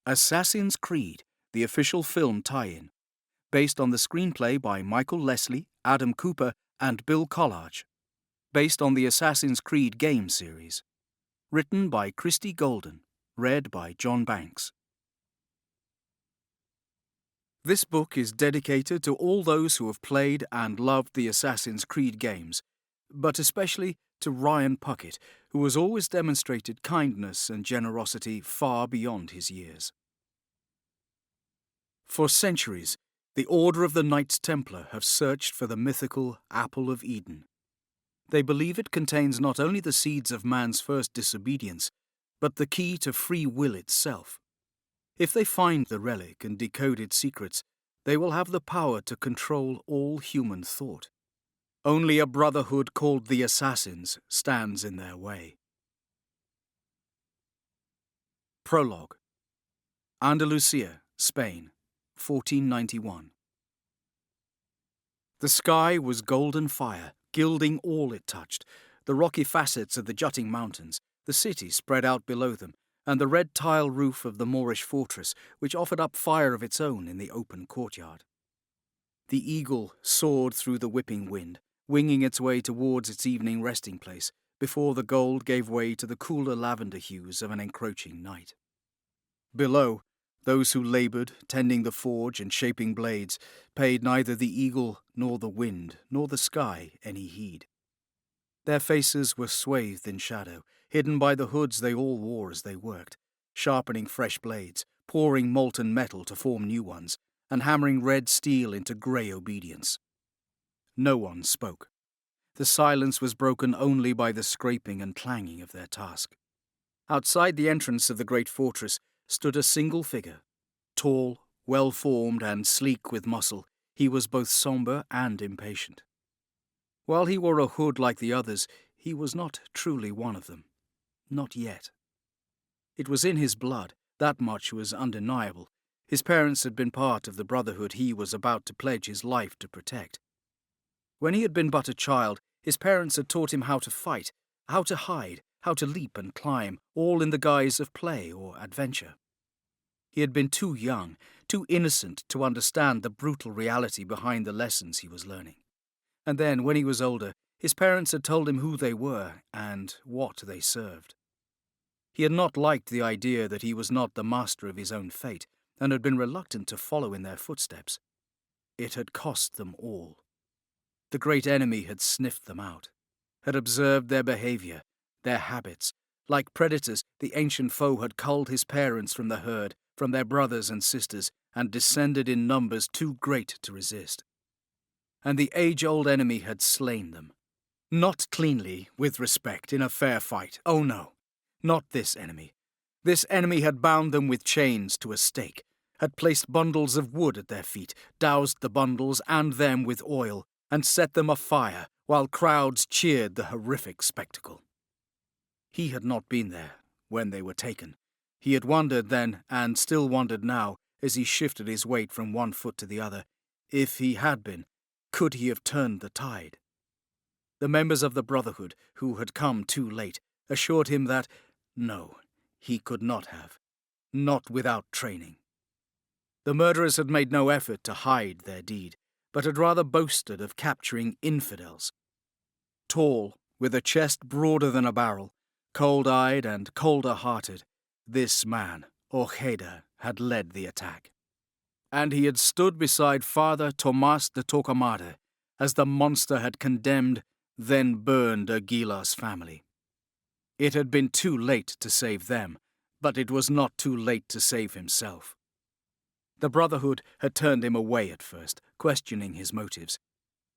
Assassin's Creed, the official film tie-in, based on the screenplay by Michael Leslie, Adam Cooper, and Bill Collage, based on the Assassin's Creed game series, written by Christie Golden, read by John Banks. This book is dedicated to all those who have played and loved the Assassin's Creed games, but especially to Ryan Puckett, who has always demonstrated kindness and generosity far beyond his years. For centuries, the Order of the Knights Templar have searched for the mythical Apple of Eden. They believe it contains not only the seeds of man's first disobedience, but the key to free will itself. If they find the relic and decode its secrets, they will have the power to control all human thought. Only a brotherhood called the Assassins stands in their way. Prologue. Andalusia, Spain, 1491. The sky was golden fire, gilding all it touched, the rocky facets of the jutting mountains, the city spread out below them, and the red tile roof of the Moorish fortress, which offered up fire of its own in the open courtyard. The eagle soared through the whipping wind, winging its way towards its evening resting place, before the gold gave way to the cooler lavender hues of an encroaching night. Below, those who laboured, tending the forge and shaping blades, paid neither the eagle nor the wind nor the sky any heed. Their faces were swathed in shadow, hidden by the hoods they all wore as they worked, sharpening fresh blades, pouring molten metal to form new ones, and hammering red steel into grey obedience. No one spoke. The silence was broken only by the scraping and clanging of their task. Outside the entrance of the great fortress stood a single figure. Tall, well-formed, and sleek with muscle, he was both sombre and impatient. While he wore a hood like the others, he was not truly one of them. Not yet. It was in his blood, that much was undeniable. His parents had been part of the brotherhood he was about to pledge his life to protect. When he had been but a child, his parents had taught him how to fight, how to hide, how to leap and climb, all in the guise of play or adventure. He had been too young, too innocent to understand the brutal reality behind the lessons he was learning. And then, when he was older, his parents had told him who they were and what they served. He had not liked the idea that he was not the master of his own fate, and had been reluctant to follow in their footsteps. It had cost them all. The great enemy had sniffed them out, had observed their behavior, their habits. Like predators, the ancient foe had culled his parents from the herd, from their brothers and sisters, and descended in numbers too great to resist. And the age-old enemy had slain them. Not cleanly, with respect, in a fair fight. Oh no, not this enemy. This enemy had bound them with chains to a stake, had placed bundles of wood at their feet, doused the bundles and them with oil, and set them afire, while crowds cheered the horrific spectacle. He had not been there when they were taken. He had wondered then, and still wondered now, as he shifted his weight from one foot to the other. If he had been, could he have turned the tide? The members of the Brotherhood, who had come too late, assured him that, no, he could not have. Not without training. The murderers had made no effort to hide their deed, but had rather boasted of capturing infidels. Tall, with a chest broader than a barrel, cold-eyed and colder-hearted, this man, Ojeda, had led the attack. And he had stood beside Father Tomás de Torquemada as the monster had condemned, then burned Aguilar's family. It had been too late to save them, but it was not too late to save himself. The Brotherhood had turned him away at first, questioning his motives.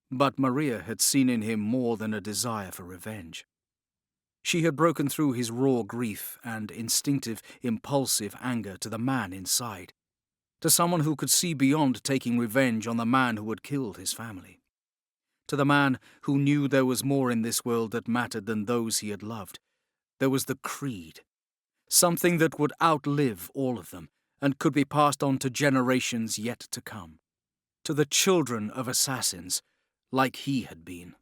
But Maria had seen in him more than a desire for revenge. She had broken through his raw grief and instinctive, impulsive anger to the man inside, to someone who could see beyond taking revenge on the man who had killed his family, to the man who knew there was more in this world that mattered than those he had loved. There was the creed, something that would outlive all of them and could be passed on to generations yet to come, to the children of assassins, like he had been.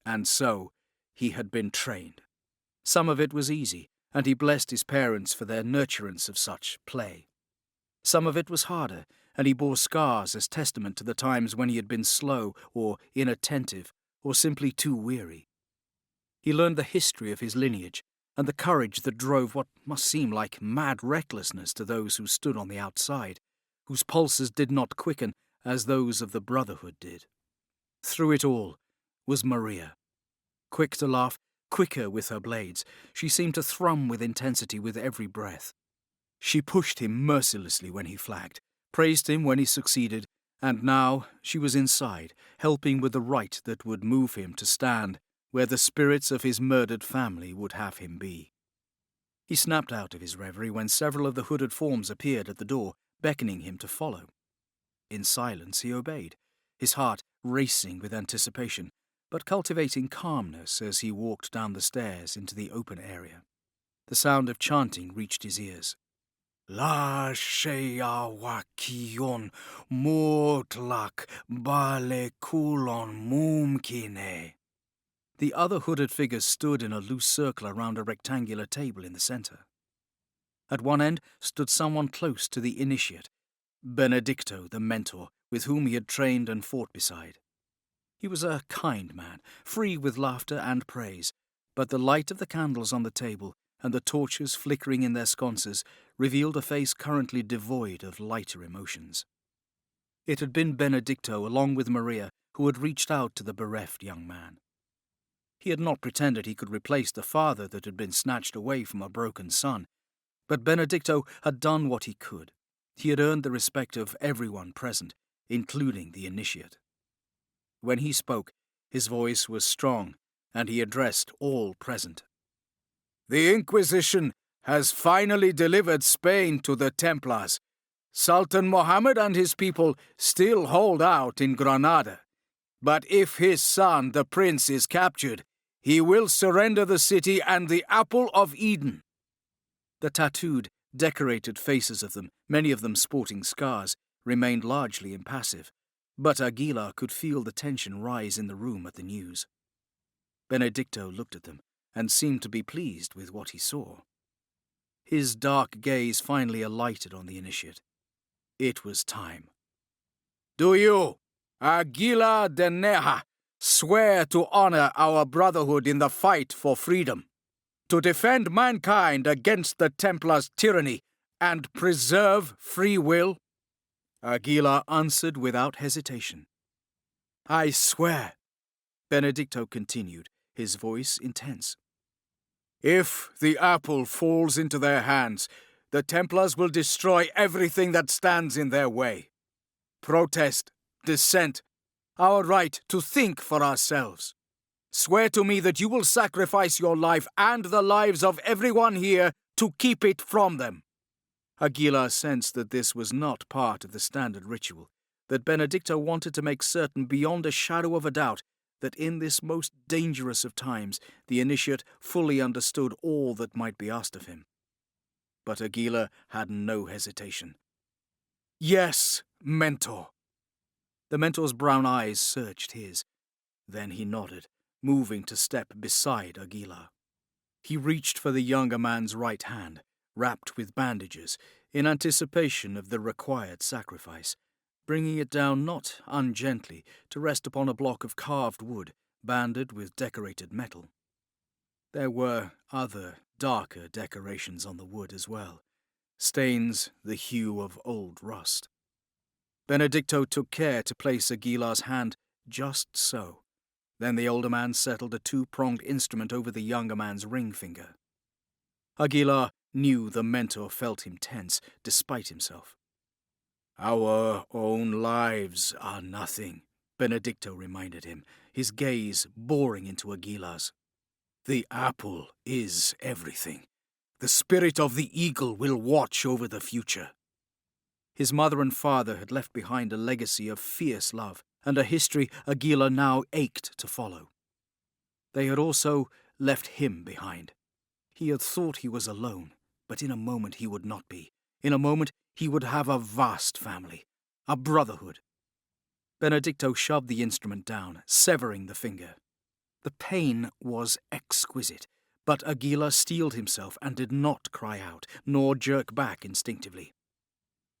And so he had been trained. Some of it was easy, and he blessed his parents for their nurturance of such play. Some of it was harder, and he bore scars as testament to the times when he had been slow or inattentive or simply too weary. He learned the history of his lineage and the courage that drove what must seem like mad recklessness to those who stood on the outside, whose pulses did not quicken as those of the Brotherhood did. Through it all was Maria. Quick to laugh, quicker with her blades, she seemed to thrum with intensity with every breath. She pushed him mercilessly when he flagged, praised him when he succeeded, and now she was inside, helping with the right that would move him to stand where the spirits of his murdered family would have him be. He snapped out of his reverie when several of the hooded forms appeared at the door, beckoning him to follow. In silence he obeyed, his heart racing with anticipation, but cultivating calmness as he walked down the stairs into the open area. The sound of chanting reached his ears. La sheyawakion mutlak bale kulon mumkine. The other hooded figures stood in a loose circle around a rectangular table in the center. At one end stood someone close to the initiate, Benedicto, the mentor, with whom he had trained and fought beside. He was a kind man, free with laughter and praise, but the light of the candles on the table and the torches flickering in their sconces revealed a face currently devoid of lighter emotions. It had been Benedicto, along with Maria, who had reached out to the bereft young man. He had not pretended he could replace the father that had been snatched away from a broken son, but Benedicto had done what he could. He had earned the respect of everyone present, including the initiate. When he spoke, his voice was strong, and he addressed all present. The Inquisition has finally delivered Spain to the Templars. Sultan Mohammed and his people still hold out in Granada. But if his son, the prince, is captured, he will surrender the city and the Apple of Eden. The tattooed, decorated faces of them, many of them sporting scars, remained largely impassive, but Aguilar could feel the tension rise in the room at the news. Benedicto looked at them and seemed to be pleased with what he saw. His dark gaze finally alighted on the initiate. It was time. Do you, Aguilar de Neja, swear to honor our brotherhood in the fight for freedom, to defend mankind against the Templars' tyranny, and preserve free will? Aguilar answered without hesitation. I swear, Benedicto continued, his voice intense. If the apple falls into their hands, the Templars will destroy everything that stands in their way. Protest, dissent, our right to think for ourselves. Swear to me that you will sacrifice your life and the lives of everyone here to keep it from them. Aguilar sensed that this was not part of the standard ritual, that Benedicto wanted to make certain beyond a shadow of a doubt that in this most dangerous of times the initiate fully understood all that might be asked of him. But Aguilar had no hesitation. Yes, Mentor. The mentor's brown eyes searched his. Then he nodded, moving to step beside Aguilar. He reached for the younger man's right hand, wrapped with bandages, in anticipation of the required sacrifice, bringing it down not ungently to rest upon a block of carved wood, banded with decorated metal. There were other, darker decorations on the wood as well, stains the hue of old rust. Benedicto took care to place Aguilar's hand just so. Then the older man settled a two-pronged instrument over the younger man's ring finger. Aguilar knew the mentor felt him tense, despite himself. Our own lives are nothing, Benedicto reminded him, his gaze boring into Aguilar's. The apple is everything. The spirit of the eagle will watch over the future. His mother and father had left behind a legacy of fierce love, and a history Aguilar now ached to follow. They had also left him behind. He had thought he was alone, but in a moment he would not be. In a moment he would have a vast family, a brotherhood. Benedicto shoved the instrument down, severing the finger. The pain was exquisite, But Aguilar steeled himself and did not cry out, nor jerk back instinctively.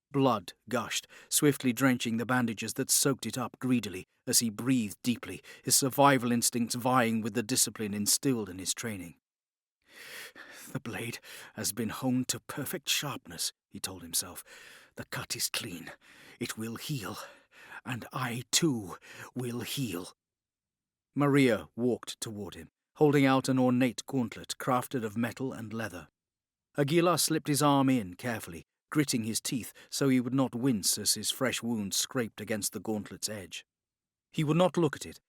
Blood gushed, swiftly drenching the bandages that soaked it up greedily as he breathed deeply, his survival instincts vying with the discipline instilled in his training. "The blade has been honed to perfect sharpness," he told himself. "The cut is clean. It will heal. And I, too, will heal." Maria walked toward him, holding out an ornate gauntlet crafted of metal and leather. Aguilar slipped his arm in carefully, gritting his teeth so he would not wince as his fresh wound scraped against the gauntlet's edge. He would not look at it,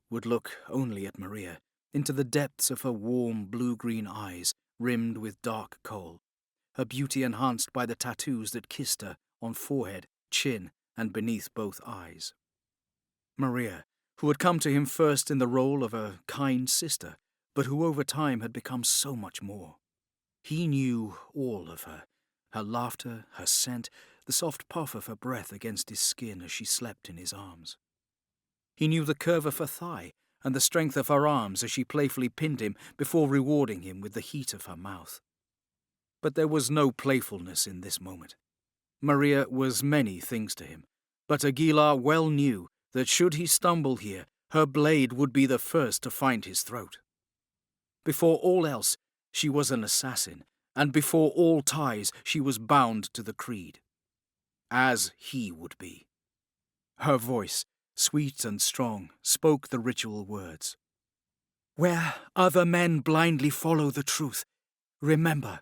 would look only at Maria, into the depths of her warm blue-green eyes, rimmed with dark kohl, her beauty enhanced by the tattoos that kissed her on forehead, chin, and beneath both eyes. Maria, who had come to him first in the role of a kind sister, but who over time had become so much more. He knew all of her laughter, her scent, the soft puff of her breath against his skin as she slept in his arms. He knew the curve of her thigh and the strength of her arms as she playfully pinned him before rewarding him with the heat of her mouth. But there was no playfulness in this moment. Maria was many things to him, but Aguilar well knew that should he stumble here, her blade would be the first to find his throat. Before all else, she was an assassin, and before all ties she was bound to the creed. As he would be. Her voice, sweet and strong, spoke the ritual words. "Where other men blindly follow the truth, remember."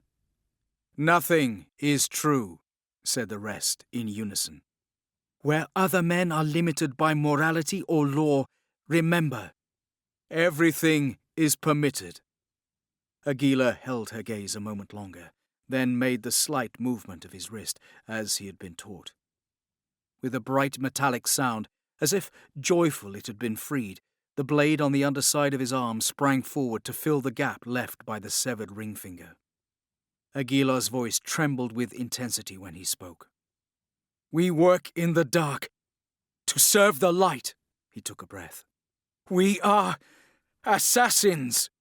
"Nothing is true," said the rest in unison. "Where other men are limited by morality or law, remember." "Everything is permitted." Aguilar held her gaze a moment longer, then made the slight movement of his wrist, as he had been taught. With a bright metallic sound, as if joyful it had been freed, the blade on the underside of his arm sprang forward to fill the gap left by the severed ring finger. Aguilar's voice trembled with intensity when he spoke. "We work in the dark, to serve the light," he took a breath. "We are assassins!"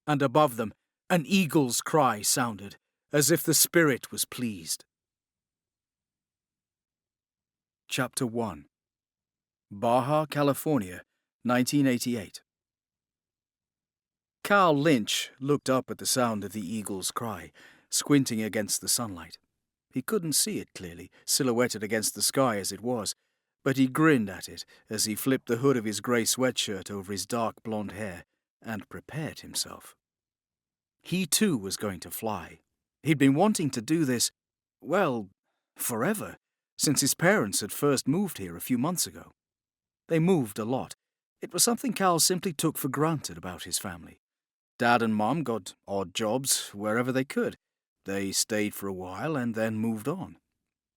And above them, an eagle's cry sounded, as if the spirit was pleased. Chapter 1. Baja, California, 1988. Callum Lynch looked up at the sound of the eagle's cry, squinting against the sunlight. He couldn't see it clearly, silhouetted against the sky as it was, but he grinned at it as he flipped the hood of his grey sweatshirt over his dark blonde hair and prepared himself. He too was going to fly. He'd been wanting to do this, well, forever, since his parents had first moved here a few months ago. They moved a lot. It was something Cal simply took for granted about his family. Dad and Mom got odd jobs wherever they could. They stayed for a while and then moved on.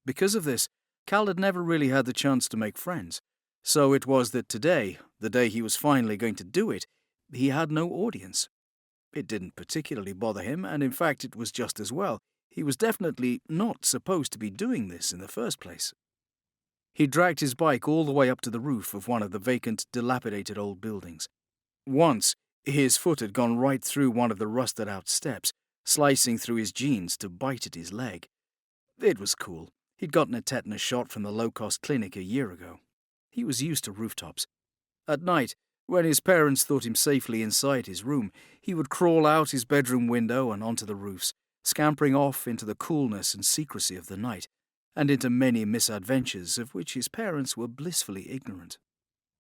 Because of this, Cal had never really had the chance to make friends. So it was that today, the day he was finally going to do it, he had no audience. It didn't particularly bother him, and in fact it was just as well. He was definitely not supposed to be doing this in the first place. He dragged his bike all the way up to the roof of one of the vacant, dilapidated old buildings. Once, his foot had gone right through one of the rusted-out steps, slicing through his jeans to bite at his leg. It was cool. He'd gotten a tetanus shot from the low-cost clinic a year ago. He was used to rooftops. At night, when his parents thought him safely inside his room, he would crawl out his bedroom window and onto the roofs, scampering off into the coolness and secrecy of the night, and into many misadventures of which his parents were blissfully ignorant.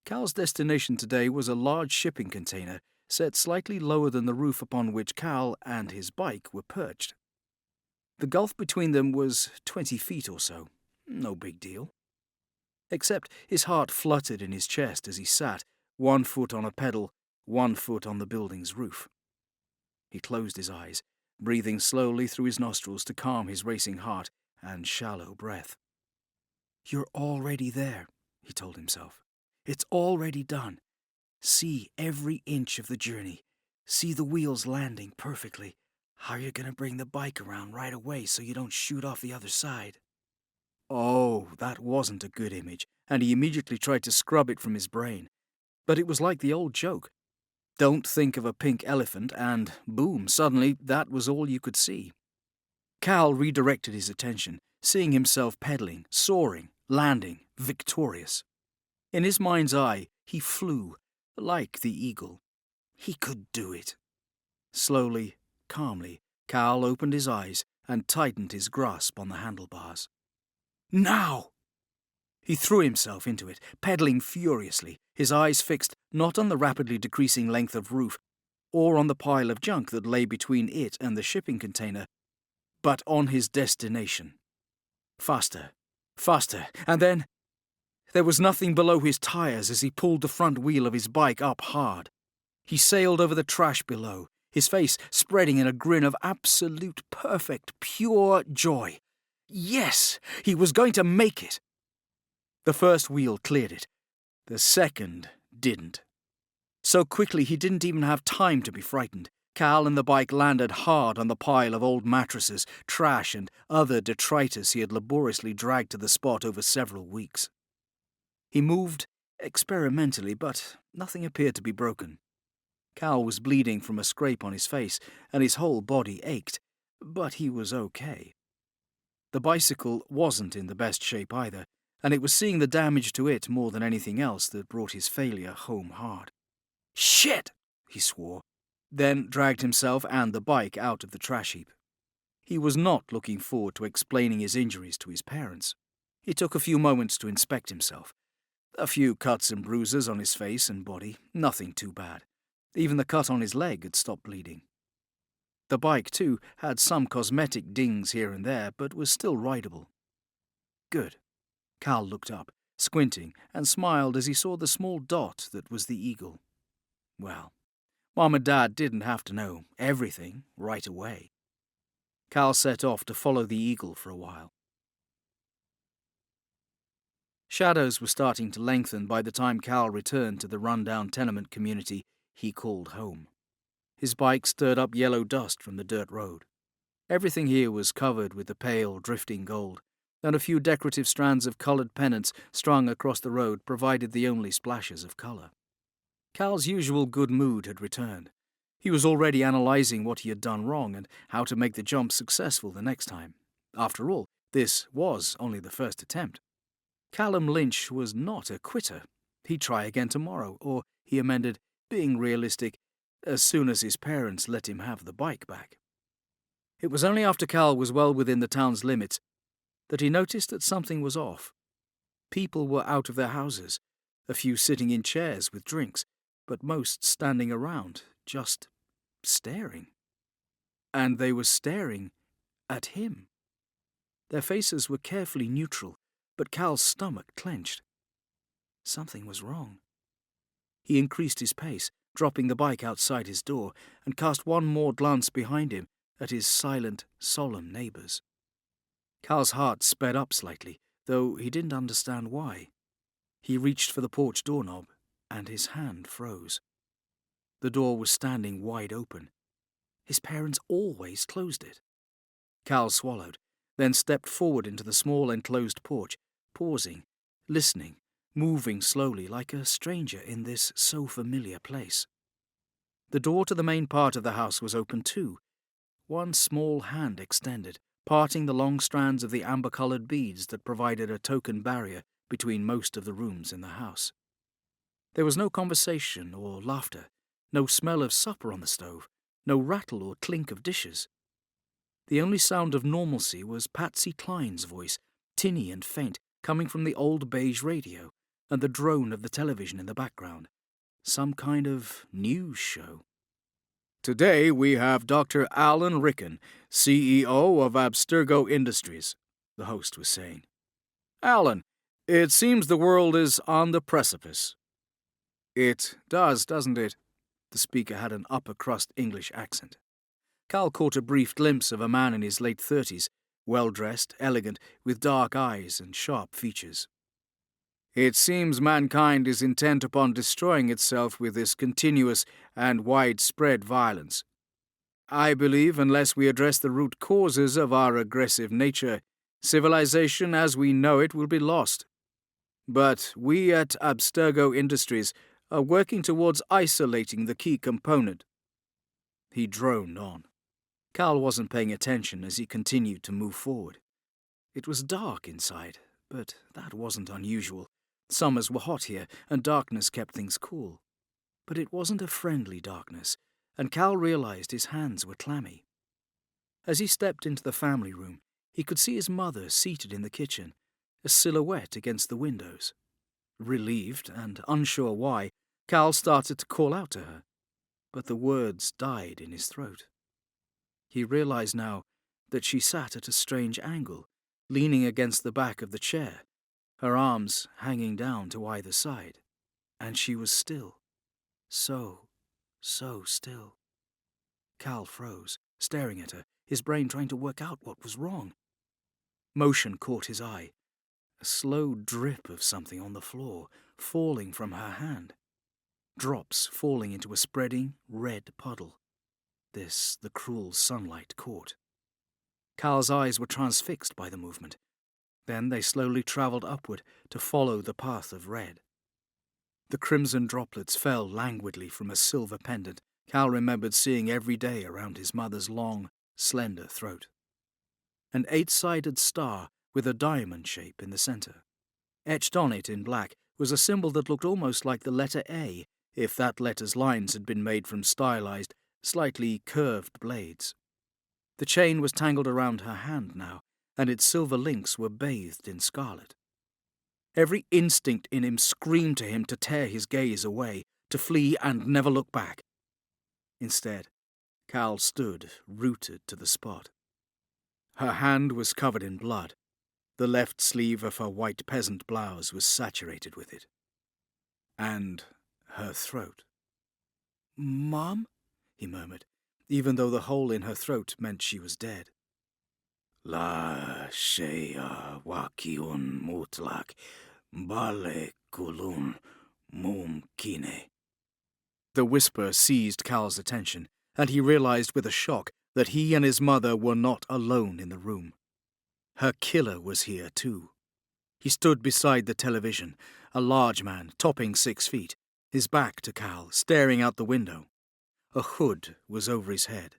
Cal's destination today was a large shipping container set slightly lower than the roof upon which Cal and his bike were perched. The gulf between them was 20 feet or so. No big deal. Except his heart fluttered in his chest as he sat, 1 foot on a pedal, 1 foot on the building's roof. He closed his eyes, breathing slowly through his nostrils to calm his racing heart and shallow breath. "You're already there," he told himself. "It's already done. See every inch of the journey. See the wheels landing perfectly. How are you going to bring the bike around right away so you don't shoot off the other side?" Oh, that wasn't a good image, and he immediately tried to scrub it from his brain. But it was like the old joke. Don't think of a pink elephant, and boom, suddenly that was all you could see. Cal redirected his attention, seeing himself pedaling, soaring, landing, victorious. In his mind's eye, he flew, like the eagle. He could do it. Slowly, calmly, Cal opened his eyes and tightened his grasp on the handlebars. Now! He threw himself into it, pedaling furiously, his eyes fixed not on the rapidly decreasing length of roof or on the pile of junk that lay between it and the shipping container, but on his destination. Faster, faster, and then there was nothing below his tires as he pulled the front wheel of his bike up hard. He sailed over the trash below, his face spreading in a grin of absolute, perfect, pure joy. Yes, he was going to make it. The first wheel cleared it. The second didn't. So quickly he didn't even have time to be frightened. Cal and the bike landed hard on the pile of old mattresses, trash, and other detritus he had laboriously dragged to the spot over several weeks. He moved experimentally, but nothing appeared to be broken. Cal was bleeding from a scrape on his face, and his whole body ached, but he was okay. The bicycle wasn't in the best shape either, and it was seeing the damage to it more than anything else that brought his failure home hard. "Shit!" he swore, then dragged himself and the bike out of the trash heap. He was not looking forward to explaining his injuries to his parents. He took a few moments to inspect himself. A few cuts and bruises on his face and body, nothing too bad. Even the cut on his leg had stopped bleeding. The bike, too, had some cosmetic dings here and there, but was still rideable. Good. Cal looked up, squinting, and smiled as he saw the small dot that was the eagle. Well, Mom and Dad didn't have to know everything right away. Cal set off to follow the eagle for a while. Shadows were starting to lengthen by the time Cal returned to the run-down tenement community he called home. His bike stirred up yellow dust from the dirt road. Everything here was covered with the pale, drifting gold, and a few decorative strands of coloured pennants strung across the road provided the only splashes of colour. Cal's usual good mood had returned. He was already analysing what he had done wrong and how to make the jump successful the next time. After all, this was only the first attempt. Callum Lynch was not a quitter. He'd try again tomorrow, or, he amended, being realistic, as soon as his parents let him have the bike back. It was only after Cal was well within the town's limits that he noticed that something was off. People were out of their houses, a few sitting in chairs with drinks, but most standing around, just staring. And they were staring at him. Their faces were carefully neutral, but Cal's stomach clenched. Something was wrong. He increased his pace, dropping the bike outside his door, and cast one more glance behind him at his silent, solemn neighbours. Cal's heart sped up slightly, though he didn't understand why. He reached for the porch doorknob, and his hand froze. The door was standing wide open. His parents always closed it. Cal swallowed, then stepped forward into the small enclosed porch, pausing, listening, moving slowly like a stranger in this so familiar place. The door to the main part of the house was open too, one small hand extended, parting the long strands of the amber-coloured beads that provided a token barrier between most of the rooms in the house. There was no conversation or laughter, no smell of supper on the stove, no rattle or clink of dishes. The only sound of normalcy was Patsy Cline's voice, tinny and faint, coming from the old beige radio, and the drone of the television in the background. Some kind of news show. "Today we have Dr. Alan Ricken, CEO of Abstergo Industries," the host was saying. "Alan, it seems the world is on the precipice." "It does, doesn't it?" The speaker had an upper-crust English accent. Cal caught a brief glimpse of a man in his late 30s, well-dressed, elegant, with dark eyes and sharp features. "It seems mankind is intent upon destroying itself with this continuous and widespread violence. I believe unless we address the root causes of our aggressive nature, civilization as we know it will be lost. But we at Abstergo Industries are working towards isolating the key component." He droned on. Cal wasn't paying attention as he continued to move forward. It was dark inside, but that wasn't unusual. Summers were hot here, and darkness kept things cool. But it wasn't a friendly darkness, and Cal realized his hands were clammy. As he stepped into the family room, he could see his mother seated in the kitchen, a silhouette against the windows. Relieved and unsure why, Cal started to call out to her, but the words died in his throat. He realized now that she sat at a strange angle, leaning against the back of the chair, her arms hanging down to either side, and she was still. So still. Cal froze, staring at her, his brain trying to work out what was wrong. Motion caught his eye, a slow drip of something on the floor, falling from her hand. Drops falling into a spreading, red puddle. This the cruel sunlight caught. Cal's eyes were transfixed by the movement. Then they slowly travelled upward to follow the path of red. The crimson droplets fell languidly from a silver pendant Cal remembered seeing every day around his mother's long, slender throat. An 8-sided star with a diamond shape in the centre. Etched on it in black was a symbol that looked almost like the letter A, if that letter's lines had been made from stylized, slightly curved blades. The chain was tangled around her hand now, and its silver links were bathed in scarlet. Every instinct in him screamed to him to tear his gaze away, to flee and never look back. Instead, Cal stood, rooted to the spot. Her hand was covered in blood. The left sleeve of her white peasant blouse was saturated with it. And her throat. "Mom?" he murmured, even though the hole in her throat meant she was dead. "La shea wakiun mutlak bale kulun mumkine." The whisper seized Cal's attention, and he realized with a shock that he and his mother were not alone in the room. Her killer was here too. He stood beside the television, a large man, topping 6 feet, his back to Cal, staring out the window. A hood was over his head.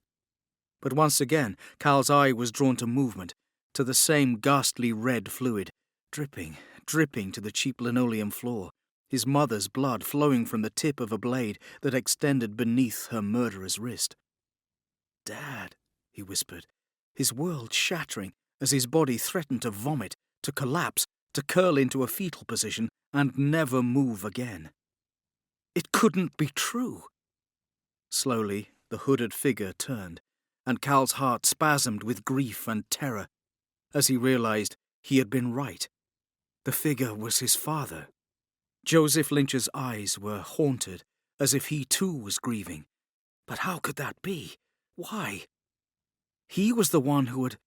But once again, Cal's eye was drawn to movement, to the same ghastly red fluid, dripping to the cheap linoleum floor, his mother's blood flowing from the tip of a blade that extended beneath her murderer's wrist. "Dad," he whispered, his world shattering as his body threatened to vomit, to collapse, to curl into a fetal position and never move again. It couldn't be true. Slowly, the hooded figure turned, and Cal's heart spasmed with grief and terror as he realized he had been right. The figure was his father. Joseph Lynch's eyes were haunted, as if he too was grieving. But how could that be? Why? He was the one who had...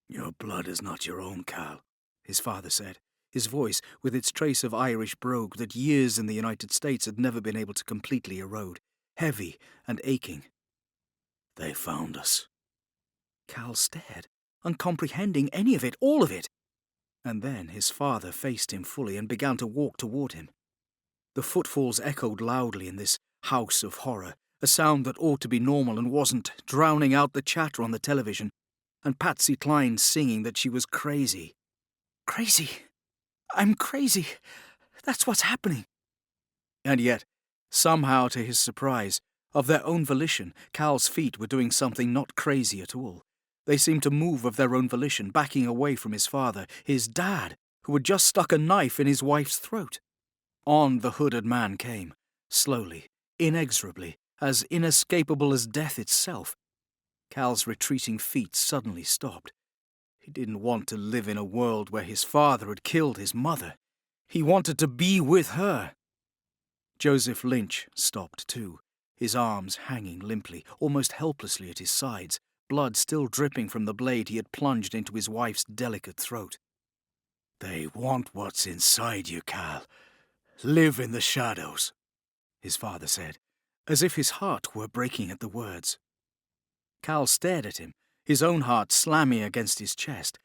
"Your blood is not your own, Cal," his father said, his voice with its trace of Irish brogue that years in the United States had never been able to completely erode, heavy and aching. "They found us." Cal stared, uncomprehending any of it, all of it. And then his father faced him fully and began to walk toward him. The footfalls echoed loudly in this house of horror, a sound that ought to be normal and wasn't, drowning out the chatter on the television, and Patsy Cline singing that she was crazy. "Crazy? I'm crazy. That's what's happening." And yet, somehow to his surprise, of their own volition, Cal's feet were doing something not crazy at all. They seemed to move of their own volition, backing away from his father, his dad, who had just stuck a knife in his wife's throat. On the hooded man came, slowly, inexorably, as inescapable as death itself. Cal's retreating feet suddenly stopped. He didn't want to live in a world where his father had killed his mother. He wanted to be with her. Joseph Lynch stopped too, his arms hanging limply, almost helplessly at his sides, blood still dripping from the blade he had plunged into his wife's delicate throat. "They want what's inside you, Cal. Live in the shadows," his father said, as if his heart were breaking at the words. Cal stared at him, his own heart slamming against his chest.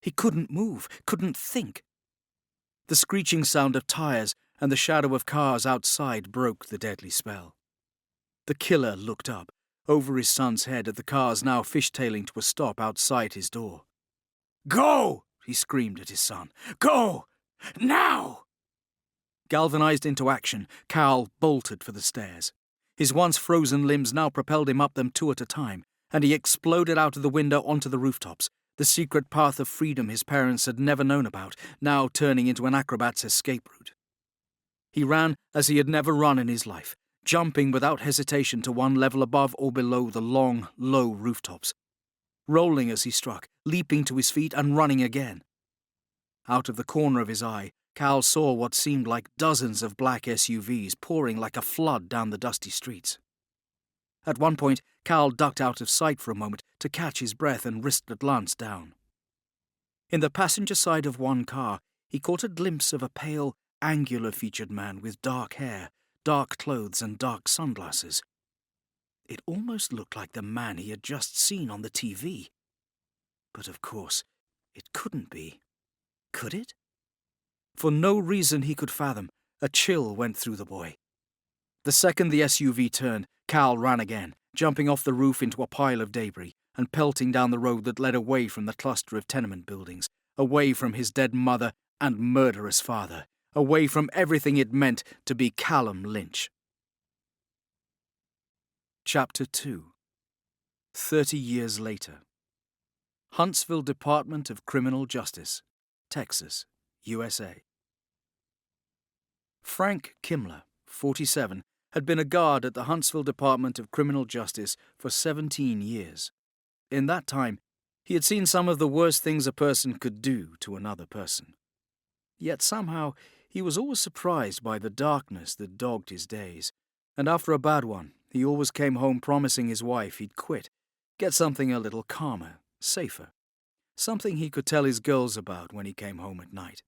He couldn't move, couldn't think. The screeching sound of tires and the shadow of cars outside broke the deadly spell. The killer looked up, over his son's head at the cars now fishtailing to a stop outside his door. "Go!" he screamed at his son. "Go! Now!" Galvanized into action, Cal bolted for the stairs. His once frozen limbs now propelled him up them two at a time, and he exploded out of the window onto the rooftops, the secret path of freedom his parents had never known about, now turning into an acrobat's escape route. He ran as he had never run in his life, jumping without hesitation to one level above or below the long, low rooftops, rolling as he struck, leaping to his feet and running again. Out of the corner of his eye, Cal saw what seemed like dozens of black SUVs pouring like a flood down the dusty streets. At one point, Cal ducked out of sight for a moment to catch his breath and risked a glance down. In the passenger side of one car, he caught a glimpse of a pale, angular-featured man with dark hair, dark clothes and dark sunglasses. It almost looked like the man he had just seen on the TV. But of course, it couldn't be. Could it? For no reason he could fathom, a chill went through the boy. The second the SUV turned, Cal ran again, jumping off the roof into a pile of debris and pelting down the road that led away from the cluster of tenement buildings, away from his dead mother and murderous father, away from everything it meant to be Callum Lynch. Chapter 2. 30 years later. Huntsville Department of Criminal Justice, Texas, USA. Frank Kimmler, 47, had been a guard at the Huntsville Department of Criminal Justice for 17 years. In that time, he had seen some of the worst things a person could do to another person. Yet somehow, he was always surprised by the darkness that dogged his days, and after a bad one, he always came home promising his wife he'd quit, get something a little calmer, safer, something he could tell his girls about when he came home at night.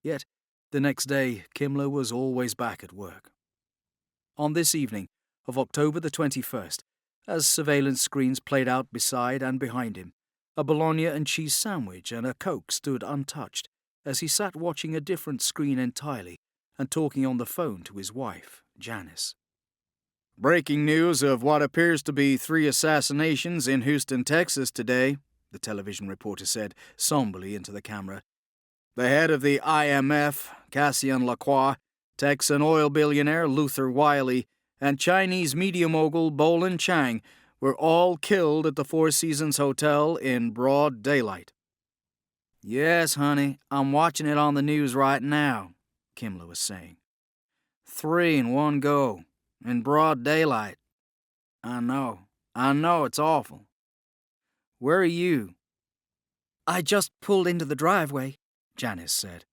Yet, the next day, Kimmler was always back at work. On this evening of October the 21st, as surveillance screens played out beside and behind him, a bologna and cheese sandwich and a Coke stood untouched as he sat watching a different screen entirely and talking on the phone to his wife, Janice. "Breaking news of what appears to be 3 assassinations in Houston, Texas today," the television reporter said somberly into the camera. "The head of the IMF, Cassian Lacroix, Texan oil billionaire Luther Wiley, and Chinese media mogul Bolin Chang were all killed at the Four Seasons Hotel in broad daylight." "Yes, honey, I'm watching it on the news right now," Kimmler was saying. 3 in one go, in broad daylight. I know, it's awful. Where are you?" "I just pulled into the driveway," Janice said.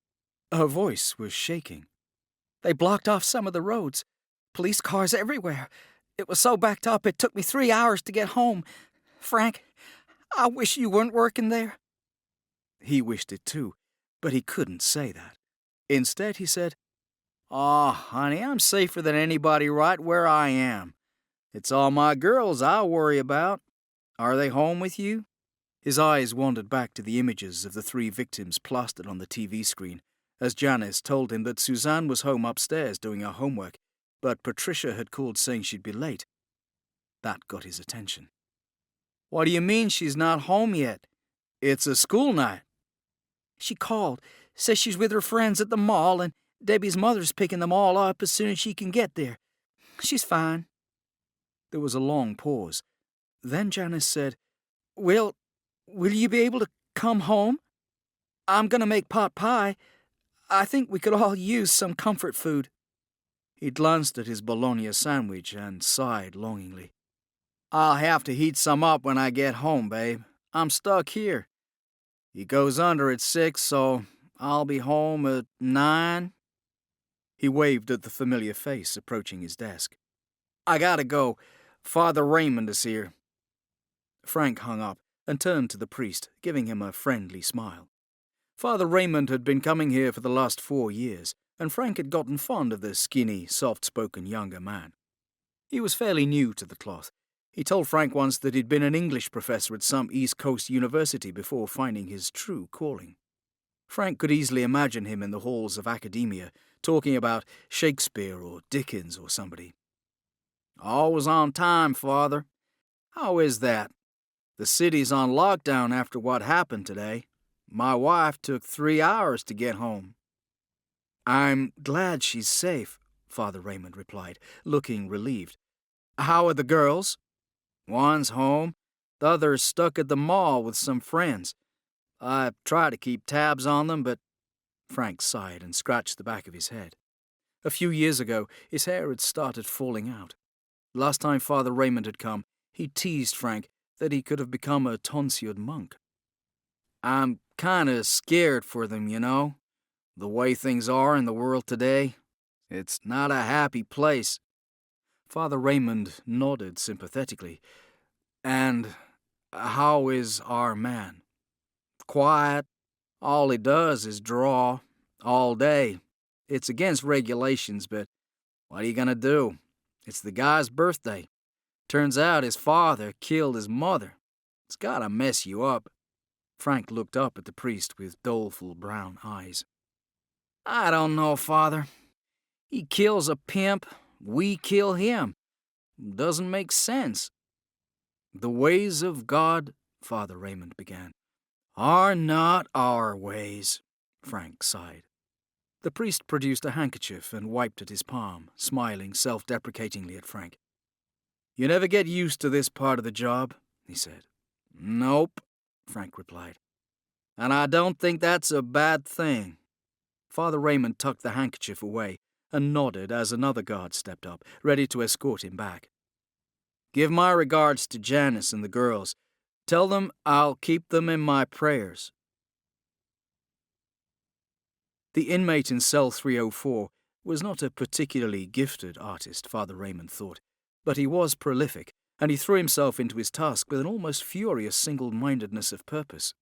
Her voice was shaking. "They blocked off some of the roads. Police cars everywhere. It was so backed up it took me 3 hours to get home. Frank, I wish you weren't working there." He wished it too, but he couldn't say that. Instead, he said, "Aw, honey, I'm safer than anybody right where I am. It's all my girls I worry about. Are they home with you?" His eyes wandered back to the images of the 3 victims plastered on the TV screen, as Janice told him that Suzanne was home upstairs doing her homework, but Patricia had called saying she'd be late. That got his attention. "What do you mean she's not home yet? It's a school night." "She called, says she's with her friends at the mall, and Debbie's mother's picking them all up as soon as she can get there. She's fine." There was a long pause. Then Janice said, Will you be able to come home? I'm going to make pot pie. I think we could all use some comfort food." He glanced at his bologna sandwich and sighed longingly. "I'll have to heat some up when I get home, babe. I'm stuck here. He goes under at 6, so I'll be home at 9. He waved at the familiar face approaching his desk. "I gotta go. Father Raymond is here." Frank hung up and turned to the priest, giving him a friendly smile. Father Raymond had been coming here for the last 4 years, and Frank had gotten fond of the skinny, soft-spoken younger man. He was fairly new to the cloth. He told Frank once that he'd been an English professor at some East Coast university before finding his true calling. Frank could easily imagine him in the halls of academia, talking about Shakespeare or Dickens or somebody. "Always on time, Father. How is that? The city's on lockdown after what happened today. My wife took 3 hours to get home." "I'm glad she's safe," Father Raymond replied, looking relieved. "How are the girls?" "One's home. The other's stuck at the mall with some friends. I try to keep tabs on them, but—" Frank sighed and scratched the back of his head. A few years ago, his hair had started falling out. Last time Father Raymond had come, he teased Frank that he could have become a tonsured monk. "I'm kinda scared for them, you know. The way things are in the world today. It's not a happy place." Father Raymond nodded sympathetically. "And how is our man?" "Quiet. All he does is draw. All day. It's against regulations, but what are you gonna do? It's the guy's birthday. Turns out his father killed his mother. It's gotta mess you up." Frank looked up at the priest with doleful brown eyes. "I don't know, Father. He kills a pimp, we kill him. Doesn't make sense." "The ways of God," Father Raymond began, "are not our ways," Frank sighed. The priest produced a handkerchief and wiped at his palm, smiling self-deprecatingly at Frank. "You never get used to this part of the job," he said. "Nope," Frank replied. "And I don't think that's a bad thing." Father Raymond tucked the handkerchief away and nodded as another guard stepped up, ready to escort him back. "Give my regards to Janice and the girls. Tell them I'll keep them in my prayers." The inmate in cell 304 was not a particularly gifted artist, Father Raymond thought, but he was prolific, and he threw himself into his task with an almost furious single-mindedness of purpose.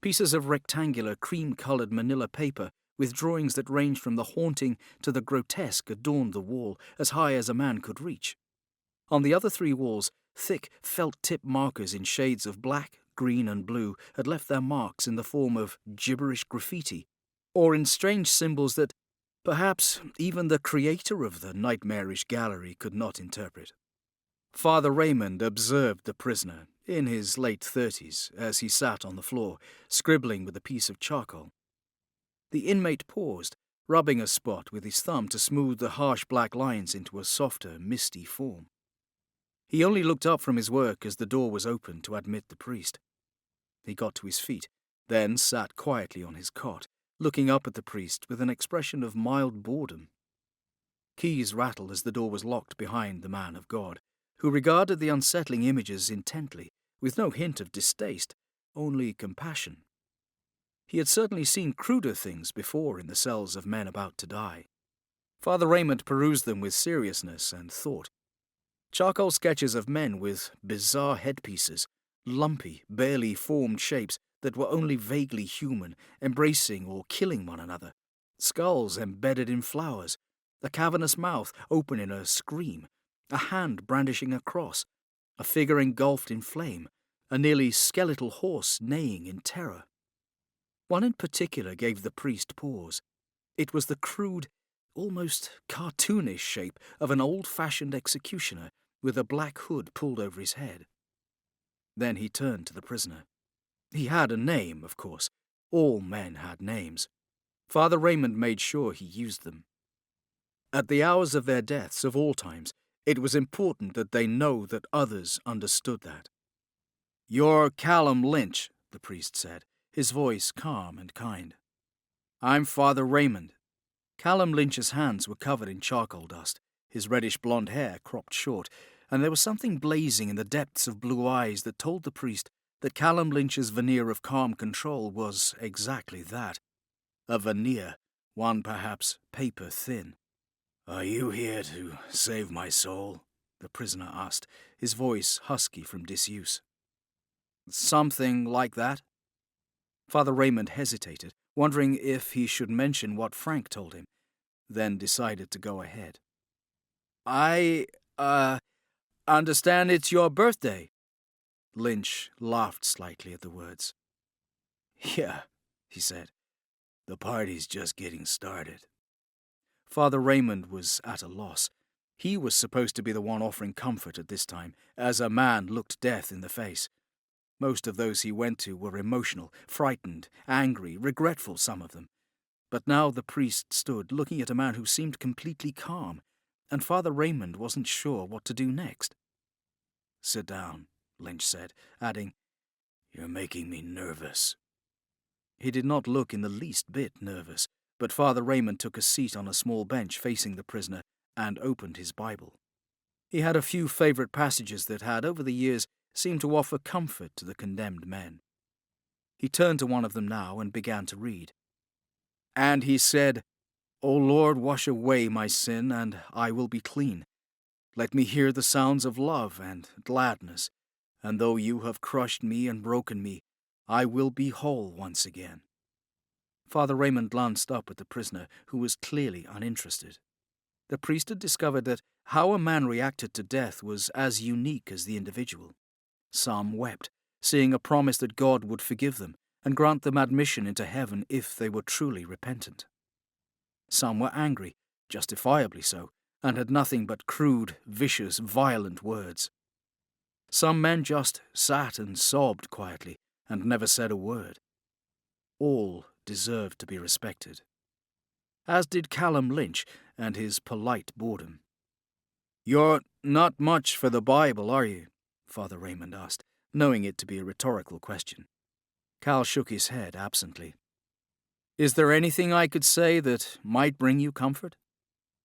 Pieces of rectangular, cream-coloured manila paper with drawings that ranged from the haunting to the grotesque adorned the wall as high as a man could reach. On the other 3 walls, thick felt-tip markers in shades of black, green and blue had left their marks in the form of gibberish graffiti, or in strange symbols that perhaps even the creator of the nightmarish gallery could not interpret. Father Raymond observed the prisoner, in his late 30s, as he sat on the floor, scribbling with a piece of charcoal. The inmate paused, rubbing a spot with his thumb to smooth the harsh black lines into a softer, misty form. He only looked up from his work as the door was opened to admit the priest. He got to his feet, then sat quietly on his cot, looking up at the priest with an expression of mild boredom. Keys rattled as the door was locked behind the man of God, who regarded the unsettling images intently, with no hint of distaste, only compassion. He had certainly seen cruder things before in the cells of men about to die. Father Raymond perused them with seriousness and thought. Charcoal sketches of men with bizarre headpieces, lumpy, barely formed shapes that were only vaguely human, embracing or killing one another, skulls embedded in flowers, a cavernous mouth open in a scream, a hand brandishing a cross, a figure engulfed in flame, a nearly skeletal horse neighing in terror. One in particular gave the priest pause. It was the crude, almost cartoonish shape of an old-fashioned executioner with a black hood pulled over his head. Then he turned to the prisoner. He had a name, of course. All men had names. Father Raymond made sure he used them. At the hours of their deaths of all times, it was important that they know that others understood that. "You're Callum Lynch," the priest said, his voice calm and kind. "I'm Father Raymond." Callum Lynch's hands were covered in charcoal dust, his reddish-blonde hair cropped short, and there was something blazing in the depths of blue eyes that told the priest that Callum Lynch's veneer of calm control was exactly that. A veneer, one perhaps paper-thin. "Are you here to save my soul?" the prisoner asked, his voice husky from disuse. "Something like that." Father Raymond hesitated, wondering if he should mention what Frank told him, then decided to go ahead. "I understand it's your birthday." Lynch laughed slightly at the words. "Yeah," he said. "The party's just getting started." Father Raymond was at a loss. He was supposed to be the one offering comfort at this time, as a man looked death in the face. Most of those he went to were emotional, frightened, angry, regretful, some of them. But now the priest stood looking at a man who seemed completely calm, and Father Raymond wasn't sure what to do next. "Sit down," Lynch said, adding, "You're making me nervous." He did not look in the least bit nervous, but Father Raymond took a seat on a small bench facing the prisoner and opened his Bible. He had a few favourite passages that had, over the years, seemed to offer comfort to the condemned men. He turned to one of them now and began to read. "And he said, O Lord, wash away my sin, and I will be clean. Let me hear the sounds of love and gladness, and though you have crushed me and broken me, I will be whole once again." Father Raymond glanced up at the prisoner, who was clearly uninterested. The priest had discovered that how a man reacted to death was as unique as the individual. Some wept, seeing a promise that God would forgive them and grant them admission into heaven if they were truly repentant. Some were angry, justifiably so, and had nothing but crude, vicious, violent words. Some men just sat and sobbed quietly and never said a word. All deserved to be respected, as did Callum Lynch and his polite boredom. "You're not much for the Bible, are you?" Father Raymond asked, knowing it to be a rhetorical question. Cal shook his head absently. "Is there anything I could say that might bring you comfort?"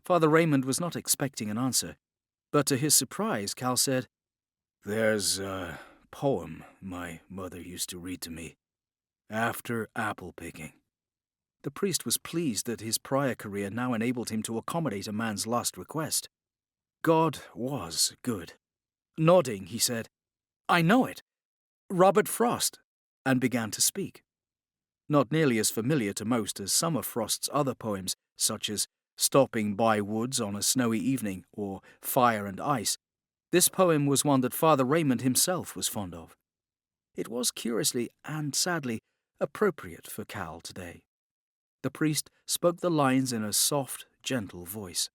Father Raymond was not expecting an answer, but to his surprise, Cal said, "There's a poem my mother used to read to me, after apple picking." The priest was pleased that his prior career now enabled him to accommodate a man's last request. God was good. Nodding, he said, "I know it. Robert Frost," and began to speak. Not nearly as familiar to most as some of Frost's other poems, such as Stopping by Woods on a Snowy Evening or Fire and Ice, this poem was one that Father Raymond himself was fond of. It was curiously and sadly appropriate for Cal today. The priest spoke the lines in a soft, gentle voice.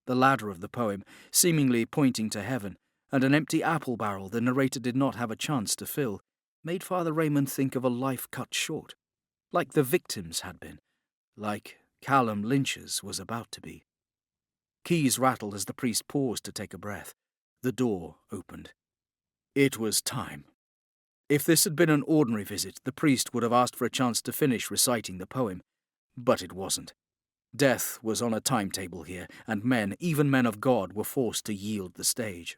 The latter of the poem, seemingly pointing to heaven, and an empty apple barrel the narrator did not have a chance to fill, made Father Raymond think of a life cut short, like the victim's had been, like Callum Lynch's was about to be. Keys rattled as the priest paused to take a breath. The door opened. It was time. If this had been an ordinary visit, the priest would have asked for a chance to finish reciting the poem, but it wasn't. Death was on a timetable here, and men, even men of God, were forced to yield the stage.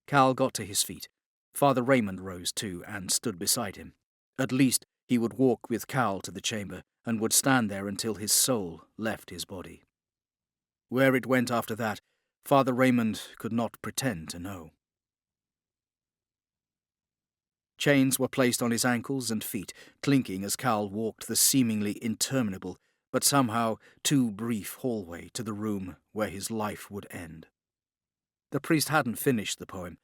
Cal got to his feet. Father Raymond rose too and stood beside him. At least he would walk with Cal to the chamber and would stand there until his soul left his body. Where it went after that, Father Raymond could not pretend to know. Chains were placed on his ankles and feet, clinking as Cal walked the seemingly interminable, but somehow too brief hallway to the room where his life would end. The priest hadn't finished the poem,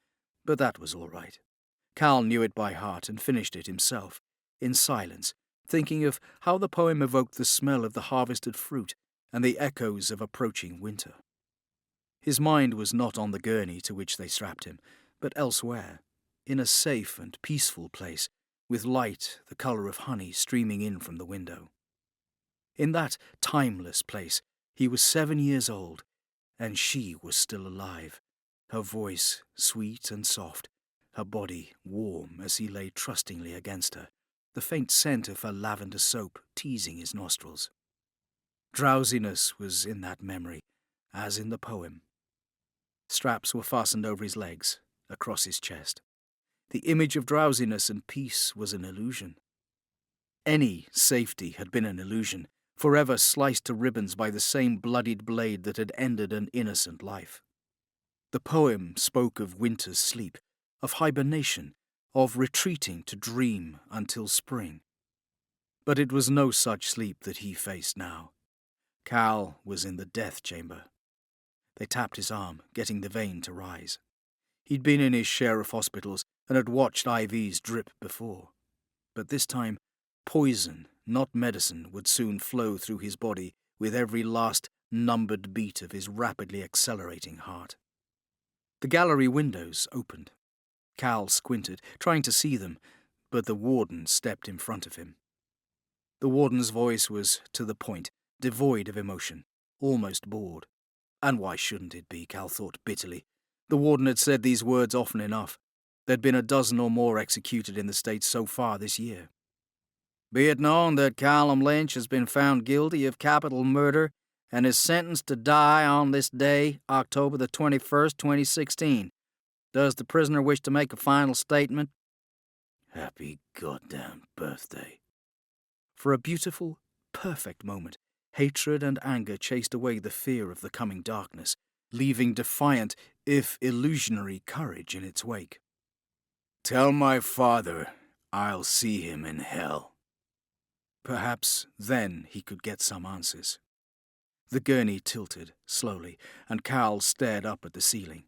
but that was all right. Cal knew it by heart and finished it himself, in silence, thinking of how the poem evoked the smell of the harvested fruit and the echoes of approaching winter. His mind was not on the gurney to which they strapped him, but elsewhere, in a safe and peaceful place, with light the colour of honey streaming in from the window. In that timeless place, he was 7 years old, and she was still alive, her voice sweet and soft, her body warm as he lay trustingly against her, the faint scent of her lavender soap teasing his nostrils. Drowsiness was in that memory, as in the poem. Straps were fastened over his legs, across his chest. The image of drowsiness and peace was an illusion. Any safety had been an illusion, forever sliced to ribbons by the same bloodied blade that had ended an innocent life. The poem spoke of winter's sleep, of hibernation, of retreating to dream until spring. But it was no such sleep that he faced now. Cal was in the death chamber. They tapped his arm, getting the vein to rise. He'd been in his share of hospitals and had watched IVs drip before. But this time, poison, not medicine, would soon flow through his body with every last numbered beat of his rapidly accelerating heart. The gallery windows opened. Cal squinted, trying to see them, but the warden stepped in front of him. The warden's voice was to the point, devoid of emotion, almost bored. And why shouldn't it be, Cal thought bitterly. The warden had said these words often enough. There'd been a dozen or more executed in the States so far this year. Be it known that Callum Lynch has been found guilty of capital murder and is sentenced to die on this day, October the 21st, 2016. Does the prisoner wish to make a final statement? Happy goddamn birthday. For a beautiful, perfect moment, hatred and anger chased away the fear of the coming darkness, leaving defiant, if illusionary, courage in its wake. Tell my father I'll see him in hell. Perhaps then he could get some answers. The gurney tilted, slowly, and Cal stared up at the ceiling.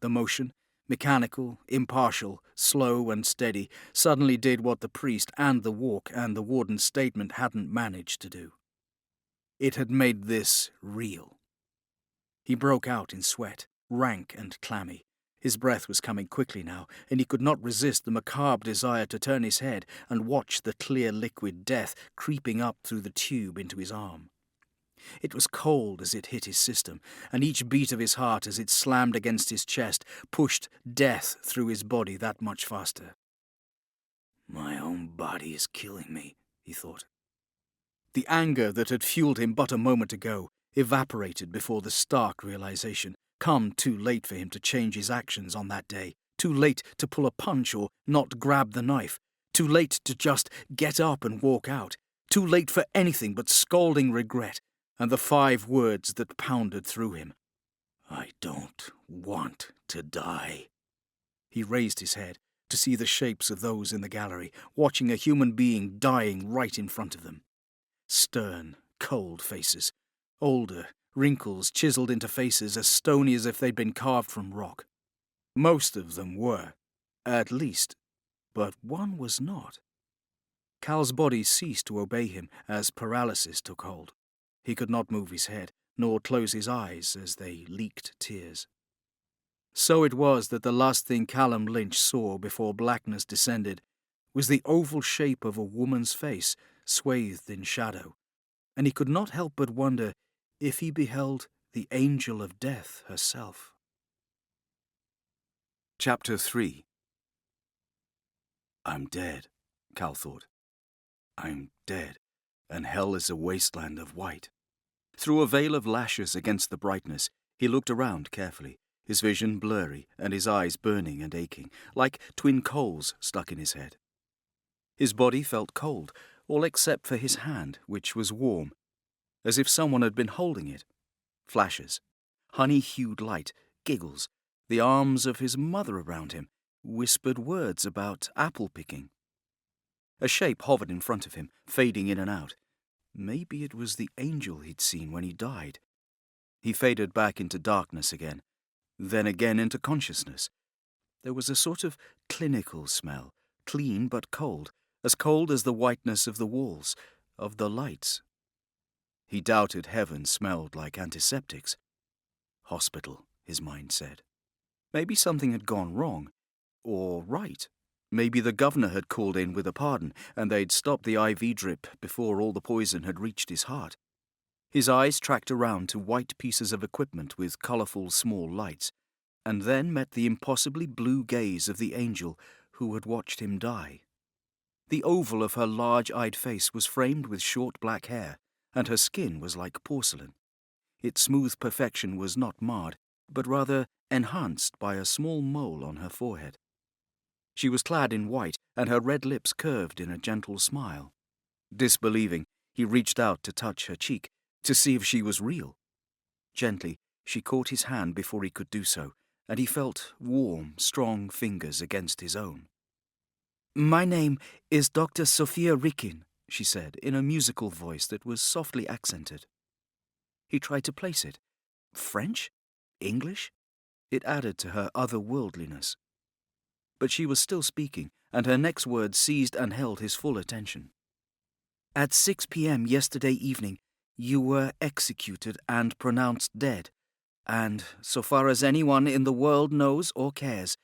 The motion, mechanical, impartial, slow and steady, suddenly did what the priest and the walk and the warden's statement hadn't managed to do. It had made this real. He broke out in sweat, rank and clammy. His breath was coming quickly now, and he could not resist the macabre desire to turn his head and watch the clear liquid death creeping up through the tube into his arm. It was cold as it hit his system, and each beat of his heart as it slammed against his chest pushed death through his body that much faster. My own body is killing me, he thought. The anger that had fueled him but a moment ago evaporated before the stark realization, come too late for him to change his actions on that day, too late to pull a punch or not grab the knife, too late to just get up and walk out, too late for anything but scalding regret and the 5 words that pounded through him. I don't want to die. He raised his head to see the shapes of those in the gallery, watching a human being dying right in front of them. Stern, cold faces, older, wrinkles chiseled into faces as stony as if they'd been carved from rock. Most of them were, at least, but one was not. Cal's body ceased to obey him as paralysis took hold. He could not move his head, nor close his eyes as they leaked tears. So it was that the last thing Callum Lynch saw before blackness descended was the oval shape of a woman's face swathed in shadow, and he could not help but wonder if he beheld the angel of death herself. Chapter 3. I'm dead, Cal thought. I'm dead, and hell is a wasteland of white. Through a veil of lashes against the brightness, he looked around carefully, his vision blurry and his eyes burning and aching, like twin coals stuck in his head. His body felt cold, all except for his hand, which was warm, as if someone had been holding it. Flashes, honey-hued light, giggles, the arms of his mother around him, whispered words about apple-picking. A shape hovered in front of him, fading in and out. Maybe it was the angel he'd seen when he died. He faded back into darkness again, then again into consciousness. There was a sort of clinical smell, clean but cold as the whiteness of the walls, of the lights. He doubted heaven smelled like antiseptics. Hospital, his mind said. Maybe something had gone wrong, or right. Maybe the governor had called in with a pardon, and they'd stopped the IV drip before all the poison had reached his heart. His eyes tracked around to white pieces of equipment with colourful small lights, and then met the impossibly blue gaze of the angel who had watched him die. The oval of her large-eyed face was framed with short black hair, and her skin was like porcelain. Its smooth perfection was not marred, but rather enhanced by a small mole on her forehead. She was clad in white, and her red lips curved in a gentle smile. Disbelieving, he reached out to touch her cheek, to see if she was real. Gently, she caught his hand before he could do so, and he felt warm, strong fingers against his own. My name is Dr. Sophia Rikin, she said, in a musical voice that was softly accented. He tried to place it. French? English? It added to her otherworldliness. But she was still speaking, and her next word seized and held his full attention. At 6 p.m. yesterday evening, You were executed and pronounced dead, and, so far as anyone in the world knows or cares,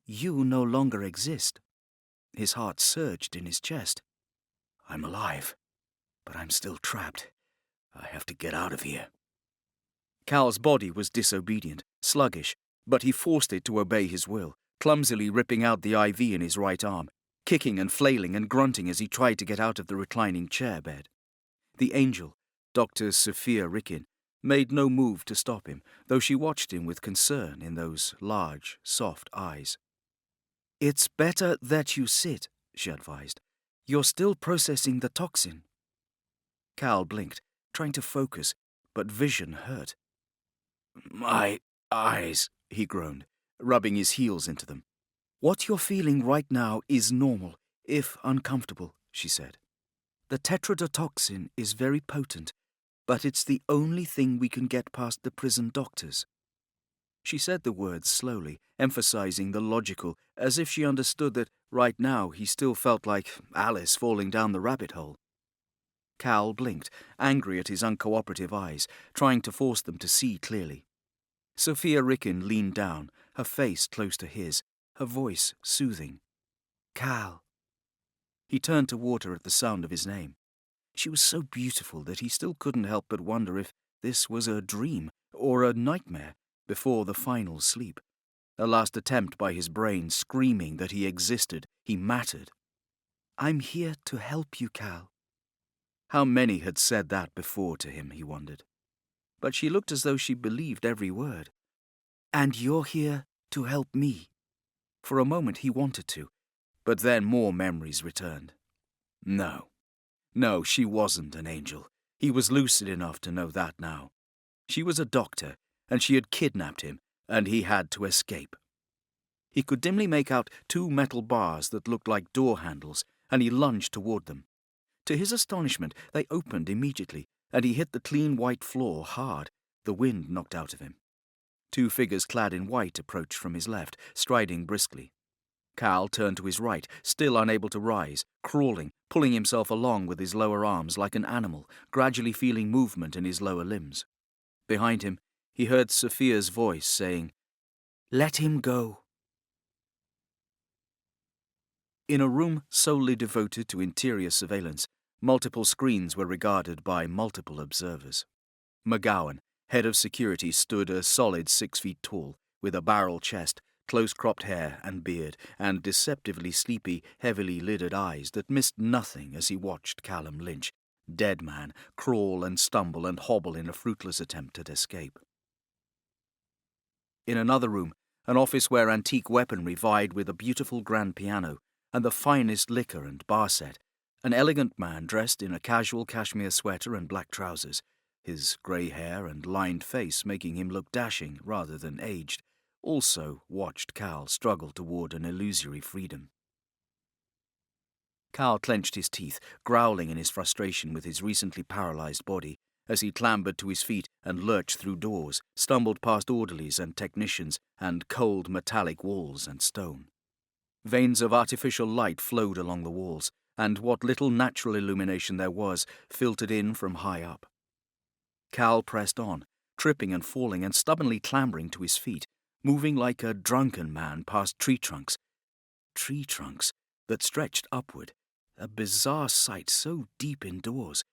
you no longer exist." His heart surged in his chest. "I'm alive, but I'm still trapped. I have to get out of here." Cal's body was disobedient, sluggish, but he forced it to obey his will, clumsily ripping out the IV in his right arm, kicking and flailing and grunting as he tried to get out of the reclining chair bed. The angel, Dr. Sophia Rickin, made no move to stop him, though she watched him with concern in those large, soft eyes. "It's better that you sit," she advised. "You're still processing the toxin." Cal blinked, trying to focus, but vision hurt. "My eyes," he groaned, rubbing his heels into them. "What you're feeling right now is normal, if uncomfortable," she said. "The tetrodotoxin is very potent, but it's the only thing we can get past the prison doctors." She said the words slowly, emphasizing the logical, as if she understood that right now he still felt like Alice falling down the rabbit hole. Cal blinked, angry at his uncooperative eyes, trying to force them to see clearly. Sophia Rickin leaned down, her face close to his, her voice soothing. "Cal." He turned toward her at the sound of his name. She was so beautiful that he still couldn't help but wonder if this was a dream or a nightmare before the final sleep, a last attempt by his brain screaming that he existed, he mattered. "I'm here to help you, Cal." How many had said that before to him, he wondered. But she looked as though she believed every word. "And you're here to help me." For a moment he wanted to, but then more memories returned. No, she wasn't an angel. He was lucid enough to know that now. She was a doctor, and she had kidnapped him, and he had to escape. He could dimly make out two metal bars that looked like door handles, and he lunged toward them. To his astonishment, they opened immediately, and he hit the clean white floor hard, the wind knocked out of him. Two figures clad in white approached from his left, striding briskly. Cal turned to his right, still unable to rise, crawling, pulling himself along with his lower arms like an animal, gradually feeling movement in his lower limbs. Behind him, he heard Sophia's voice saying, "Let him go." In a room solely devoted to interior surveillance, multiple screens were regarded by multiple observers. McGowan, head of security, stood a solid 6 feet tall, with a barrel chest, close-cropped hair and beard, and deceptively sleepy, heavily lidded eyes that missed nothing as he watched Callum Lynch, dead man, crawl and stumble and hobble in a fruitless attempt at escape. In another room, an office where antique weaponry vied with a beautiful grand piano and the finest liquor and bar set, an elegant man dressed in a casual cashmere sweater and black trousers, his grey hair and lined face making him look dashing rather than aged, also watched Cal struggle toward an illusory freedom. Cal clenched his teeth, growling in his frustration with his recently paralyzed body, as he clambered to his feet and lurched through doors, stumbled past orderlies and technicians, and cold metallic walls and stone. Veins of artificial light flowed along the walls, and what little natural illumination there was filtered in from high up. Cal pressed on, tripping and falling and stubbornly clambering to his feet, moving like a drunken man past tree trunks that stretched upward, a bizarre sight so deep indoors,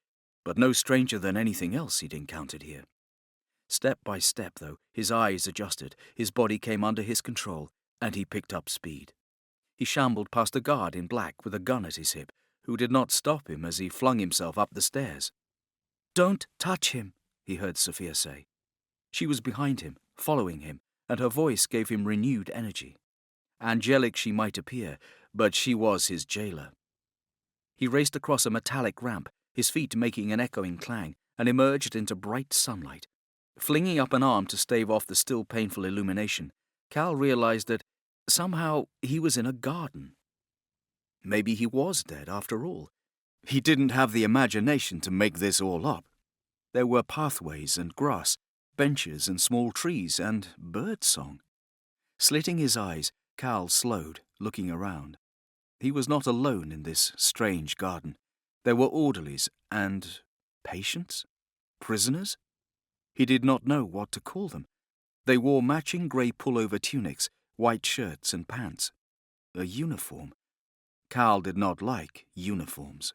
but no stranger than anything else he'd encountered here. Step by step, though, his eyes adjusted, his body came under his control, and he picked up speed. He shambled past a guard in black with a gun at his hip, who did not stop him as he flung himself up the stairs. "Don't touch him," he heard Sophia say. She was behind him, following him, and her voice gave him renewed energy. Angelic she might appear, but she was his jailer. He raced across a metallic ramp, his feet making an echoing clang, and emerged into bright sunlight. Flinging up an arm to stave off the still painful illumination, Cal realized that somehow he was in a garden. Maybe he was dead after all. He didn't have the imagination to make this all up. There were pathways and grass, benches and small trees, and bird song. Slitting his eyes, Cal slowed, looking around. He was not alone in this strange garden. There were orderlies and patients. Prisoners? He did not know what to call them. They wore matching grey pullover tunics, white shirts and pants. A uniform. Cal did not like uniforms.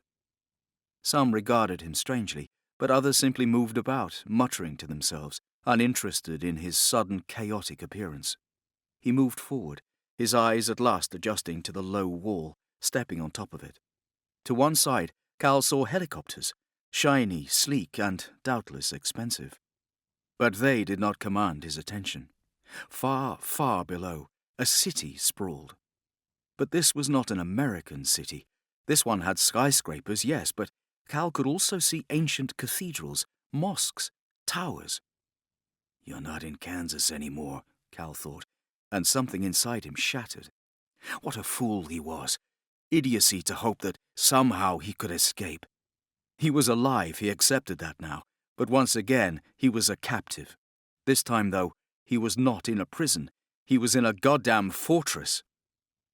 Some regarded him strangely, but others simply moved about, muttering to themselves, uninterested in his sudden chaotic appearance. He moved forward, his eyes at last adjusting to the low wall, stepping on top of it. To one side, Cal saw helicopters, shiny, sleek, and doubtless expensive. But they did not command his attention. Far, far below, a city sprawled. But this was not an American city. This one had skyscrapers, yes, but Cal could also see ancient cathedrals, mosques, towers. "You're not in Kansas anymore," Cal thought, and something inside him shattered. What a fool he was. Idiocy to hope that somehow he could escape. He was alive, he accepted that now, but once again he was a captive. This time, though, he was not in a prison. He was in a goddamn fortress.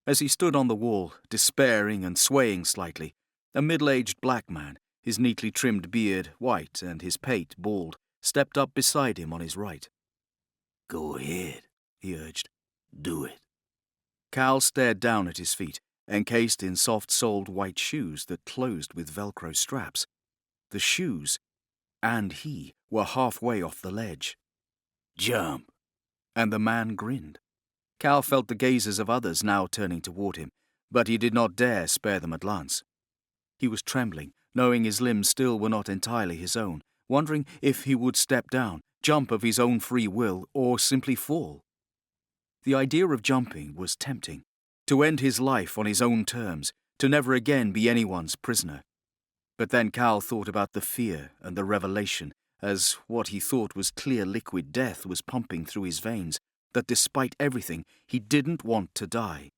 As he stood on the wall, despairing and swaying slightly, a middle-aged black man, his neatly trimmed beard white and his pate bald, stepped up beside him on his right. "Go ahead," he urged. "Do it." Cal stared down at his feet, encased in soft-soled white shoes that closed with Velcro straps. The shoes, and he, were halfway off the ledge. "Jump." And the man grinned. Cal felt the gazes of others now turning toward him, but he did not dare spare them a glance. He was trembling, knowing his limbs still were not entirely his own, wondering if he would step down, jump of his own free will, or simply fall. The idea of jumping was tempting, to end his life on his own terms, to never again be anyone's prisoner. But then Cal thought about the fear and the revelation, as what he thought was clear liquid death was pumping through his veins, that despite everything, he didn't want to die.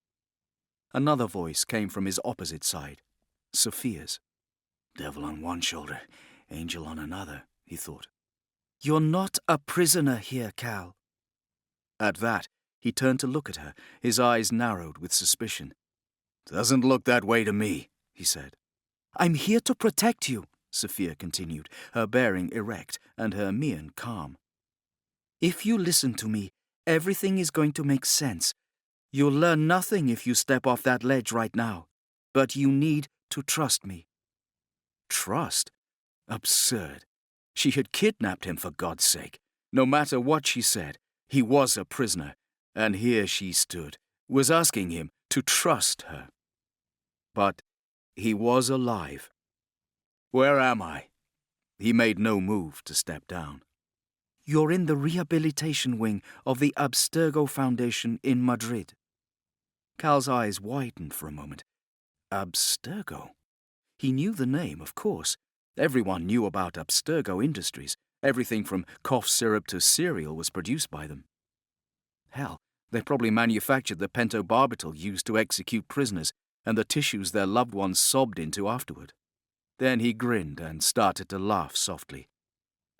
Another voice came from his opposite side, Sophia's. "Devil on one shoulder, angel on another," he thought. "You're not a prisoner here, Cal." At that, he turned to look at her, his eyes narrowed with suspicion. "Doesn't look that way to me," he said. "I'm here to protect you," Sophia continued, her bearing erect and her mien calm. "If you listen to me, everything is going to make sense. You'll learn nothing if you step off that ledge right now, but you need to trust me." Trust? Absurd. She had kidnapped him, for God's sake. No matter what she said, he was a prisoner, and here she stood, was asking him to trust her. But he was alive. "Where am I?" He made no move to step down. "You're in the rehabilitation wing of the Abstergo Foundation in Madrid." Cal's eyes widened for a moment. Abstergo? He knew the name, of course. Everyone knew about Abstergo Industries. Everything from cough syrup to cereal was produced by them. Hell, they probably manufactured the pentobarbital used to execute prisoners and the tissues their loved ones sobbed into afterward. Then he grinned and started to laugh softly.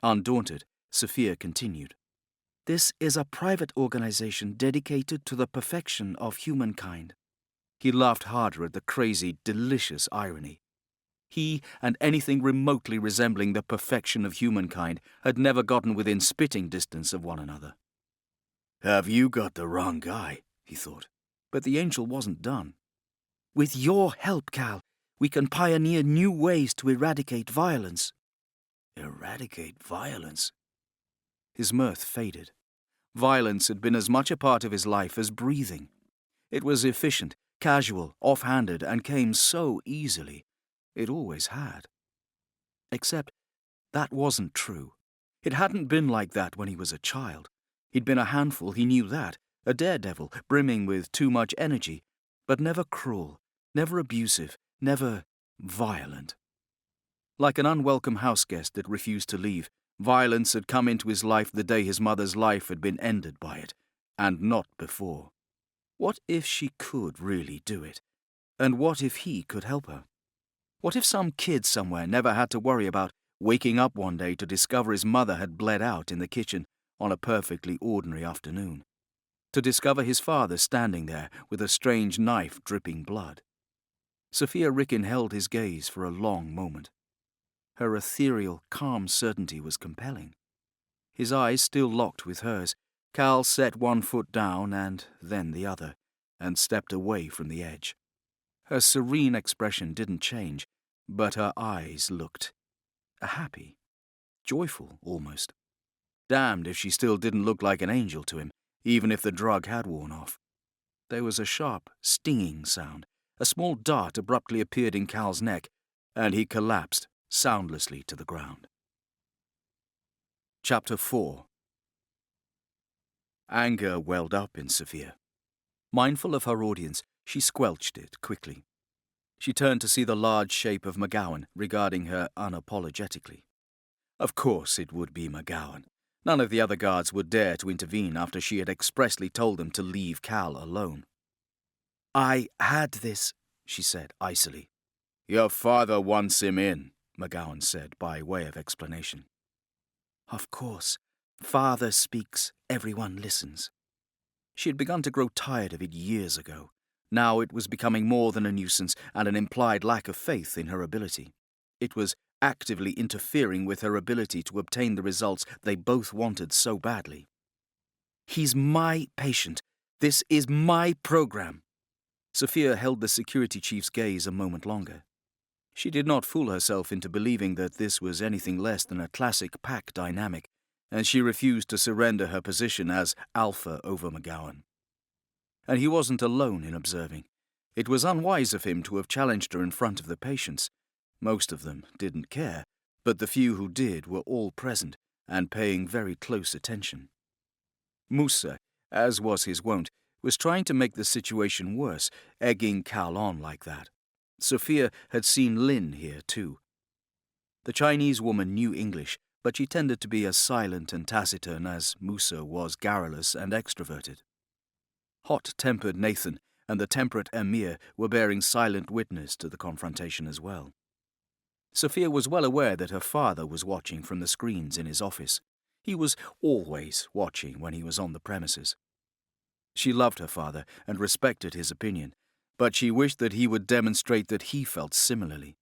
Undaunted, Sophia continued. "This is a private organization dedicated to the perfection of humankind." He laughed harder at the crazy, delicious irony. He and anything remotely resembling the perfection of humankind had never gotten within spitting distance of one another. "Have you got the wrong guy?" he thought. But the angel wasn't done. "With your help, Cal, we can pioneer new ways to eradicate violence." Eradicate violence? His mirth faded. Violence had been as much a part of his life as breathing. It was efficient, casual, off-handed, and came so easily. It always had. Except that wasn't true. It hadn't been like that when he was a child. He'd been a handful, he knew that, a daredevil, brimming with too much energy, but never cruel, never abusive, never violent. Like an unwelcome houseguest that refused to leave, violence had come into his life the day his mother's life had been ended by it, and not before. What if she could really do it? And what if he could help her? What if some kid somewhere never had to worry about waking up one day to discover his mother had bled out in the kitchen on a perfectly ordinary afternoon? To discover his father standing there with a strange knife dripping blood? Sophia Ricken held his gaze for a long moment. Her ethereal, calm certainty was compelling. His eyes still locked with hers, Cal set one foot down and then the other, and stepped away from the edge. Her serene expression didn't change, but her eyes looked happy, joyful almost. Damned if she still didn't look like an angel to him, even if the drug had worn off. There was a sharp, stinging sound. A small dart abruptly appeared in Cal's neck, and he collapsed soundlessly to the ground. Chapter 4. Anger welled up in Sophia. Mindful of her audience, she squelched it quickly. She turned to see the large shape of McGowan regarding her unapologetically. Of course it would be McGowan. None of the other guards would dare to intervene after she had expressly told them to leave Cal alone. "I had this," she said icily. "Your father wants him in," McGowan said by way of explanation. "Of course. Father speaks, everyone listens." She had begun to grow tired of it years ago. Now it was becoming more than a nuisance and an implied lack of faith in her ability. It was actively interfering with her ability to obtain the results they both wanted so badly. "He's my patient. This is my program." Sophia held the security chief's gaze a moment longer. She did not fool herself into believing that this was anything less than a classic pack dynamic, and she refused to surrender her position as alpha over McGowan. And he wasn't alone in observing. It was unwise of him to have challenged her in front of the patients. Most of them didn't care, but the few who did were all present and paying very close attention. Musa, as was his wont, was trying to make the situation worse, egging Cal on like that. Sophia had seen Lin here too. The Chinese woman knew English, but she tended to be as silent and taciturn as Musa was garrulous and extroverted. Hot-tempered Nathan and the temperate Emir were bearing silent witness to the confrontation as well. Sophia was well aware that her father was watching from the screens in his office. He was always watching when he was on the premises. She loved her father and respected his opinion, but she wished that he would demonstrate that he felt similarly.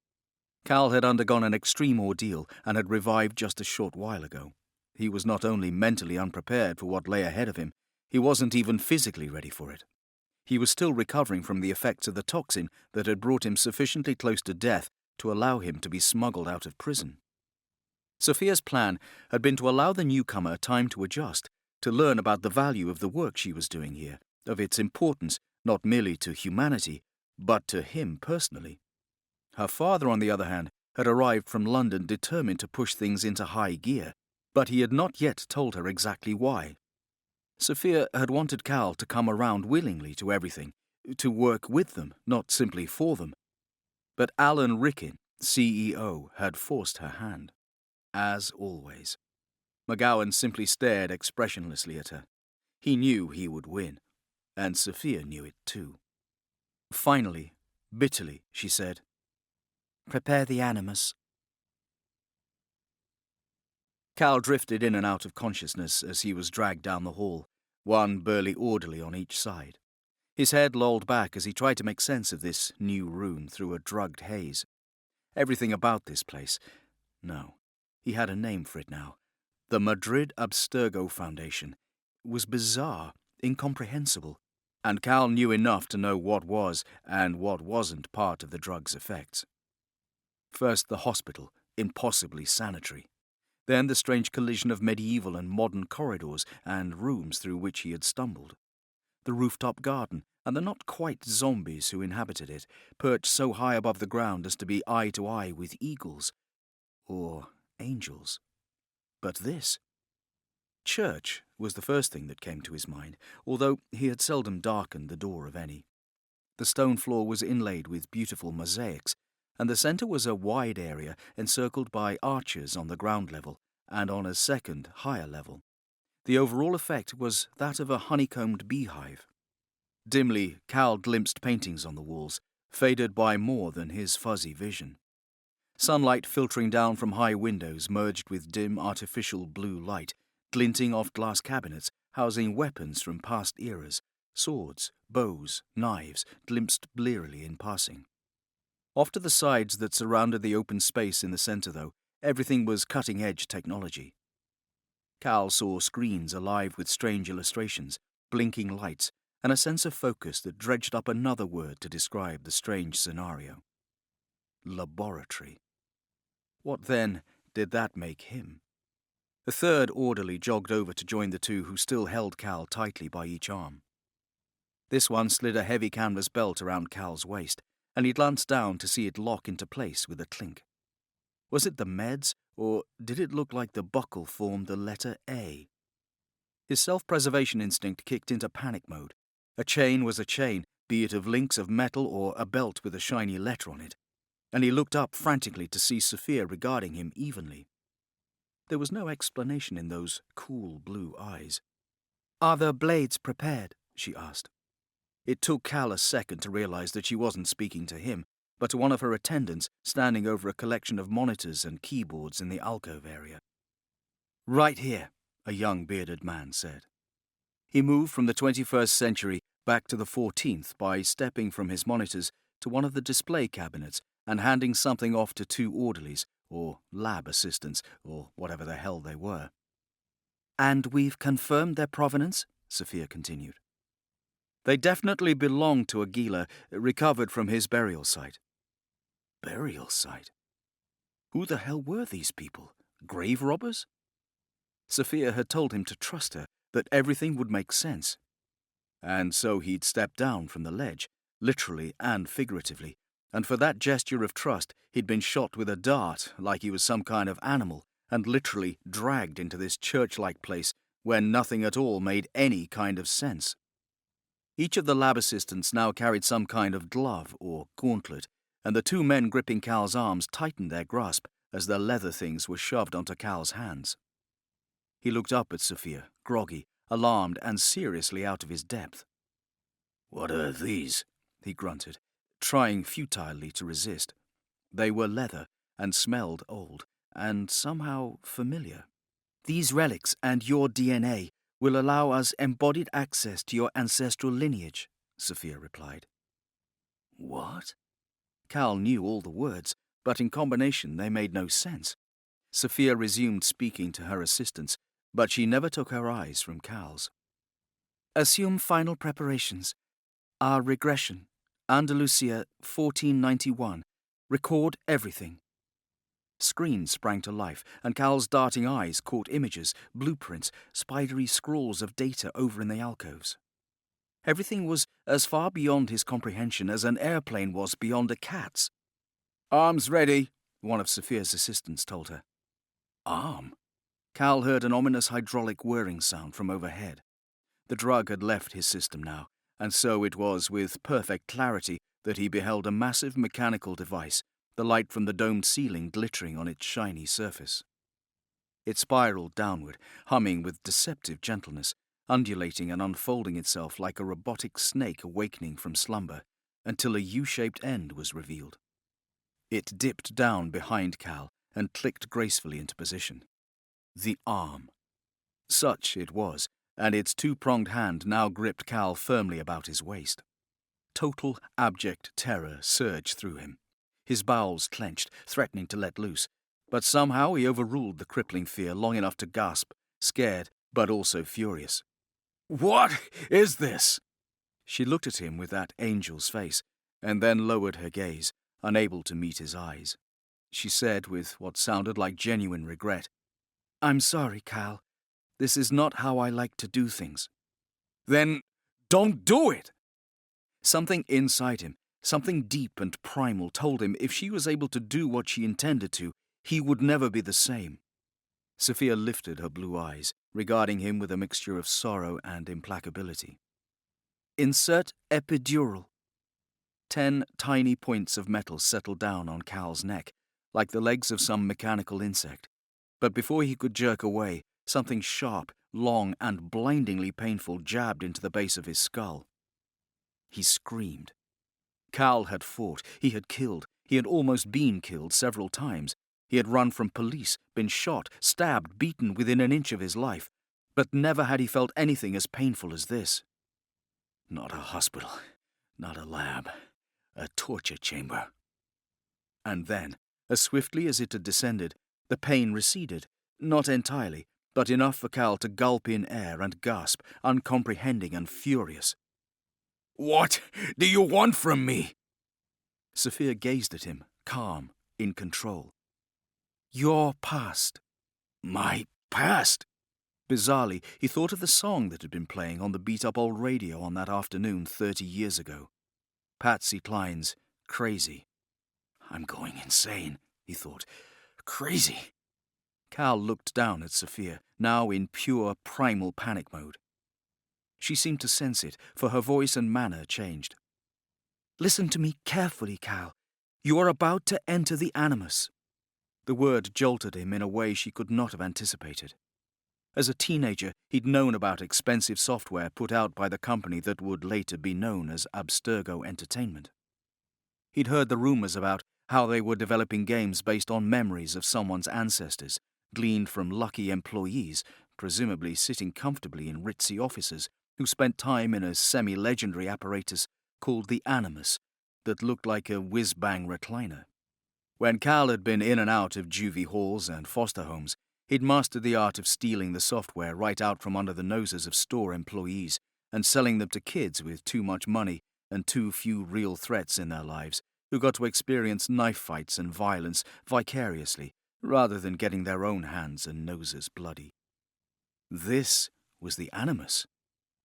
Cal had undergone an extreme ordeal and had revived just a short while ago. He was not only mentally unprepared for what lay ahead of him, he wasn't even physically ready for it. He was still recovering from the effects of the toxin that had brought him sufficiently close to death to allow him to be smuggled out of prison. Sophia's plan had been to allow the newcomer time to adjust, to learn about the value of the work she was doing here, of its importance not merely to humanity, but to him personally. Her father, on the other hand, had arrived from London determined to push things into high gear, but he had not yet told her exactly why. Sophia had wanted Cal to come around willingly to everything, to work with them, not simply for them. But Alan Rickin, CEO, had forced her hand. As always. McGowan simply stared expressionlessly at her. He knew he would win, and Sophia knew it too. Finally, bitterly, she said, "Prepare the animus." Cal drifted in and out of consciousness as he was dragged down the hall, one burly orderly on each side. His head lolled back as he tried to make sense of this new room through a drugged haze. Everything about this place— no, he had a name for it now— the Madrid Abstergo Foundation— was bizarre, incomprehensible, and Cal knew enough to know what was and what wasn't part of the drug's effects. First the hospital, impossibly sanitary. Then the strange collision of medieval and modern corridors and rooms through which he had stumbled. The rooftop garden, and the not-quite zombies who inhabited it, perched so high above the ground as to be eye to eye with eagles. Or angels. But this— church was the first thing that came to his mind, although he had seldom darkened the door of any. The stone floor was inlaid with beautiful mosaics, and the centre was a wide area encircled by arches on the ground level and on a second, higher level. The overall effect was that of a honeycombed beehive. Dimly, Cal glimpsed paintings on the walls, faded by more than his fuzzy vision. Sunlight filtering down from high windows merged with dim artificial blue light, glinting off glass cabinets housing weapons from past eras, swords, bows, knives, glimpsed blearily in passing. Off to the sides that surrounded the open space in the centre, though, Everything was cutting-edge technology. Cal saw screens alive with strange illustrations, blinking lights, and a sense of focus that dredged up another word to describe the strange scenario. Laboratory. What, then, did that make him? A third orderly jogged over to join the two who still held Cal tightly by each arm. This one slid a heavy canvas belt around Cal's waist, and he glanced down to see it lock into place with a clink. Was it the meds, or did it look like the buckle formed the letter A? His self-preservation instinct kicked into panic mode. A chain was a chain, be it of links of metal or a belt with a shiny letter on it, and he looked up frantically to see Sophia regarding him evenly. There was no explanation in those cool blue eyes. "Are the blades prepared?" she asked. It took Cal a second to realize that she wasn't speaking to him, but to one of her attendants standing over a collection of monitors and keyboards in the alcove area. "Right here," a young bearded man said. He moved from the 21st century back to the 14th by stepping from his monitors to one of the display cabinets and handing something off to two orderlies, or lab assistants, or whatever the hell they were. "And we've confirmed their provenance?" Sophia continued. "They definitely belonged to Aguilar, recovered from his burial site." Burial site? Who the hell were these people? Grave robbers? Sophia had told him to trust her, that everything would make sense. And so he'd stepped down from the ledge, literally and figuratively, and for that gesture of trust he'd been shot with a dart like he was some kind of animal, and literally dragged into this church-like place where nothing at all made any kind of sense. Each of the lab assistants now carried some kind of glove or gauntlet, and the two men gripping Cal's arms tightened their grasp as the leather things were shoved onto Cal's hands. He looked up at Sophia, groggy, alarmed, and seriously out of his depth. "What are these?" he grunted, trying futilely to resist. They were leather and smelled old, and somehow familiar. "These relics and your DNA will allow us embodied access to your ancestral lineage," Sophia replied. "What?" Cal knew all the words, but in combination they made no sense. Sophia resumed speaking to her assistants, but she never took her eyes from Cal's. "Assume final preparations. Our regression. Andalusia, 1491. Record everything." Screens sprang to life, and Cal's darting eyes caught images, blueprints, spidery scrawls of data over in the alcoves. Everything was as far beyond his comprehension as an airplane was beyond a cat's. "Arms ready," one of Sophia's assistants told her. Arm? Cal heard an ominous hydraulic whirring sound from overhead. The drug had left his system now, and so it was with perfect clarity that he beheld a massive mechanical device, the light from the domed ceiling glittering on its shiny surface. It spiraled downward, humming with deceptive gentleness, undulating and unfolding itself like a robotic snake awakening from slumber, until a U-shaped end was revealed. It dipped down behind Cal and clicked gracefully into position. The arm. Such it was, and its two-pronged hand now gripped Cal firmly about his waist. Total, abject terror surged through him. His bowels clenched, threatening to let loose, but somehow he overruled the crippling fear long enough to gasp, scared but also furious. "What is this?" She looked at him with that angel's face, and then lowered her gaze, unable to meet his eyes. She said with what sounded like genuine regret, "I'm sorry, Cal. This is not how I like to do things." "Then don't do it!" Something inside him, something deep and primal, told him if she was able to do what she intended to, he would never be the same. Sophia lifted her blue eyes, regarding him with a mixture of sorrow and implacability. "Insert epidural." 10 tiny points of metal settled down on Cal's neck, like the legs of some mechanical insect. But before he could jerk away, something sharp, long, and blindingly painful jabbed into the base of his skull. He screamed. Cal had fought, he had killed, he had almost been killed several times. He had run from police, been shot, stabbed, beaten within an inch of his life, but never had he felt anything as painful as this. Not a hospital, not a lab, a torture chamber. And then, as swiftly as it had descended, The pain receded, not entirely, but enough for Cal to gulp in air and gasp, uncomprehending and furious. "What do you want from me?" Sophia gazed at him, calm, in control. "Your past." "My past?" Bizarrely, he thought of the song that had been playing on the beat-up old radio on that afternoon 30 years ago. Patsy Cline's Crazy. "I'm going insane," he thought. "Crazy." Cal looked down at Sophia, now in pure primal panic mode. She seemed to sense it, for her voice and manner changed. "Listen to me carefully, Cal. You are about to enter the animus." The word jolted him in a way she could not have anticipated. As a teenager, he'd known about expensive software put out by the company that would later be known as Abstergo Entertainment. He'd heard the rumors about how they were developing games based on memories of someone's ancestors, gleaned from lucky employees, presumably sitting comfortably in ritzy offices, who spent time in a semi-legendary apparatus called the Animus that looked like a whiz-bang recliner. When Cal had been in and out of juvie halls and foster homes, he'd mastered the art of stealing the software right out from under the noses of store employees and selling them to kids with too much money and too few real threats in their lives, who got to experience knife fights and violence vicariously, rather than getting their own hands and noses bloody. This was the Animus.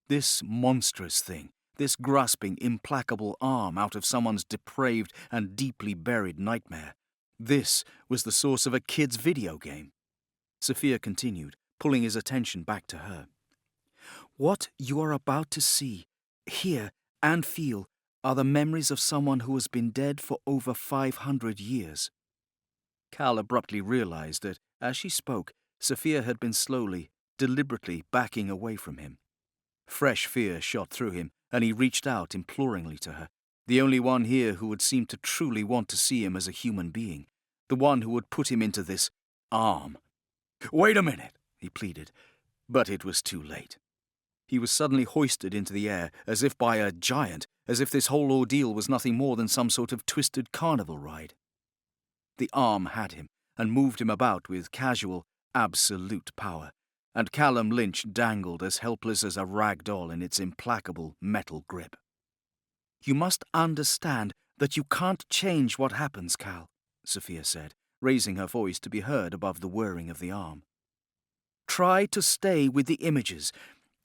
This monstrous thing, this grasping, implacable arm out of someone's depraved and deeply buried nightmare. This was the source of a kid's video game. Sophia continued, pulling his attention back to her. "What you are about to see, hear, and feel are the memories of someone who has been dead for over 500 years. Cal abruptly realized that, as she spoke, Sophia had been slowly, deliberately backing away from him. Fresh fear shot through him, and he reached out imploringly to her, the only one here who would seem to truly want to see him as a human being, the one who would put him into this arm. "Wait a minute," he pleaded, but it was too late. He was suddenly hoisted into the air, as if by a giant, as if this whole ordeal was nothing more than some sort of twisted carnival ride. The arm had him, and moved him about with casual, absolute power, and Callum Lynch dangled as helpless as a rag doll in its implacable metal grip. "You must understand that you can't change what happens, Cal," Sophia said, raising her voice to be heard above the whirring of the arm. "Try to stay with the images.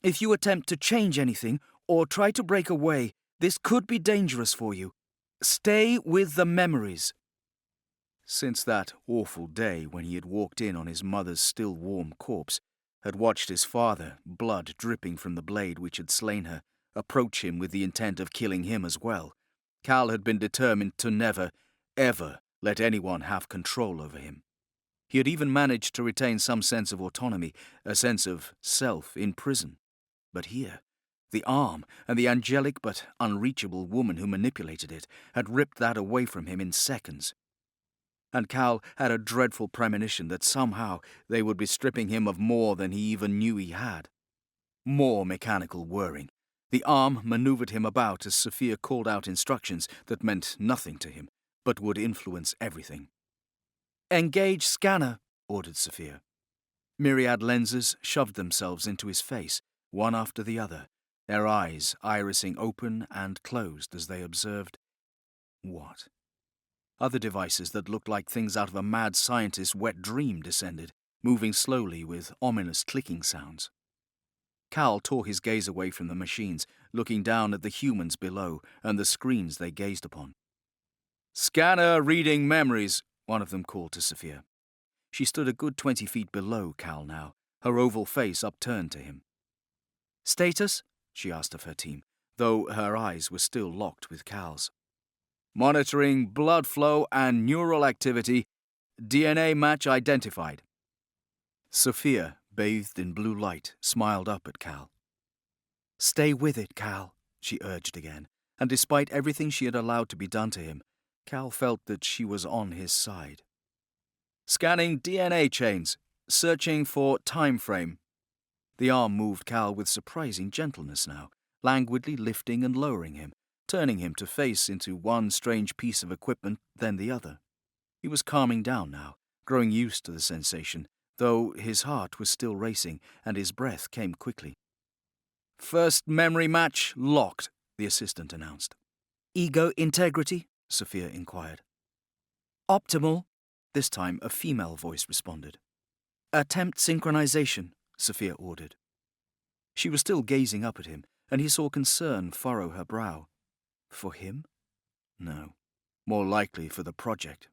If you attempt to change anything, or try to break away, this could be dangerous for you. Stay with the memories." Since that awful day when he had walked in on his mother's still warm corpse, had watched his father, blood dripping from the blade which had slain her, approach him with the intent of killing him as well, Cal had been determined to never, ever let anyone have control over him. He had even managed to retain some sense of autonomy, a sense of self in prison. But here, the arm and the angelic but unreachable woman who manipulated it had ripped that away from him in seconds. And Cal had a dreadful premonition that somehow they would be stripping him of more than he even knew he had. More mechanical whirring. The arm maneuvered him about as Sophia called out instructions that meant nothing to him, but would influence everything. "Engage scanner," ordered Sophia. Myriad lenses shoved themselves into his face, one after the other, their eyes irising open and closed as they observed what? Other devices that looked like things out of a mad scientist's wet dream descended, moving slowly with ominous clicking sounds. Cal tore his gaze away from the machines, looking down at the humans below and the screens they gazed upon. "Scanner reading memories," one of them called to Sophia. She stood a good 20 feet below Cal now, her oval face upturned to him. "Status?" she asked of her team, though her eyes were still locked with Cal's. "Monitoring blood flow and neural activity. DNA match identified." Sophia, bathed in blue light, smiled up at Cal. "Stay with it, Cal," she urged again, and despite everything she had allowed to be done to him, Cal felt that she was on his side. "Scanning DNA chains. Searching for time frame." The arm moved Cal with surprising gentleness now, languidly lifting and lowering him, turning him to face into one strange piece of equipment, then the other. He was calming down now, growing used to the sensation, though his heart was still racing and his breath came quickly. "First memory match locked," the assistant announced. "Ego integrity?" Sophia inquired. "Optimal," this time a female voice responded. "Attempt synchronization," Sophia ordered. She was still gazing up at him, and he saw concern furrow her brow. For him? No. More likely for the project.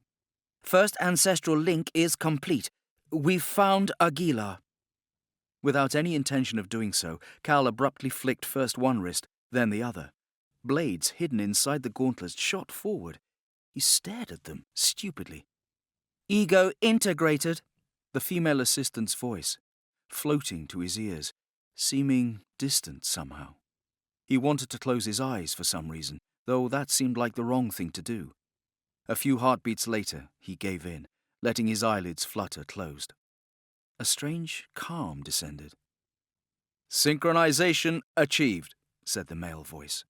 "First ancestral link is complete. We've found Aguilar." Without any intention of doing so, Cal abruptly flicked first one wrist, then the other. Blades hidden inside the gauntlets shot forward. He stared at them, stupidly. "Ego integrated," the female assistant's voice, floating to his ears, seeming distant somehow. He wanted to close his eyes for some reason, though that seemed like the wrong thing to do. A few heartbeats later, he gave in, letting his eyelids flutter closed. A strange calm descended. "Synchronization achieved," said the male voice.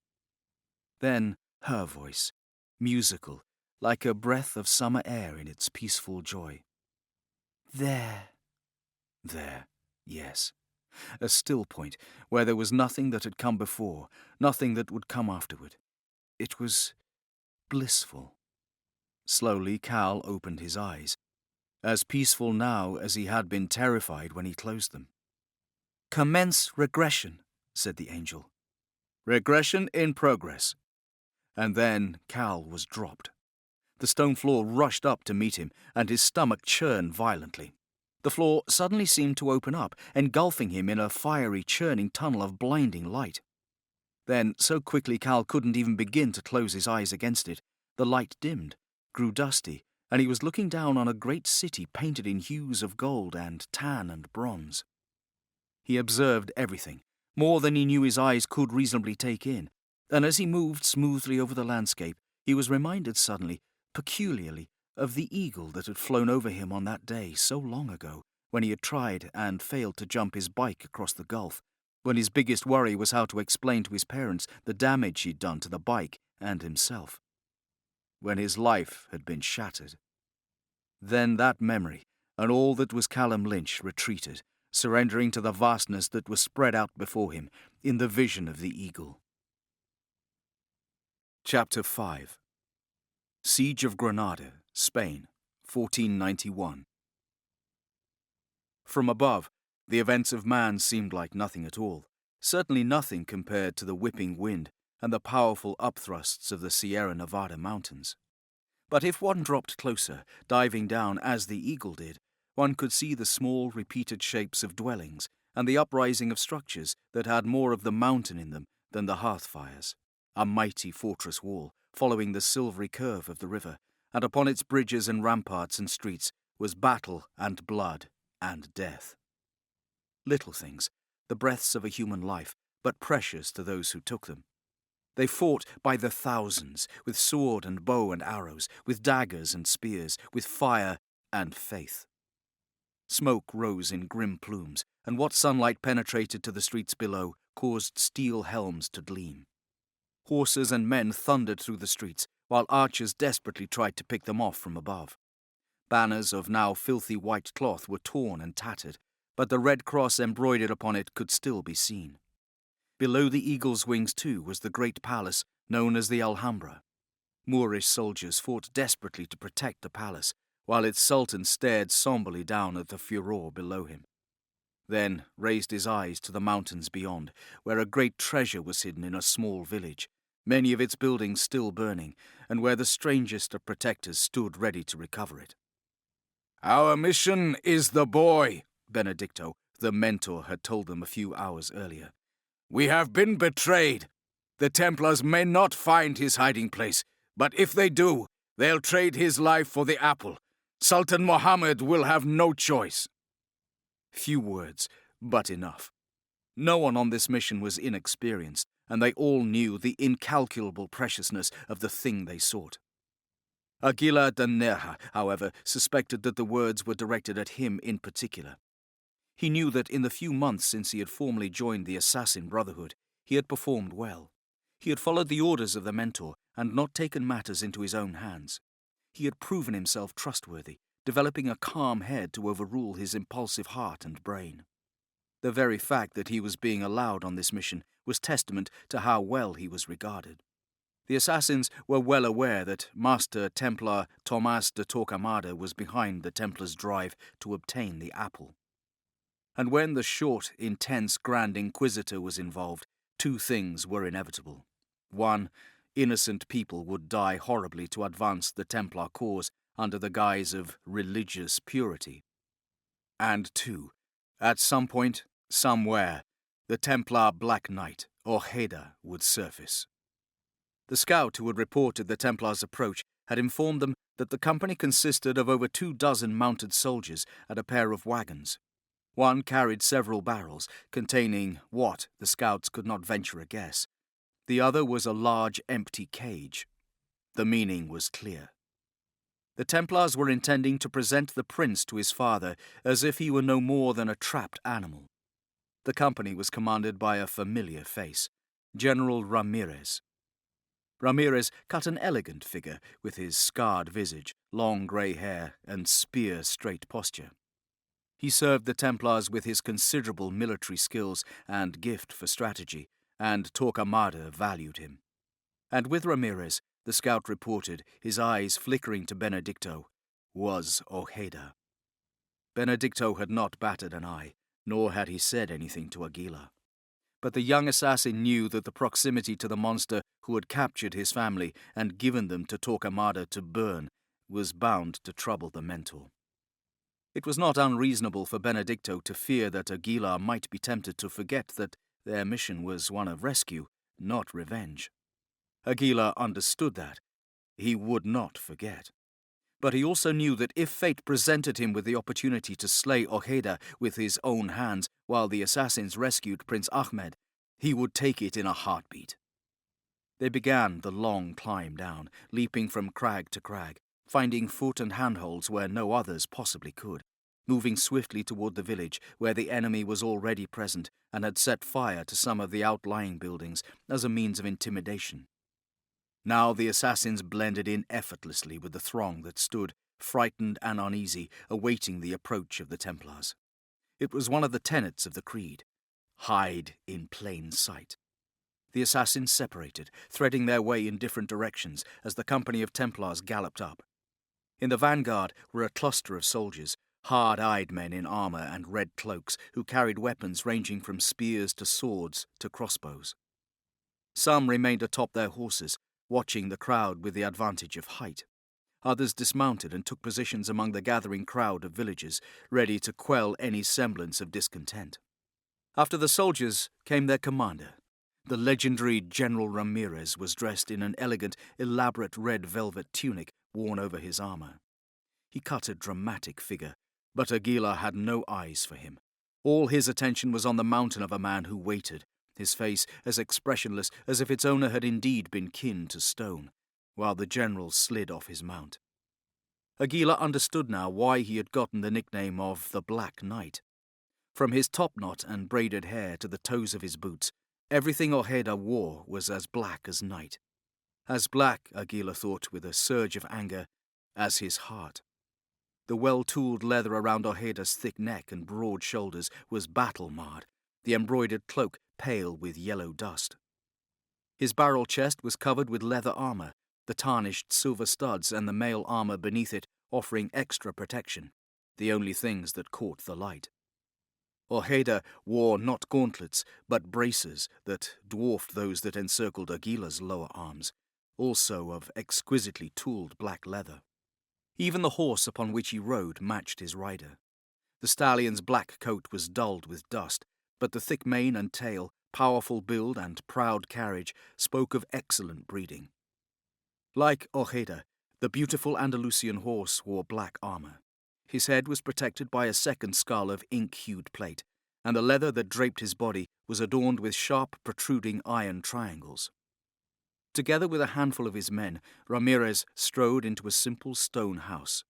Then her voice, musical, like a breath of summer air in its peaceful joy. "There." There, yes. A still point, where there was nothing that had come before, nothing that would come afterward. It was blissful. Slowly, Cal opened his eyes, as peaceful now as he had been terrified when he closed them. "Commence regression," said the angel. "Regression in progress." And then Cal was dropped. The stone floor rushed up to meet him, and his stomach churned violently. The floor suddenly seemed to open up, engulfing him in a fiery, churning tunnel of blinding light. Then, so quickly Cal couldn't even begin to close his eyes against it, the light dimmed, grew dusty, and he was looking down on a great city painted in hues of gold and tan and bronze. He observed everything, more than he knew his eyes could reasonably take in, and as he moved smoothly over the landscape, he was reminded suddenly, peculiarly, of the eagle that had flown over him on that day so long ago, when he had tried and failed to jump his bike across the gulf, when his biggest worry was how to explain to his parents the damage he'd done to the bike and himself. When his life had been shattered. Then that memory, and all that was Callum Lynch, retreated, surrendering to the vastness that was spread out before him in the vision of the eagle. Chapter 5. Siege of Granada, Spain, 1491. From above, the events of man seemed like nothing at all, certainly nothing compared to the whipping wind and the powerful upthrusts of the Sierra Nevada mountains. But if one dropped closer, diving down as the eagle did, one could see the small, repeated shapes of dwellings and the uprising of structures that had more of the mountain in them than the hearth fires. A mighty fortress wall, following the silvery curve of the river, and upon its bridges and ramparts and streets was battle and blood and death. Little things, the breaths of a human life, but precious to those who took them. They fought by the thousands, with sword and bow and arrows, with daggers and spears, with fire and faith. Smoke rose in grim plumes, and what sunlight penetrated to the streets below caused steel helms to gleam. Horses and men thundered through the streets, while archers desperately tried to pick them off from above. Banners of now filthy white cloth were torn and tattered, but the red cross embroidered upon it could still be seen. Below the eagle's wings, too, was the great palace known as the Alhambra. Moorish soldiers fought desperately to protect the palace, while its sultan stared somberly down at the furor below him. Then raised his eyes to the mountains beyond, where a great treasure was hidden in a small village, many of its buildings still burning, and where the strangest of protectors stood ready to recover it. "Our mission is the boy," Benedicto, the mentor, had told them a few hours earlier. "We have been betrayed. The Templars may not find his hiding place, but if they do, they'll trade his life for the apple. Sultan Mohammed will have no choice." Few words, but enough. No one on this mission was inexperienced, and they all knew the incalculable preciousness of the thing they sought. Aguilar de Nerja, however, suspected that the words were directed at him in particular. He knew that in the few months since he had formally joined the Assassin Brotherhood, he had performed well. He had followed the orders of the mentor and not taken matters into his own hands. He had proven himself trustworthy, developing a calm head to overrule his impulsive heart and brain. The very fact that he was being allowed on this mission was testament to how well he was regarded. The assassins were well aware that Master Templar Tomás de Torquemada was behind the Templars' drive to obtain the apple. And when the short, intense Grand Inquisitor was involved, two things were inevitable. One, innocent people would die horribly to advance the Templar cause under the guise of religious purity. And two, at some point, somewhere, the Templar Black Knight, Ojeda, would surface. The scout who had reported the Templars' approach had informed them that the company consisted of over 24 mounted soldiers and a pair of wagons. One carried several barrels, containing what the scouts could not venture a guess. The other was a large empty cage. The meaning was clear. The Templars were intending to present the prince to his father as if he were no more than a trapped animal. The company was commanded by a familiar face, General Ramirez. Ramirez cut an elegant figure with his scarred visage, long grey hair, and spear-straight posture. He served the Templars with his considerable military skills and gift for strategy, and Torquemada valued him. And with Ramirez, the scout reported, his eyes flickering to Benedicto, was Ojeda. Benedicto had not batted an eye, nor had he said anything to Aguilar. But the young assassin knew that the proximity to the monster who had captured his family and given them to Torquemada to burn was bound to trouble the mentor. It was not unreasonable for Benedicto to fear that Aguilar might be tempted to forget that their mission was one of rescue, not revenge. Aguilar understood that. He would not forget. But he also knew that if fate presented him with the opportunity to slay Ojeda with his own hands while the assassins rescued Prince Ahmed, he would take it in a heartbeat. They began the long climb down, leaping from crag to crag, finding foot and handholds where no others possibly could, moving swiftly toward the village where the enemy was already present and had set fire to some of the outlying buildings as a means of intimidation. Now the assassins blended in effortlessly with the throng that stood, frightened and uneasy, awaiting the approach of the Templars. It was one of the tenets of the creed: hide in plain sight. The assassins separated, threading their way in different directions as the company of Templars galloped up. In the vanguard were a cluster of soldiers, hard-eyed men in armour and red cloaks, who carried weapons ranging from spears to swords to crossbows. Some remained atop their horses, watching the crowd with the advantage of height. Others dismounted and took positions among the gathering crowd of villagers, ready to quell any semblance of discontent. After the soldiers came their commander. The legendary General Ramirez was dressed in an elegant, elaborate red velvet tunic worn over his armour. He cut a dramatic figure, but Aguilar had no eyes for him. All his attention was on the mountain of a man who waited, his face as expressionless as if its owner had indeed been kin to stone, while the general slid off his mount. Aguilar understood now why he had gotten the nickname of the Black Knight. From his topknot and braided hair to the toes of his boots, everything Ojeda wore was as black as night. As black, Aguilar thought with a surge of anger, as his heart. The well-tooled leather around Ojeda's thick neck and broad shoulders was battle-marred, the embroidered cloak pale with yellow dust. His barrel chest was covered with leather armour, the tarnished silver studs and the mail armour beneath it offering extra protection, the only things that caught the light. Ojeda wore not gauntlets, but braces that dwarfed those that encircled Aguilar's lower arms, also of exquisitely tooled black leather. Even the horse upon which he rode matched his rider. The stallion's black coat was dulled with dust, but the thick mane and tail, powerful build and proud carriage spoke of excellent breeding. Like Ojeda, the beautiful Andalusian horse wore black armour. His head was protected by a second skull of ink-hued plate, and the leather that draped his body was adorned with sharp, protruding iron triangles. Together with a handful of his men, Ramirez strode into a simple stone house.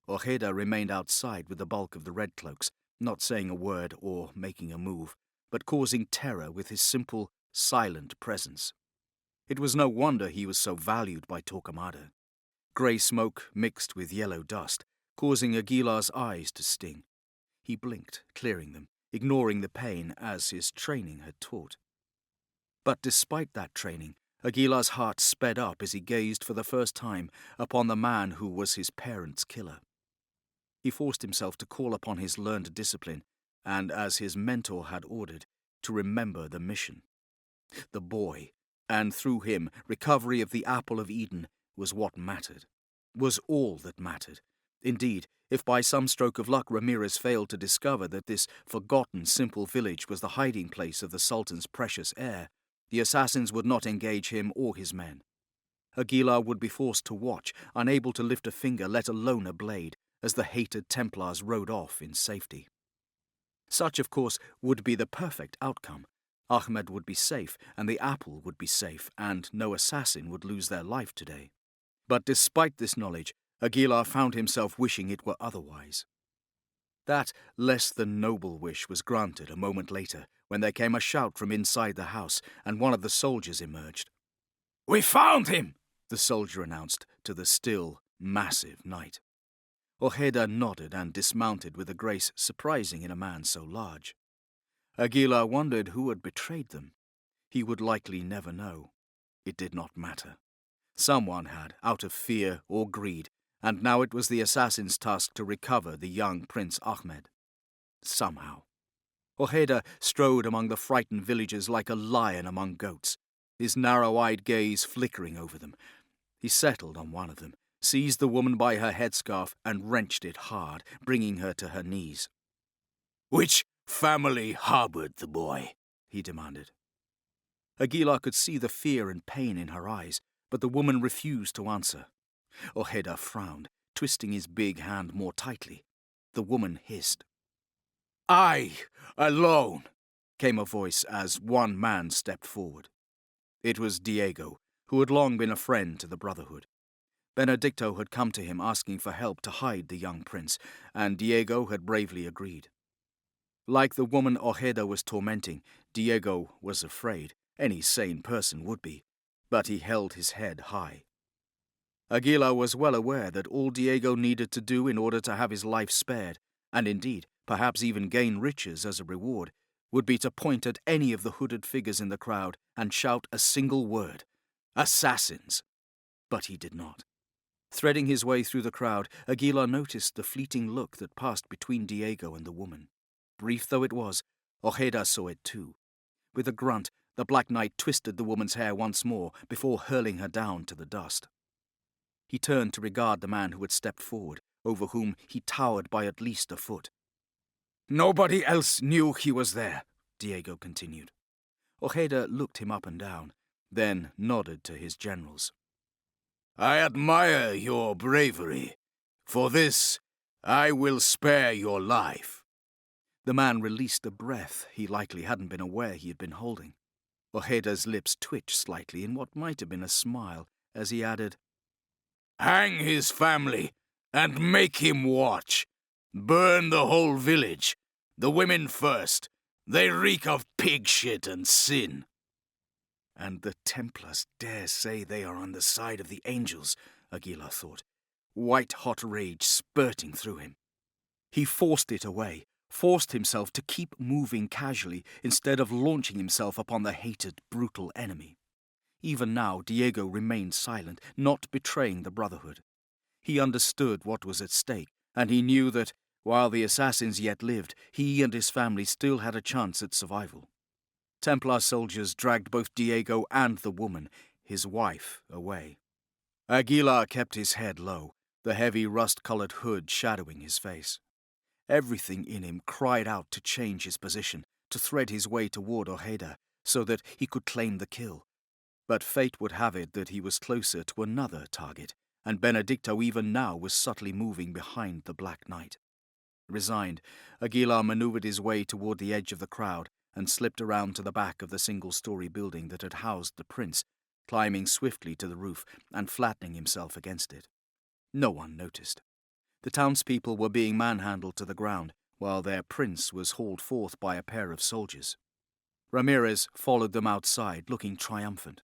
Ojeda remained outside with the bulk of the red cloaks, not saying a word or making a move, but causing terror with his simple, silent presence. It was no wonder he was so valued by Torquemada. Grey smoke mixed with yellow dust, causing Aguilar's eyes to sting. He blinked, clearing them, ignoring the pain as his training had taught. But despite that training, Aguilar's heart sped up as he gazed for the first time upon the man who was his parents' killer. He forced himself to call upon his learned discipline, and as his mentor had ordered, to remember the mission. The boy, and through him, recovery of the Apple of Eden, was what mattered, was all that mattered. Indeed, if by some stroke of luck Ramirez failed to discover that this forgotten simple village was the hiding place of the Sultan's precious heir, the assassins would not engage him or his men. Aguilar would be forced to watch, unable to lift a finger, let alone a blade, as the hated Templars rode off in safety. Such, of course, would be the perfect outcome. Ahmed would be safe, and the apple would be safe, and no assassin would lose their life today. But despite this knowledge, Aguilar found himself wishing it were otherwise. That less than noble wish was granted a moment later, when there came a shout from inside the house, and one of the soldiers emerged. "We found him!" the soldier announced to the still, massive night. Ojeda nodded and dismounted with a grace surprising in a man so large. Aguilar wondered who had betrayed them. He would likely never know. It did not matter. Someone had, out of fear or greed, and now it was the assassin's task to recover the young Prince Ahmed. Somehow. Ojeda strode among the frightened villagers like a lion among goats, his narrow-eyed gaze flickering over them. He settled on one of them, seized the woman by her headscarf and wrenched it hard, bringing her to her knees. "Which family harbored the boy?" he demanded. Aguilar could see the fear and pain in her eyes, but the woman refused to answer. Ojeda frowned, twisting his big hand more tightly. The woman hissed. "I, alone," came a voice as one man stepped forward. It was Diego, who had long been a friend to the Brotherhood. Benedicto had come to him asking for help to hide the young prince, and Diego had bravely agreed. Like the woman Ojeda was tormenting, Diego was afraid. Any sane person would be. But he held his head high. Aguilar was well aware that all Diego needed to do in order to have his life spared, and indeed, perhaps even gain riches as a reward, would be to point at any of the hooded figures in the crowd and shout a single word: "Assassins!" But he did not. Threading his way through the crowd, Aguilar noticed the fleeting look that passed between Diego and the woman. Brief though it was, Ojeda saw it too. With a grunt, the Black Knight twisted the woman's hair once more before hurling her down to the dust. He turned to regard the man who had stepped forward, over whom he towered by at least a foot. "Nobody else knew he was there," Diego continued. Ojeda looked him up and down, then nodded to his generals. "I admire your bravery. For this, I will spare your life." The man released a breath he likely hadn't been aware he had been holding. Ojeda's lips twitched slightly in what might have been a smile as he added, "Hang his family and make him watch. Burn the whole village. The women first. They reek of pig shit and sin." And the Templars dare say they are on the side of the angels, Aguilar thought, white-hot rage spurting through him. He forced it away, forced himself to keep moving casually instead of launching himself upon the hated, brutal enemy. Even now, Diego remained silent, not betraying the Brotherhood. He understood what was at stake, and he knew that, while the assassins yet lived, he and his family still had a chance at survival. Templar soldiers dragged both Diego and the woman, his wife, away. Aguilar kept his head low, the heavy rust-colored hood shadowing his face. Everything in him cried out to change his position, to thread his way toward Ojeda, so that he could claim the kill. But fate would have it that he was closer to another target, and Benedicto even now was subtly moving behind the Black Knight. Resigned, Aguilar maneuvered his way toward the edge of the crowd and slipped around to the back of the single-story building that had housed the prince, climbing swiftly to the roof and flattening himself against it. No one noticed. The townspeople were being manhandled to the ground, while their prince was hauled forth by a pair of soldiers. Ramirez followed them outside, looking triumphant.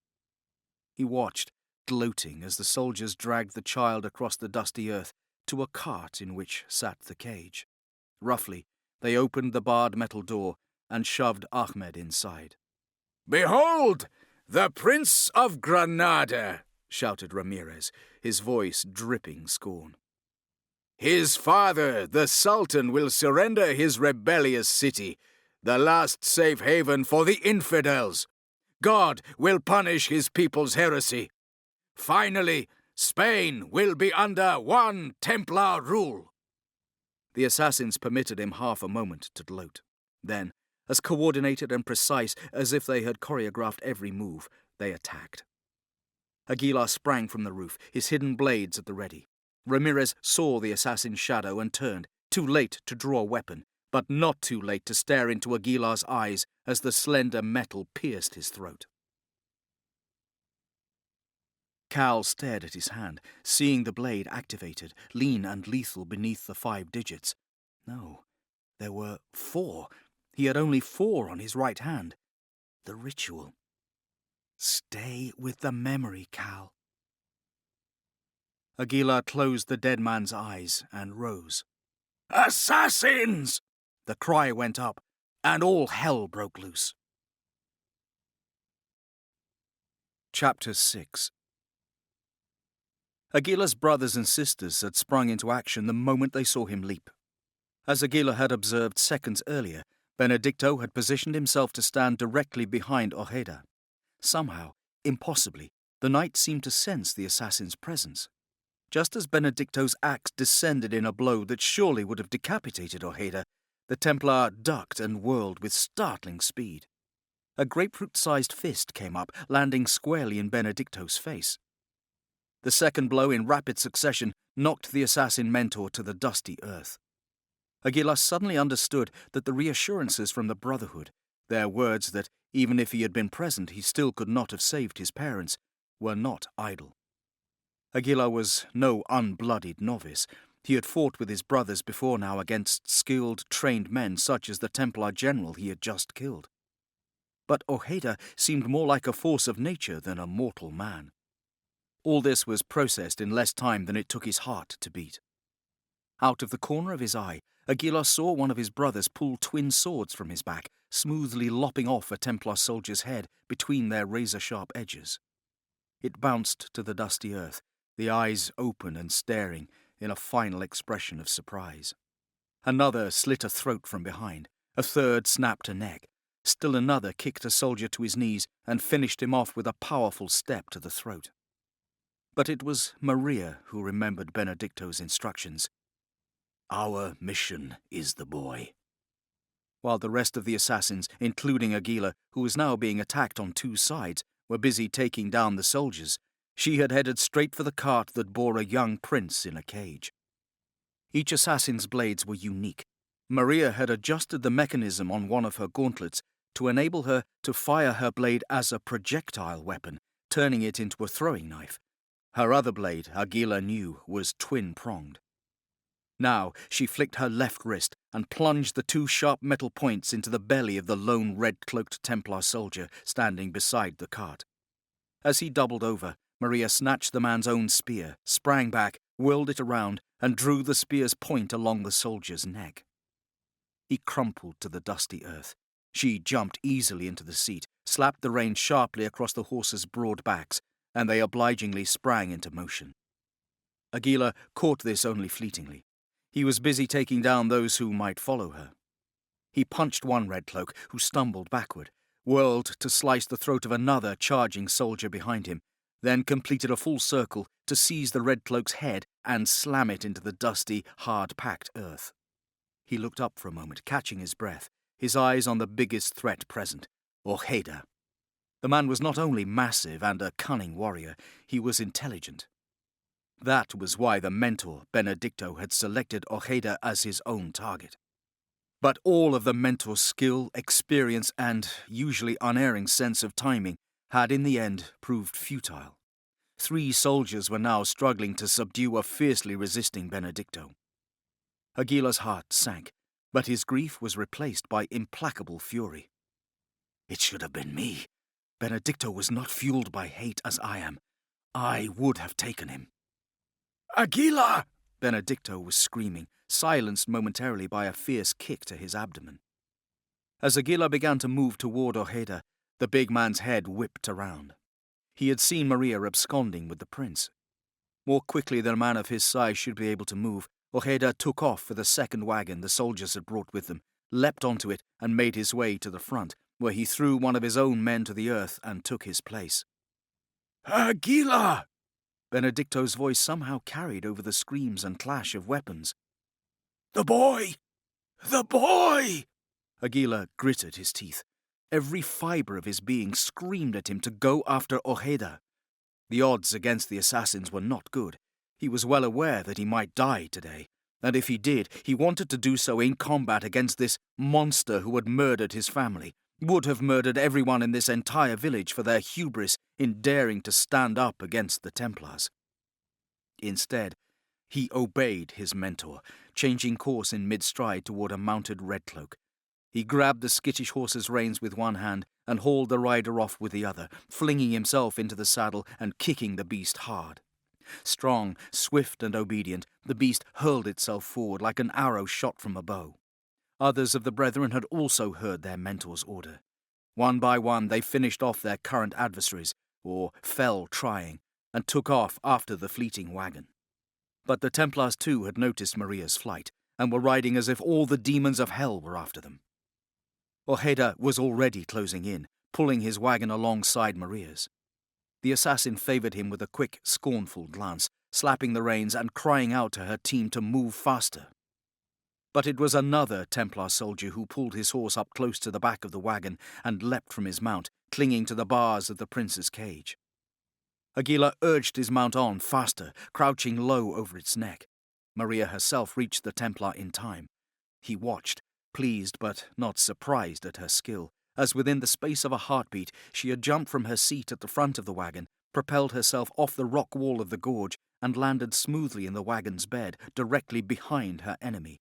He watched, gloating, as the soldiers dragged the child across the dusty earth to a cart in which sat the cage. Roughly, they opened the barred metal door and shoved Ahmed inside. "Behold, the Prince of Granada!" shouted Ramirez, his voice dripping scorn. "His father, the Sultan, will surrender his rebellious city, the last safe haven for the infidels. God will punish his people's heresy. Finally, Spain will be under one Templar rule." The assassins permitted him half a moment to gloat. Then, as coordinated and precise as if they had choreographed every move, they attacked. Aguilar sprang from the roof, his hidden blades at the ready. Ramirez saw the assassin's shadow and turned, too late to draw a weapon, but not too late to stare into Aguilar's eyes as the slender metal pierced his throat. Cal stared at his hand, seeing the blade activated, lean and lethal beneath the 5 digits. No, there were 4. He had only 4 on his right hand. The ritual. Stay with the memory, Cal. Aguilar closed the dead man's eyes and rose. "Assassins!" The cry went up, and all hell broke loose. Chapter 6. Aguilar's brothers and sisters had sprung into action the moment they saw him leap. As Aguilar had observed seconds earlier, Benedicto had positioned himself to stand directly behind Ojeda. Somehow, impossibly, the knight seemed to sense the assassin's presence. Just as Benedicto's axe descended in a blow that surely would have decapitated Ojeda, the Templar ducked and whirled with startling speed. A grapefruit-sized fist came up, landing squarely in Benedicto's face. The second blow in rapid succession knocked the assassin mentor to the dusty earth. Aguilar suddenly understood that the reassurances from the Brotherhood, their words that, even if he had been present, he still could not have saved his parents, were not idle. Aguilar was no unbloodied novice. He had fought with his brothers before now against skilled, trained men such as the Templar general he had just killed. But Ojeda seemed more like a force of nature than a mortal man. All this was processed in less time than it took his heart to beat. Out of the corner of his eye, Aguilar saw one of his brothers pull twin swords from his back, smoothly lopping off a Templar soldier's head between their razor-sharp edges. It bounced to the dusty earth, the eyes open and staring in a final expression of surprise. Another slit a throat from behind, a third snapped a neck. Still another kicked a soldier to his knees and finished him off with a powerful step to the throat. But it was Maria who remembered Benedicto's instructions. "Our mission is the boy." While the rest of the assassins, including Aguilar, who was now being attacked on 2 sides, were busy taking down the soldiers, she had headed straight for the cart that bore a young prince in a cage. Each assassin's blades were unique. Maria had adjusted the mechanism on one of her gauntlets to enable her to fire her blade as a projectile weapon, turning it into a throwing knife. Her other blade, Aguilar knew, was twin-pronged. Now she flicked her left wrist and plunged the 2 sharp metal points into the belly of the lone red-cloaked Templar soldier standing beside the cart. As he doubled over, Maria snatched the man's own spear, sprang back, whirled it around, and drew the spear's point along the soldier's neck. He crumpled to the dusty earth. She jumped easily into the seat, slapped the rein sharply across the horses' broad backs, and they obligingly sprang into motion. Aguilar caught this only fleetingly. He was busy taking down those who might follow her. He punched one red cloak, who stumbled backward, whirled to slice the throat of another charging soldier behind him, then completed a full circle to seize the red cloak's head and slam it into the dusty, hard-packed earth. He looked up for a moment, catching his breath, his eyes on the biggest threat present, Ojeda. The man was not only massive and a cunning warrior, he was intelligent. That was why the mentor, Benedicto, had selected Ojeda as his own target. But all of the mentor's skill, experience, and usually unerring sense of timing had in the end proved futile. 3 soldiers were now struggling to subdue a fiercely resisting Benedicto. Aguilar's heart sank, but his grief was replaced by implacable fury. It should have been me. Benedicto was not fueled by hate as I am. I would have taken him. "Aguilar!" Benedicto was screaming, silenced momentarily by a fierce kick to his abdomen. As Aguilar began to move toward Ojeda, the big man's head whipped around. He had seen Maria absconding with the prince. More quickly than a man of his size should be able to move, Ojeda took off for the second wagon the soldiers had brought with them, leapt onto it, and made his way to the front, where he threw one of his own men to the earth and took his place. "Aguilar!" Benedicto's voice somehow carried over the screams and clash of weapons. "The boy! The boy!" Aguilar gritted his teeth. Every fibre of his being screamed at him to go after Ojeda. The odds against the assassins were not good. He was well aware that he might die today, and if he did, he wanted to do so in combat against this monster who had murdered his family, would have murdered everyone in this entire village for their hubris in daring to stand up against the Templars. Instead, he obeyed his mentor, changing course in mid-stride toward a mounted redcloak. He grabbed the skittish horse's reins with one hand and hauled the rider off with the other, flinging himself into the saddle and kicking the beast hard. Strong, swift, and obedient, the beast hurled itself forward like an arrow shot from a bow. Others of the brethren had also heard their mentor's order. One by one they finished off their current adversaries, or fell trying, and took off after the fleeting wagon. But the Templars too had noticed Maria's flight, and were riding as if all the demons of hell were after them. Ojeda was already closing in, pulling his wagon alongside Maria's. The assassin favoured him with a quick, scornful glance, slapping the reins and crying out to her team to move faster. But it was another Templar soldier who pulled his horse up close to the back of the wagon and leapt from his mount, clinging to the bars of the prince's cage. Aguilar urged his mount on faster, crouching low over its neck. Maria herself reached the Templar in time. He watched, pleased but not surprised at her skill, as within the space of a heartbeat she had jumped from her seat at the front of the wagon, propelled herself off the rock wall of the gorge, and landed smoothly in the wagon's bed, directly behind her enemy.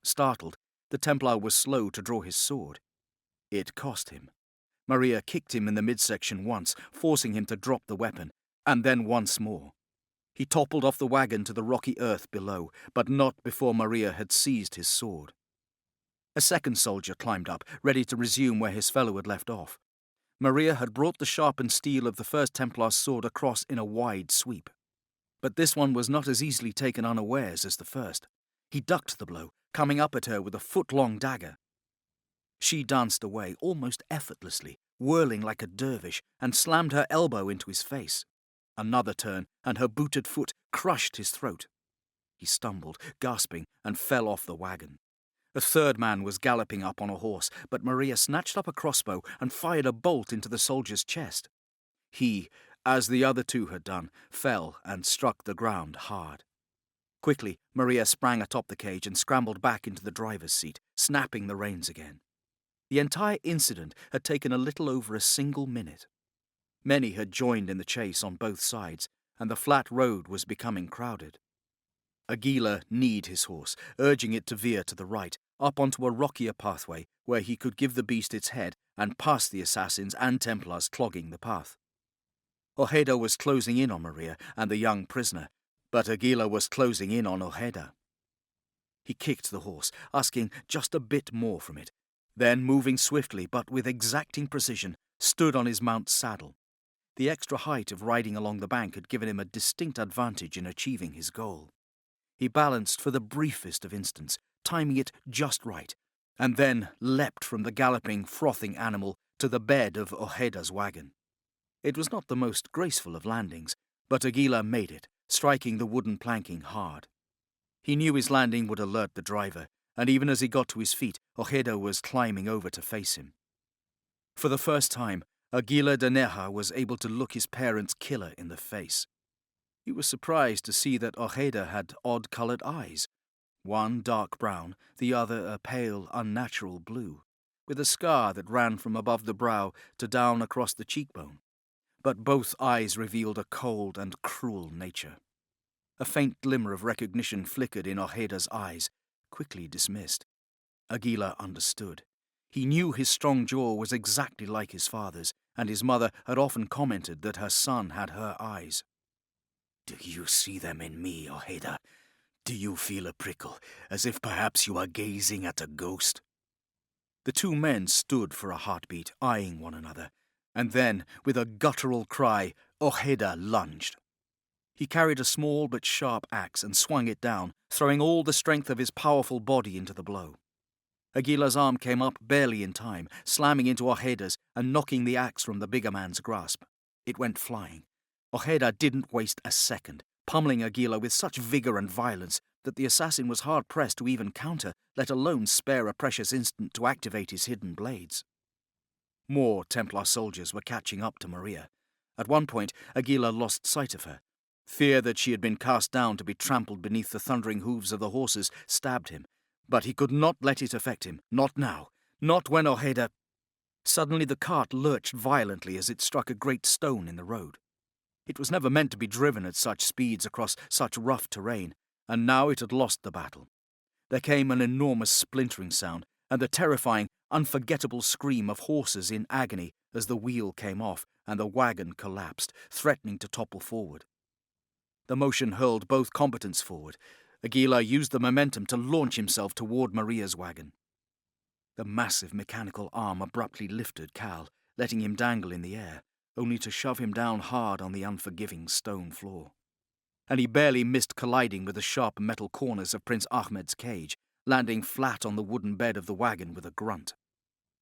Startled, the Templar was slow to draw his sword. It cost him. Maria kicked him in the midsection once, forcing him to drop the weapon, and then once more. He toppled off the wagon to the rocky earth below, but not before Maria had seized his sword. A second soldier climbed up, ready to resume where his fellow had left off. Maria had brought the sharpened steel of the first Templar's sword across in a wide sweep. But this one was not as easily taken unawares as the first. He ducked the blow, coming up at her with a foot-long dagger. She danced away almost effortlessly, whirling like a dervish, and slammed her elbow into his face. Another turn, and her booted foot crushed his throat. He stumbled, gasping, and fell off the wagon. A third man was galloping up on a horse, but Maria snatched up a crossbow and fired a bolt into the soldier's chest. He, as the other two had done, fell and struck the ground hard. Quickly, Maria sprang atop the cage and scrambled back into the driver's seat, snapping the reins again. The entire incident had taken a little over a single minute. Many had joined in the chase on both sides, and the flat road was becoming crowded. Aguilar kneed his horse, urging it to veer to the right, up onto a rockier pathway where he could give the beast its head and pass the assassins and Templars clogging the path. Ojeda was closing in on Maria and the young prisoner, but Aguilar was closing in on Ojeda. He kicked the horse, asking just a bit more from it, then, moving swiftly but with exacting precision, stood on his mount's saddle. The extra height of riding along the bank had given him a distinct advantage in achieving his goal. He balanced for the briefest of instants, timing it just right, and then leapt from the galloping, frothing animal to the bed of Ojeda's wagon. It was not the most graceful of landings, but Aguilar made it, striking the wooden planking hard. He knew his landing would alert the driver, and even as he got to his feet, Ojeda was climbing over to face him. For the first time, Aguilar de Neja was able to look his parent's killer in the face. He was surprised to see that Ojeda had odd-coloured eyes, one dark brown, the other a pale, unnatural blue, with a scar that ran from above the brow to down across the cheekbone. But both eyes revealed a cold and cruel nature. A faint glimmer of recognition flickered in Ojeda's eyes, quickly dismissed. Aguilar understood. He knew his strong jaw was exactly like his father's, and his mother had often commented that her son had her eyes. "Do you see them in me, Ojeda? Do you feel a prickle, as if perhaps you are gazing at a ghost? The two men stood for a heartbeat, eyeing one another, and then, with a guttural cry, Ojeda lunged. He carried a small but sharp axe and swung it down, throwing all the strength of his powerful body into the blow. Aguilar's arm came up barely in time, slamming into Ojeda's and knocking the axe from the bigger man's grasp. It went flying. Ojeda didn't waste a second, pummeling Aguilar with such vigour and violence that the assassin was hard-pressed to even counter, let alone spare a precious instant to activate his hidden blades. More Templar soldiers were catching up to Maria. At one point, Aguilar lost sight of her. Fear that she had been cast down to be trampled beneath the thundering hooves of the horses stabbed him, but he could not let it affect him, not now, not when Ojeda... Suddenly the cart lurched violently as it struck a great stone in the road. It was never meant to be driven at such speeds across such rough terrain, and now it had lost the battle. There came an enormous splintering sound, and the terrifying, unforgettable scream of horses in agony as the wheel came off and the wagon collapsed, threatening to topple forward. The motion hurled both combatants forward. Aguilar used the momentum to launch himself toward Maria's wagon. The massive mechanical arm abruptly lifted Cal, letting him dangle in the air, only to shove him down hard on the unforgiving stone floor. And he barely missed colliding with the sharp metal corners of Prince Ahmed's cage, landing flat on the wooden bed of the wagon with a grunt.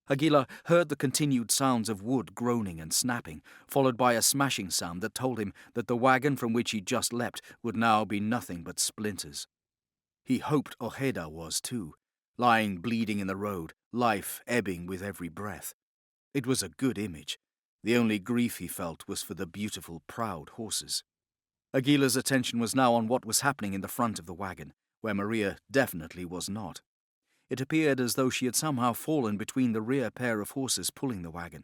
Aguilar heard the continued sounds of wood groaning and snapping, followed by a smashing sound that told him that the wagon from which he'd just leapt would now be nothing but splinters. He hoped Ojeda was too, lying bleeding in the road, life ebbing with every breath. It was a good image. The only grief he felt was for the beautiful, proud horses. Aguilar's attention was now on what was happening in the front of the wagon, where Maria definitely was not. It appeared as though she had somehow fallen between the rear pair of horses pulling the wagon.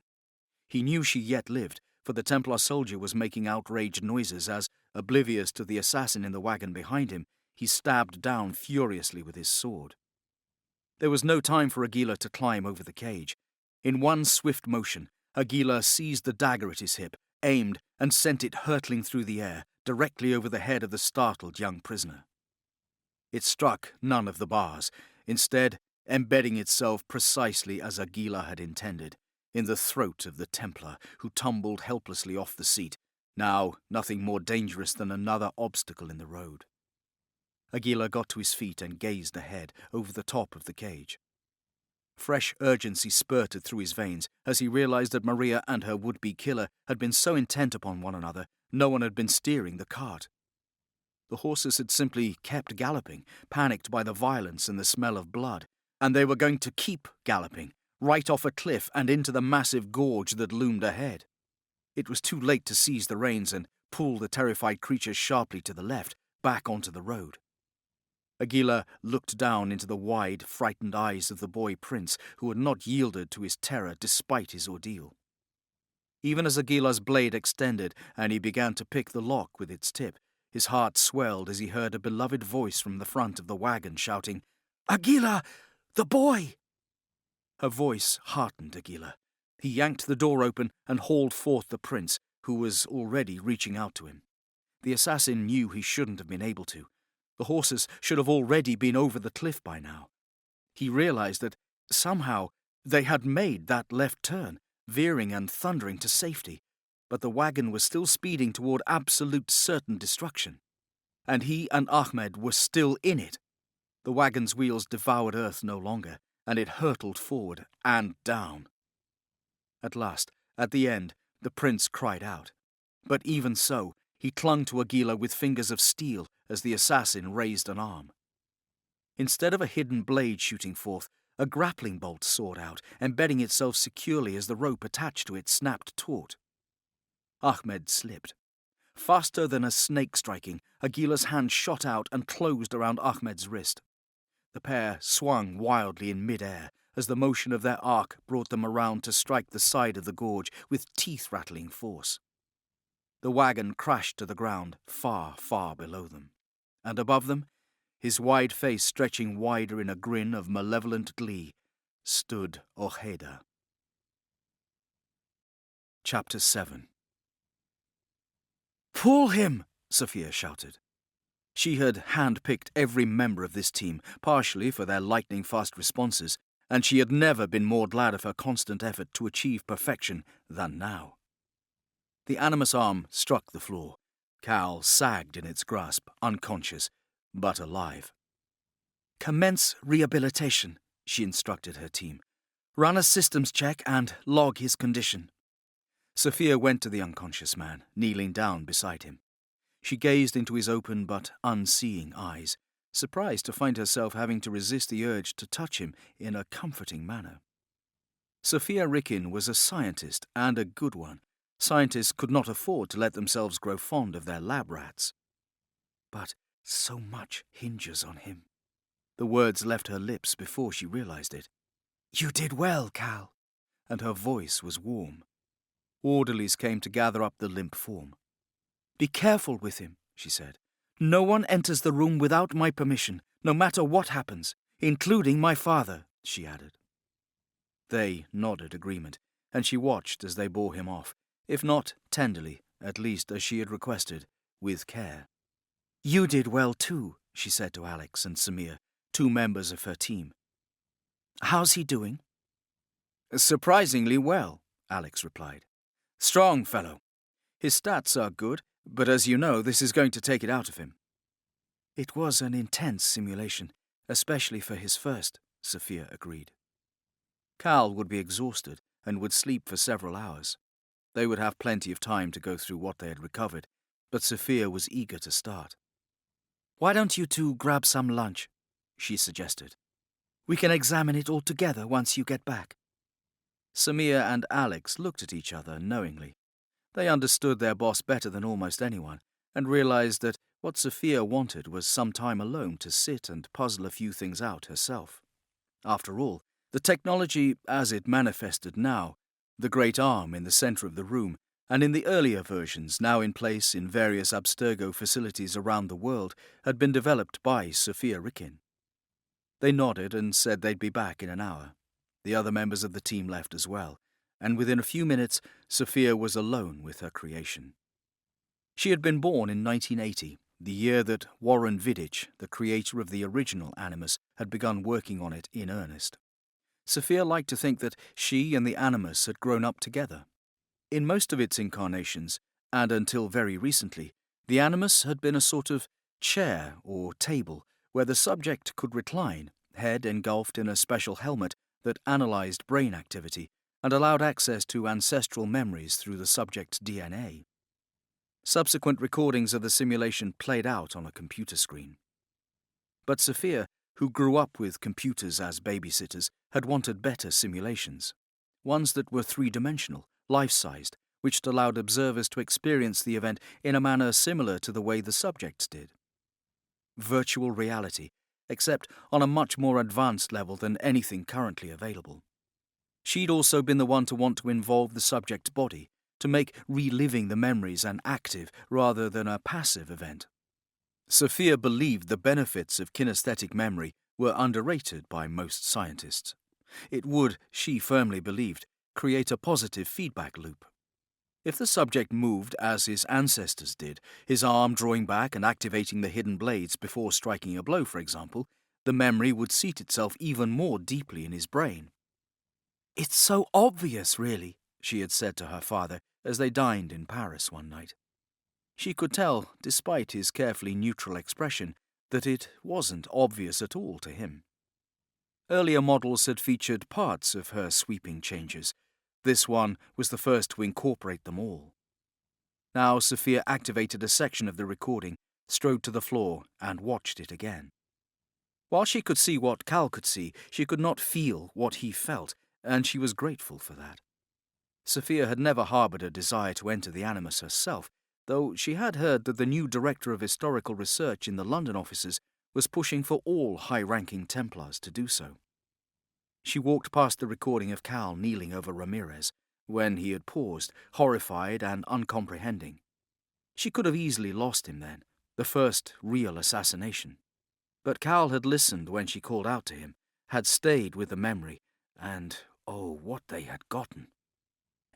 He knew she yet lived, for the Templar soldier was making outraged noises as, oblivious to the assassin in the wagon behind him, he stabbed down furiously with his sword. There was no time for Aguilar to climb over the cage. In one swift motion, Aguilar seized the dagger at his hip, aimed, and sent it hurtling through the air, directly over the head of the startled young prisoner. It struck none of the bars, instead embedding itself precisely as Aguilar had intended, in the throat of the Templar, who tumbled helplessly off the seat, now nothing more dangerous than another obstacle in the road. Aguilar got to his feet and gazed ahead, over the top of the cage. Fresh urgency spurted through his veins as he realized that Maria and her would-be killer had been so intent upon one another, no one had been steering the cart. The horses had simply kept galloping, panicked by the violence and the smell of blood, and they were going to keep galloping, right off a cliff and into the massive gorge that loomed ahead. It was too late to seize the reins and pull the terrified creatures sharply to the left, back onto the road. Aguilar looked down into the wide, frightened eyes of the boy prince, who had not yielded to his terror despite his ordeal. Even as Aguilar's blade extended and he began to pick the lock with its tip, his heart swelled as he heard a beloved voice from the front of the wagon shouting, "Aguilar, the boy!" Her voice heartened Aguilar. He yanked the door open and hauled forth the prince, who was already reaching out to him. The assassin knew he shouldn't have been able to. The horses should have already been over the cliff by now. He realized that, somehow, they had made that left turn, veering and thundering to safety, but the wagon was still speeding toward absolute certain destruction. And he and Ahmed were still in it. The wagon's wheels devoured earth no longer, and it hurtled forward and down. At last, at the end, the prince cried out. But even so, he clung to Aguilar with fingers of steel as the assassin raised an arm. Instead of a hidden blade shooting forth, a grappling bolt soared out, embedding itself securely as the rope attached to it snapped taut. Ahmed slipped. Faster than a snake striking, Aguilar's hand shot out and closed around Ahmed's wrist. The pair swung wildly in mid-air as the motion of their arc brought them around to strike the side of the gorge with teeth-rattling force. The wagon crashed to the ground far, far below them, and above them, his wide face stretching wider in a grin of malevolent glee, stood Ojeda. Chapter 7. "Pull him!" Sophia shouted. She had hand-picked every member of this team, partially for their lightning-fast responses, and she had never been more glad of her constant effort to achieve perfection than now. The animus arm struck the floor. Cal sagged in its grasp, unconscious, but alive. "Commence rehabilitation," she instructed her team. "Run a systems check and log his condition." Sophia went to the unconscious man, kneeling down beside him. She gazed into his open but unseeing eyes, surprised to find herself having to resist the urge to touch him in a comforting manner. Sophia Ricken was a scientist, and a good one. Scientists could not afford to let themselves grow fond of their lab rats. But so much hinges on him. The words left her lips before she realized it. "You did well, Cal," and her voice was warm. Orderlies came to gather up the limp form. "Be careful with him," she said. "No one enters the room without my permission, no matter what happens, including my father," she added. They nodded agreement, and she watched as they bore him off, if not tenderly, at least as she had requested, with care. "You did well too," she said to Alex and Samir, 2 members of her team. "How's he doing?" "Surprisingly well," Alex replied. "Strong fellow. His stats are good, but as you know, this is going to take it out of him." "It was an intense simulation, especially for his first," Sophia agreed. Cal would be exhausted and would sleep for several hours. They would have plenty of time to go through what they had recovered, but Sophia was eager to start. "Why don't you two grab some lunch?" she suggested. "We can examine it all together once you get back." Samir and Alex looked at each other knowingly. They understood their boss better than almost anyone, and realized that what Sophia wanted was some time alone to sit and puzzle a few things out herself. After all, the technology as it manifested now, the great arm in the center of the room, and in the earlier versions now in place in various Abstergo facilities around the world, had been developed by Sophia Ricken. They nodded and said they'd be back in an hour. The other members of the team left as well, and within a few minutes, Sophia was alone with her creation. She had been born in 1980, the year that Warren Vidic, the creator of the original Animus, had begun working on it in earnest. Sophia liked to think that she and the Animus had grown up together. In most of its incarnations, and until very recently, the Animus had been a sort of chair or table where the subject could recline, head engulfed in a special helmet that analyzed brain activity and allowed access to ancestral memories through the subject's DNA. Subsequent recordings of the simulation played out on a computer screen. But Sophia, who grew up with computers as babysitters, had wanted better simulations, ones that were 3-dimensional, life-sized, which allowed observers to experience the event in a manner similar to the way the subjects did. Virtual reality, except on a much more advanced level than anything currently available. She'd also been the one to want to involve the subject's body, to make reliving the memories an active rather than a passive event. Sophia believed the benefits of kinesthetic memory were underrated by most scientists. It would, she firmly believed, create a positive feedback loop. If the subject moved as his ancestors did, his arm drawing back and activating the hidden blades before striking a blow, for example, the memory would seat itself even more deeply in his brain. "It's so obvious, really," she had said to her father as they dined in Paris one night. She could tell, despite his carefully neutral expression, that it wasn't obvious at all to him. Earlier models had featured parts of her sweeping changes. This one was the first to incorporate them all. Now Sophia activated a section of the recording, strode to the floor, and watched it again. While she could see what Cal could see, she could not feel what he felt, and she was grateful for that. Sophia had never harboured a desire to enter the Animus herself, though she had heard that the new director of historical research in the London offices was pushing for all high-ranking Templars to do so. She walked past the recording of Cal kneeling over Ramirez, when he had paused, horrified and uncomprehending. She could have easily lost him then, the first real assassination. But Cal had listened when she called out to him, had stayed with the memory, and, oh, what they had gotten.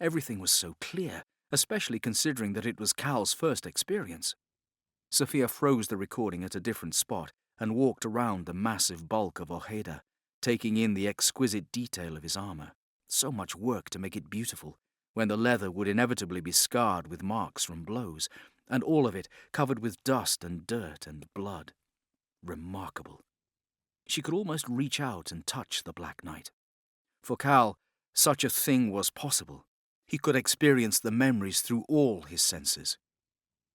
Everything was so clear, especially considering that it was Cal's first experience. Sophia froze the recording at a different spot and walked around the massive bulk of Ojeda, taking in the exquisite detail of his armor. So much work to make it beautiful, when the leather would inevitably be scarred with marks from blows, and all of it covered with dust and dirt and blood. Remarkable. She could almost reach out and touch the Black Knight. For Cal, such a thing was possible. He could experience the memories through all his senses.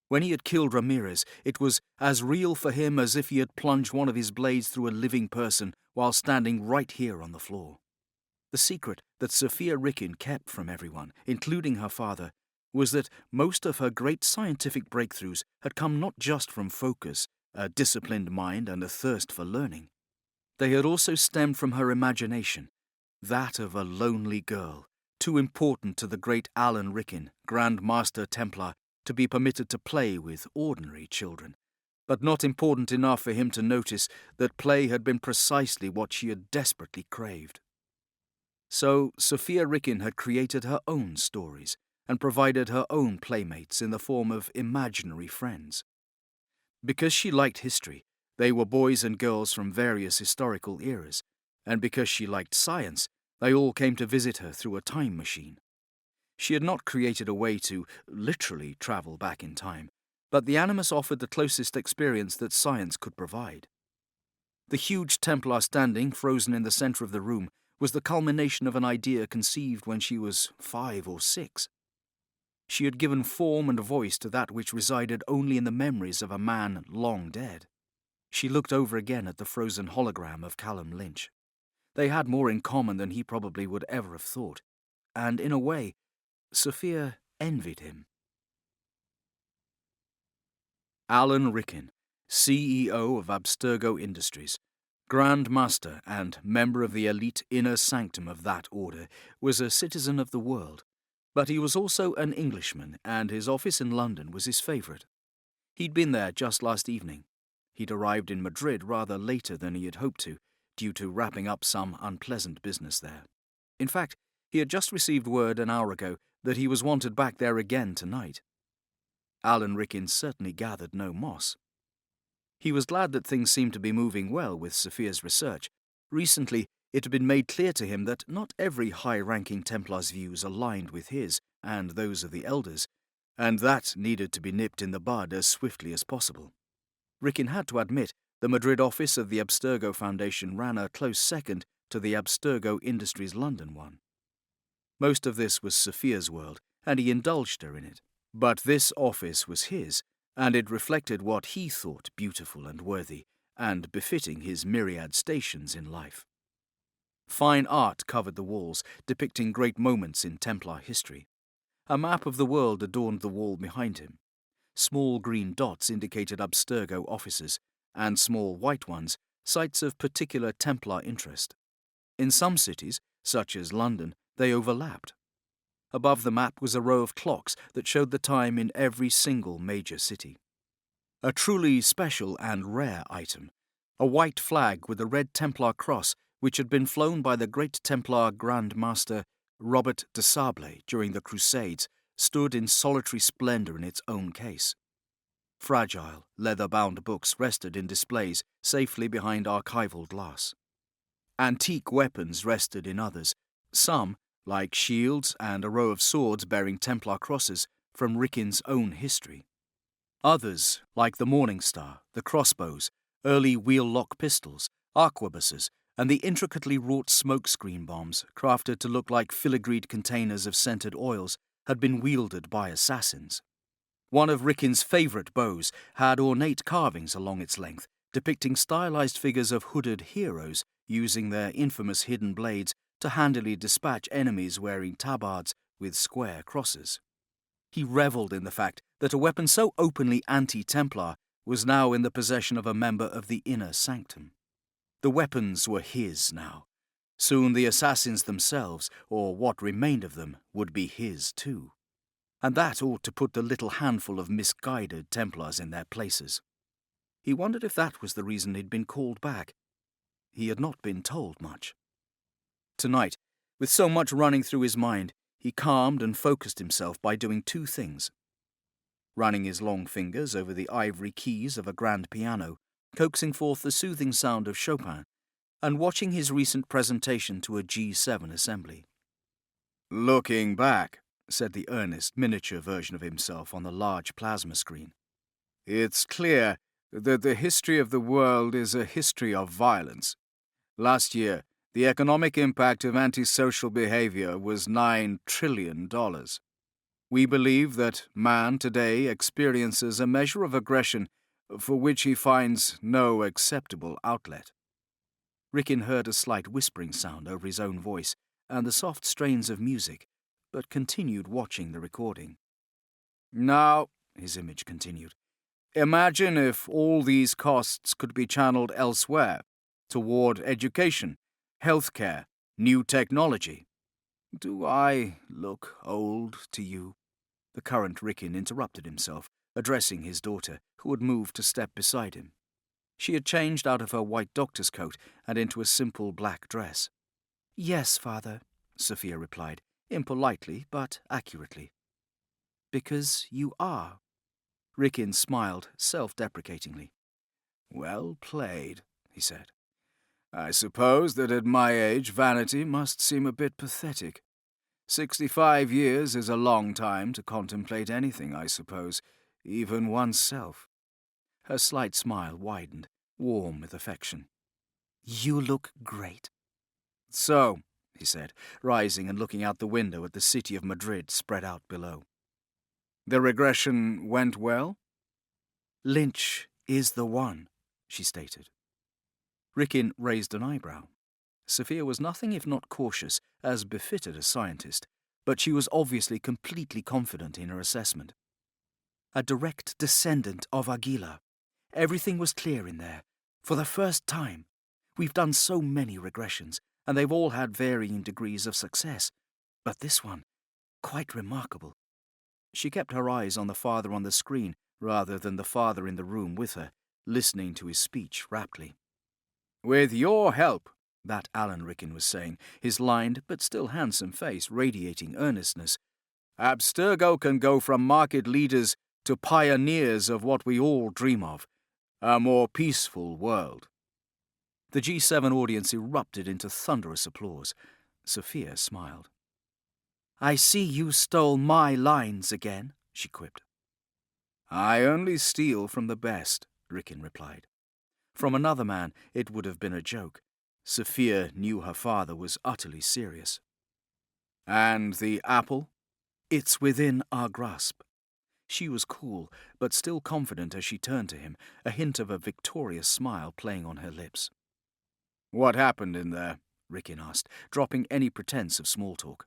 When he had killed Ramirez, it was as real for him as if he had plunged one of his blades through a living person while standing right here on the floor. The secret that Sophia Ricken kept from everyone, including her father, was that most of her great scientific breakthroughs had come not just from focus, a disciplined mind, and a thirst for learning. They had also stemmed from her imagination, that of a lonely girl, too important to the great Alan Ricken, Grand Master Templar, to be permitted to play with ordinary children, but not important enough for him to notice that play had been precisely what she had desperately craved. So Sophia Ricken had created her own stories and provided her own playmates in the form of imaginary friends. Because she liked history, they were boys and girls from various historical eras, and because she liked science, they all came to visit her through a time machine. She had not created a way to literally travel back in time, but the Animus offered the closest experience that science could provide. The huge Templar standing, frozen in the center of the room, was the culmination of an idea conceived when she was 5 or 6. She had given form and voice to that which resided only in the memories of a man long dead. She looked over again at the frozen hologram of Callum Lynch. They had more in common than he probably would ever have thought, and in a way, Sophia envied him. Alan Ricken, CEO of Abstergo Industries, Grand Master and member of the elite inner sanctum of that order, was a citizen of the world, but he was also an Englishman, and his office in London was his favourite. He'd been there just last evening. He'd arrived in Madrid rather later than he had hoped to, due to wrapping up some unpleasant business there. In fact, he had just received word an hour ago that he was wanted back there again tonight. Alan Ricken certainly gathered no moss. He was glad that things seemed to be moving well with Sophia's research. Recently, it had been made clear to him that not every high-ranking Templar's views aligned with his and those of the elders, and that needed to be nipped in the bud as swiftly as possible. Ricken had to admit the Madrid office of the Abstergo Foundation ran a close second to the Abstergo Industries London one. Most of this was Sophia's world, and he indulged her in it. But this office was his, and it reflected what he thought beautiful and worthy, and befitting his myriad stations in life. Fine art covered the walls, depicting great moments in Templar history. A map of the world adorned the wall behind him. Small green dots indicated Abstergo offices, and small white ones, sites of particular Templar interest. In some cities, such as London, they overlapped. Above the map was a row of clocks that showed the time in every single major city. A truly special and rare item, a white flag with a red Templar cross which had been flown by the great Templar Grand Master Robert de Sable during the Crusades, stood in solitary splendour in its own case. Fragile, leather-bound books rested in displays safely behind archival glass. Antique weapons rested in others, some, like shields and a row of swords bearing Templar crosses, from Ricken's own history. Others, like the Morning Star, the crossbows, early wheel-lock pistols, arquebuses, and the intricately wrought smokescreen bombs, crafted to look like filigreed containers of scented oils, had been wielded by assassins. One of Ricken's favourite bows had ornate carvings along its length, depicting stylized figures of hooded heroes using their infamous hidden blades to handily dispatch enemies wearing tabards with square crosses. He revelled in the fact that a weapon so openly anti-Templar was now in the possession of a member of the inner sanctum. The weapons were his now. Soon the assassins themselves, or what remained of them, would be his too. And that ought to put the little handful of misguided Templars in their places. He wondered if that was the reason he'd been called back. He had not been told much. Tonight, with so much running through his mind, he calmed and focused himself by doing two things. running his long fingers over the ivory keys of a grand piano, coaxing forth the soothing sound of Chopin, and watching his recent presentation to a G7 assembly. "Looking back," said the earnest miniature version of himself on the large plasma screen, "it's clear that the history of the world is a history of violence. Last year, the economic impact of antisocial behavior was $9 trillion. We believe that man today experiences a measure of aggression for which he finds no acceptable outlet." Rickon heard a slight whispering sound over his own voice and the soft strains of music, but continued watching the recording. "Now," his image continued, "imagine if all these costs could be channeled elsewhere, toward education, healthcare, new technology. Do I look old to you?" The current Rickon interrupted himself, addressing his daughter, who had moved to step beside him. She had changed out of her white doctor's coat and into a simple black dress. "Yes, father," Sophia replied, impolitely but accurately. "Because you are." Rickon smiled self-deprecatingly. "Well played," he said. "I suppose that at my age vanity must seem a bit pathetic. 65 years is a long time to contemplate anything, I suppose, even oneself." Her slight smile widened, warm with affection. "You look great." "So," he said, rising and looking out the window at the city of Madrid spread out below, "the regression went well?" "Lynch is the one," she stated. Rickon raised an eyebrow. Sophia was nothing if not cautious, as befitted a scientist, but she was obviously completely confident in her assessment. "A direct descendant of Aguilar. Everything was clear in there. For the first time. We've done so many regressions, and they've all had varying degrees of success. But this one, quite remarkable." She kept her eyes on the father on the screen rather than the father in the room with her, listening to his speech raptly. "With your help," that Alan Rickon was saying, his lined but still handsome face radiating earnestness, "Abstergo can go from market leaders to pioneers of what we all dream of, a more peaceful world." The G7 audience erupted into thunderous applause. Sophia smiled. "I see you stole my lines again," she quipped. "I only steal from the best," Rickon replied. From another man, it would have been a joke. Sophia knew her father was utterly serious. "And the apple?" "It's within our grasp." She was cool, but still confident as she turned to him, a hint of a victorious smile playing on her lips. "What happened in there?" Rickon asked, dropping any pretense of small talk.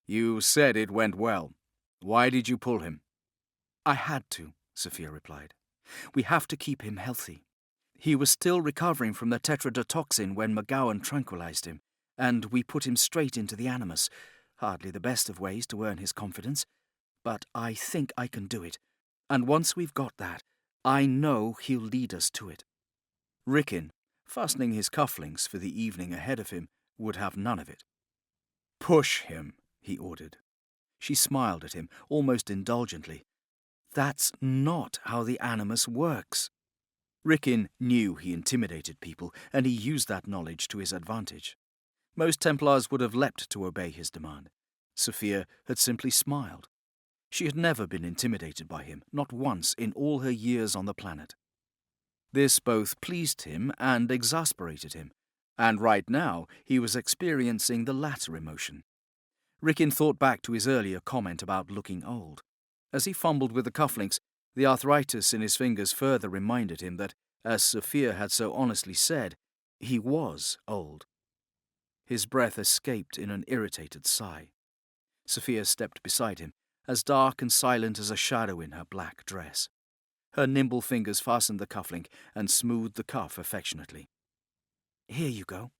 "You said it went well. Why did you pull him?" "I had to," Sophia replied. "We have to keep him healthy. He was still recovering from the tetrodotoxin when McGowan tranquilized him, and we put him straight into the animus. Hardly the best of ways to earn his confidence. But I think I can do it, and once we've got that, I know he'll lead us to it." Rickon, fastening his cufflinks for the evening ahead of him, would have none of it. "Push him," he ordered. She smiled at him, almost indulgently. "That's not how the animus works." Rickon knew he intimidated people, and he used that knowledge to his advantage. Most Templars would have leapt to obey his demand. Sophia had simply smiled. She had never been intimidated by him, not once in all her years on the planet. This both pleased him and exasperated him, and right now he was experiencing the latter emotion. Rickon thought back to his earlier comment about looking old. As he fumbled with the cufflinks, the arthritis in his fingers further reminded him that, as Sophia had so honestly said, he was old. His breath escaped in an irritated sigh. Sophia stepped beside him, as dark and silent as a shadow in her black dress. Her nimble fingers fastened the cufflink and smoothed the cuff affectionately. "Here you go."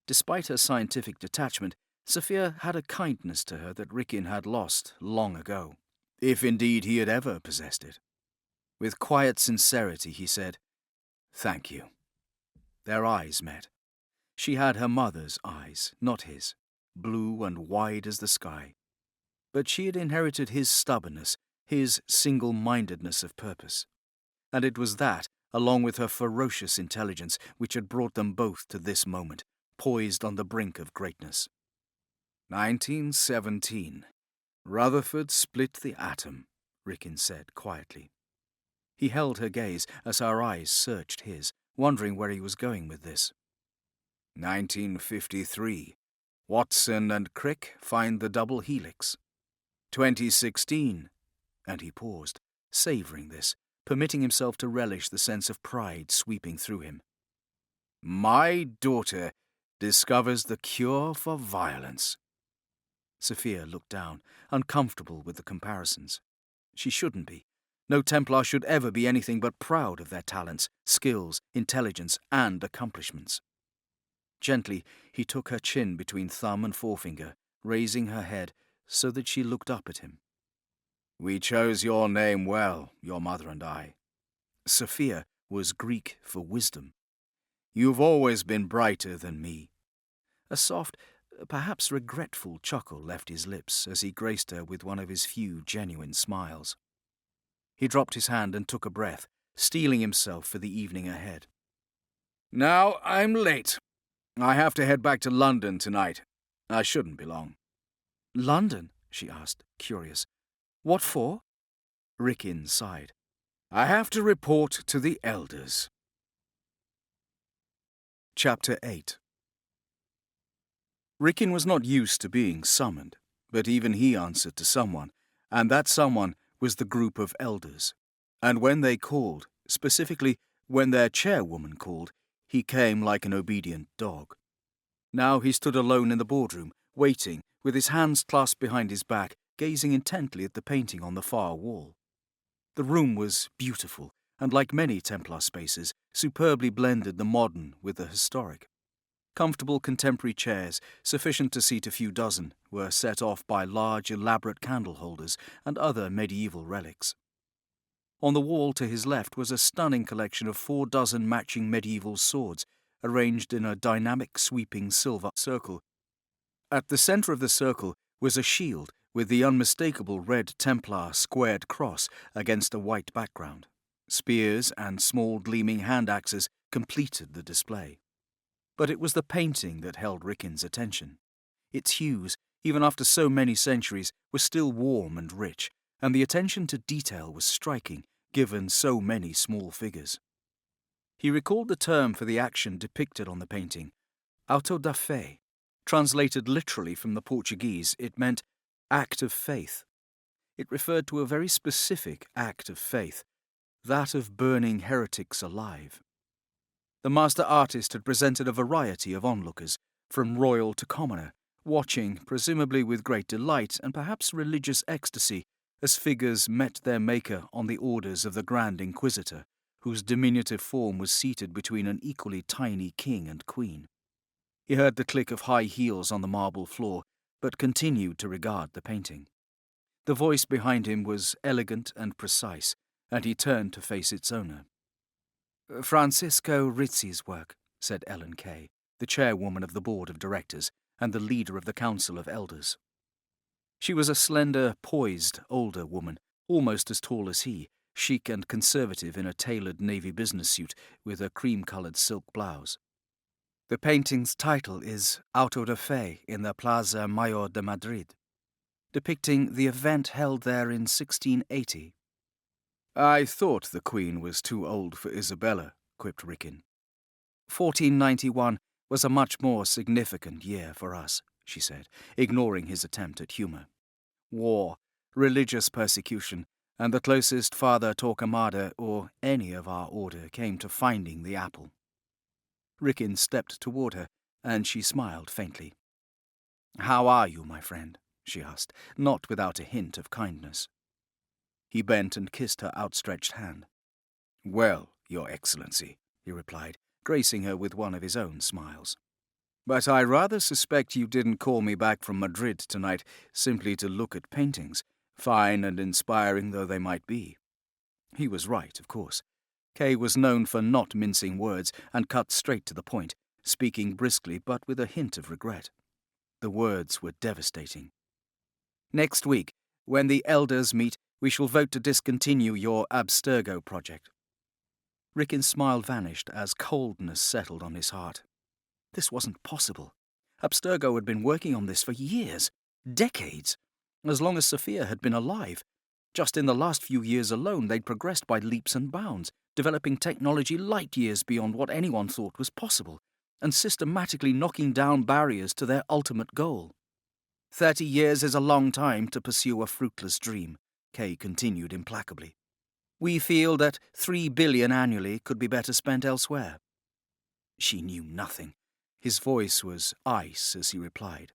Despite her scientific detachment, Sophia had a kindness to her that Rickon had lost long ago, if indeed he had ever possessed it. With quiet sincerity he said, "Thank you." Their eyes met. She had her mother's eyes, not his, blue and wide as the sky. But she had inherited his stubbornness, his single-mindedness of purpose. And it was that, along with her ferocious intelligence, which had brought them both to this moment, poised on the brink of greatness. 1917. Rutherford split the atom, Rickon said quietly. He held her gaze as her eyes searched his, wondering where he was going with this. 1953. Watson and Crick find the double helix. 2016. And he paused, savouring this, permitting himself to relish the sense of pride sweeping through him. My daughter discovers the cure for violence. Sophia looked down, uncomfortable with the comparisons. She shouldn't be. No Templar should ever be anything but proud of their talents, skills, intelligence, and accomplishments. Gently, he took her chin between thumb and forefinger, raising her head so that she looked up at him. We chose your name well, your mother and I. Sophia was Greek for wisdom. You've always been brighter than me. A soft, perhaps regretful chuckle left his lips as he graced her with one of his few genuine smiles. He dropped his hand and took a breath, steeling himself for the evening ahead. Now I'm late. I have to head back to London tonight. I shouldn't be long. London? She asked, curious. What for? Rickon sighed. I have to report to the elders. Chapter 8. Rickon was not used to being summoned, but even he answered to someone, and that someone was the group of elders. And when they called, specifically when their chairwoman called, he came like an obedient dog. Now he stood alone in the boardroom, waiting, with his hands clasped behind his back, gazing intently at the painting on the far wall. The room was beautiful, and like many Templar spaces, superbly blended the modern with the historic. Comfortable contemporary chairs, sufficient to seat a few dozen, were set off by large, elaborate candle holders and other medieval relics. On the wall to his left was a stunning collection of 4 dozen matching medieval swords, arranged in a dynamic, sweeping silver circle. At the centre of the circle was a shield with the unmistakable red Templar squared cross against a white background. Spears and small gleaming hand axes completed the display. But it was the painting that held Rickon's attention. Its hues, even after so many centuries, were still warm and rich, and the attention to detail was striking, given so many small figures. He recalled the term for the action depicted on the painting, auto da fé. Translated literally from the Portuguese, it meant act of faith. It referred to a very specific act of faith, that of burning heretics alive. The master artist had presented a variety of onlookers, from royal to commoner, watching, presumably with great delight and perhaps religious ecstasy, as figures met their maker on the orders of the Grand Inquisitor, whose diminutive form was seated between an equally tiny king and queen. He heard the click of high heels on the marble floor, but continued to regard the painting. The voice behind him was elegant and precise, and he turned to face its owner. Francisco Rizzi's work, said Ellen Kay, the chairwoman of the board of directors and the leader of the council of elders. She was a slender, poised, older woman, almost as tall as he, chic and conservative in a tailored navy business suit with a cream-coloured silk blouse. The painting's title is Auto da Fe in the Plaza Mayor de Madrid, depicting the event held there in 1680. I thought the Queen was too old for Isabella, quipped Rickon. 1491 was a much more significant year for us, she said, ignoring his attempt at humour. War, religious persecution, and the closest Father Torquemada or any of our order came to finding the apple. Rickon stepped toward her, and she smiled faintly. "How are you, my friend?" she asked, not without a hint of kindness. He bent and kissed her outstretched hand. "Well, Your Excellency," he replied, gracing her with one of his own smiles. "But I rather suspect you didn't call me back from Madrid tonight simply to look at paintings, fine and inspiring though they might be." He was right, of course. Kay was known for not mincing words and cut straight to the point, speaking briskly but with a hint of regret. The words were devastating. "Next week, when the elders meet, We shall vote to discontinue your Abstergo project." Rickin's smile vanished as coldness settled on his heart. This wasn't possible. Abstergo had been working on this for years, decades, as long as Sophia had been alive. Just in the last few years alone, they'd progressed by leaps and bounds, developing technology light years beyond what anyone thought was possible, and systematically knocking down barriers to their ultimate goal. 30 years is a long time to pursue a fruitless dream, Kay continued implacably. We feel that 3 billion annually could be better spent elsewhere. She knew nothing. His voice was ice as he replied.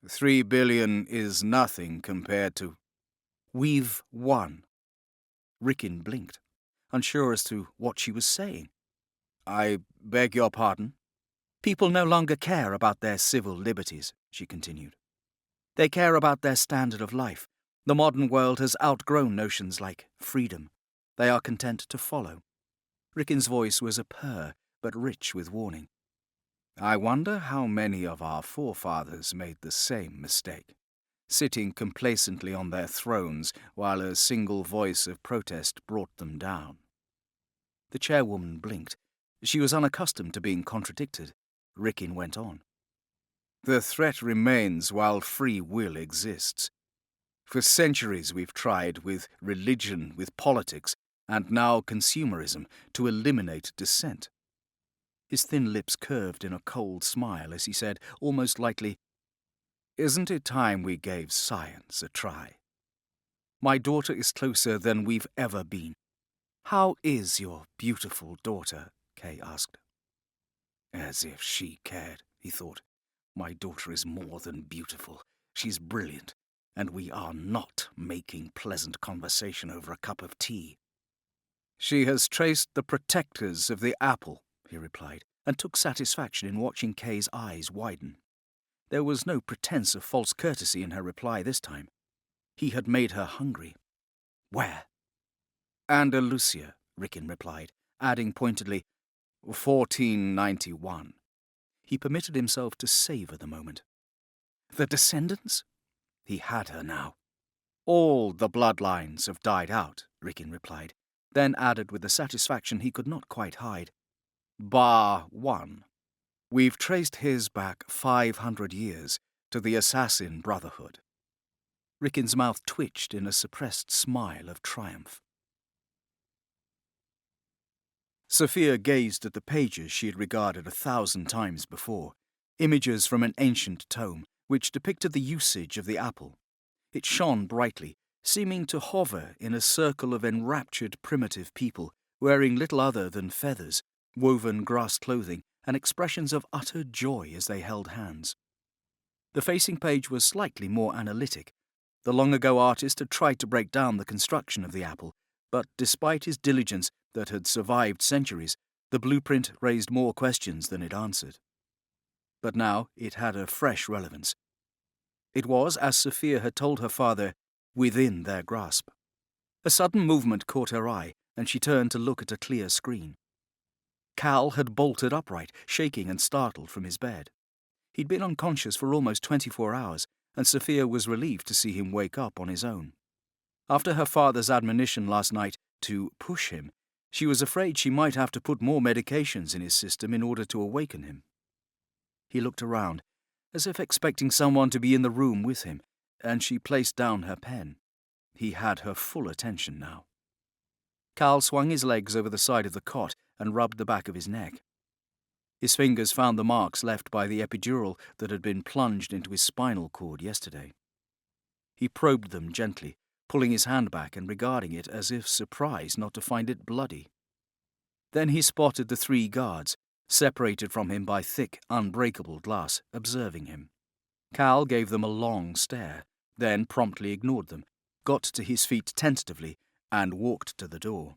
3 billion is nothing compared to... We've won. Rickin blinked, unsure as to what she was saying. I beg your pardon? People no longer care about their civil liberties, she continued. They care about their standard of life. The modern world has outgrown notions like freedom. They are content to follow. Rickin's voice was a purr, but rich with warning. I wonder how many of our forefathers made the same mistake, sitting complacently on their thrones while a single voice of protest brought them down. The chairwoman blinked. She was unaccustomed to being contradicted. Rickin went on. The threat remains while free will exists. For centuries we've tried with religion, with politics, and now consumerism to eliminate dissent. His thin lips curved in a cold smile as he said, almost lightly, Isn't it time we gave science a try? My daughter is closer than we've ever been. How is your beautiful daughter? Kay asked. As if she cared, he thought. My daughter is more than beautiful. She's brilliant, and we are not making pleasant conversation over a cup of tea. She has traced the protectors of the apple, he replied, and took satisfaction in watching Kay's eyes widen. There was no pretense of false courtesy in her reply this time. He had made her hungry. Where? Andalusia, Rickin replied, adding pointedly, 1491. He permitted himself to savour the moment. The descendants? He had her now. All the bloodlines have died out, Rickin replied, then added with a satisfaction he could not quite hide. Bar one. We've traced his back 500 years to the Assassin Brotherhood. Rickin's mouth twitched in a suppressed smile of triumph. Sophia gazed at the pages she had regarded 1,000 times before, images from an ancient tome which depicted the usage of the apple. It shone brightly, seeming to hover in a circle of enraptured primitive people wearing little other than feathers, woven grass clothing, and expressions of utter joy as they held hands. The facing page was slightly more analytic. The long-ago artist had tried to break down the construction of the apple, but despite his diligence that had survived centuries, the blueprint raised more questions than it answered. But now it had a fresh relevance. It was, as Sophia had told her father, within their grasp. A sudden movement caught her eye, and she turned to look at a clear screen. Cal had bolted upright, shaking and startled from his bed. He'd been unconscious for almost 24 hours, and Sophia was relieved to see him wake up on his own. After her father's admonition last night to push him, she was afraid she might have to put more medications in his system in order to awaken him. He looked around, as if expecting someone to be in the room with him, and she placed down her pen. He had her full attention now. Cal swung his legs over the side of the cot and rubbed the back of his neck. His fingers found the marks left by the epidural that had been plunged into his spinal cord yesterday. He probed them gently, pulling his hand back and regarding it as if surprised not to find it bloody. Then he spotted the 3 guards, separated from him by thick, unbreakable glass, observing him. Cal gave them a long stare, then promptly ignored them, got to his feet tentatively, and walked to the door.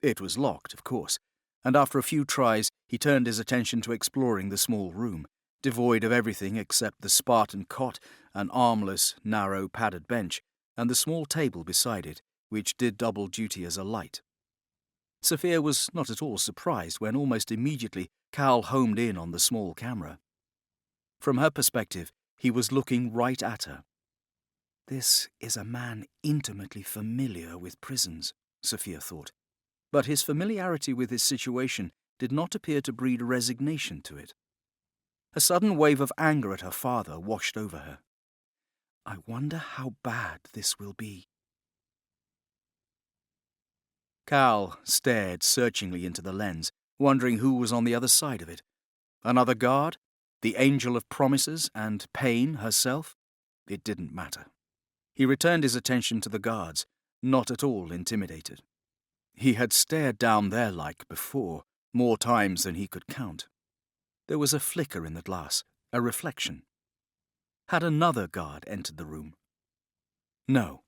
It was locked, of course, and after a few tries he turned his attention to exploring the small room, devoid of everything except the Spartan cot, an armless, narrow, padded bench, and the small table beside it, which did double duty as a light. Sophia was not at all surprised when almost immediately Cal homed in on the small camera. From her perspective, he was looking right at her. This is a man intimately familiar with prisons, Sophia thought, but his familiarity with his situation did not appear to breed resignation to it. A sudden wave of anger at her father washed over her. I wonder how bad this will be. Cal stared searchingly into the lens, wondering who was on the other side of it. Another guard? The angel of promises and pain herself? It didn't matter. He returned his attention to the guards, not at all intimidated. He had stared down their like before, more times than he could count. There was a flicker in the glass, a reflection. Had another guard entered the room? No,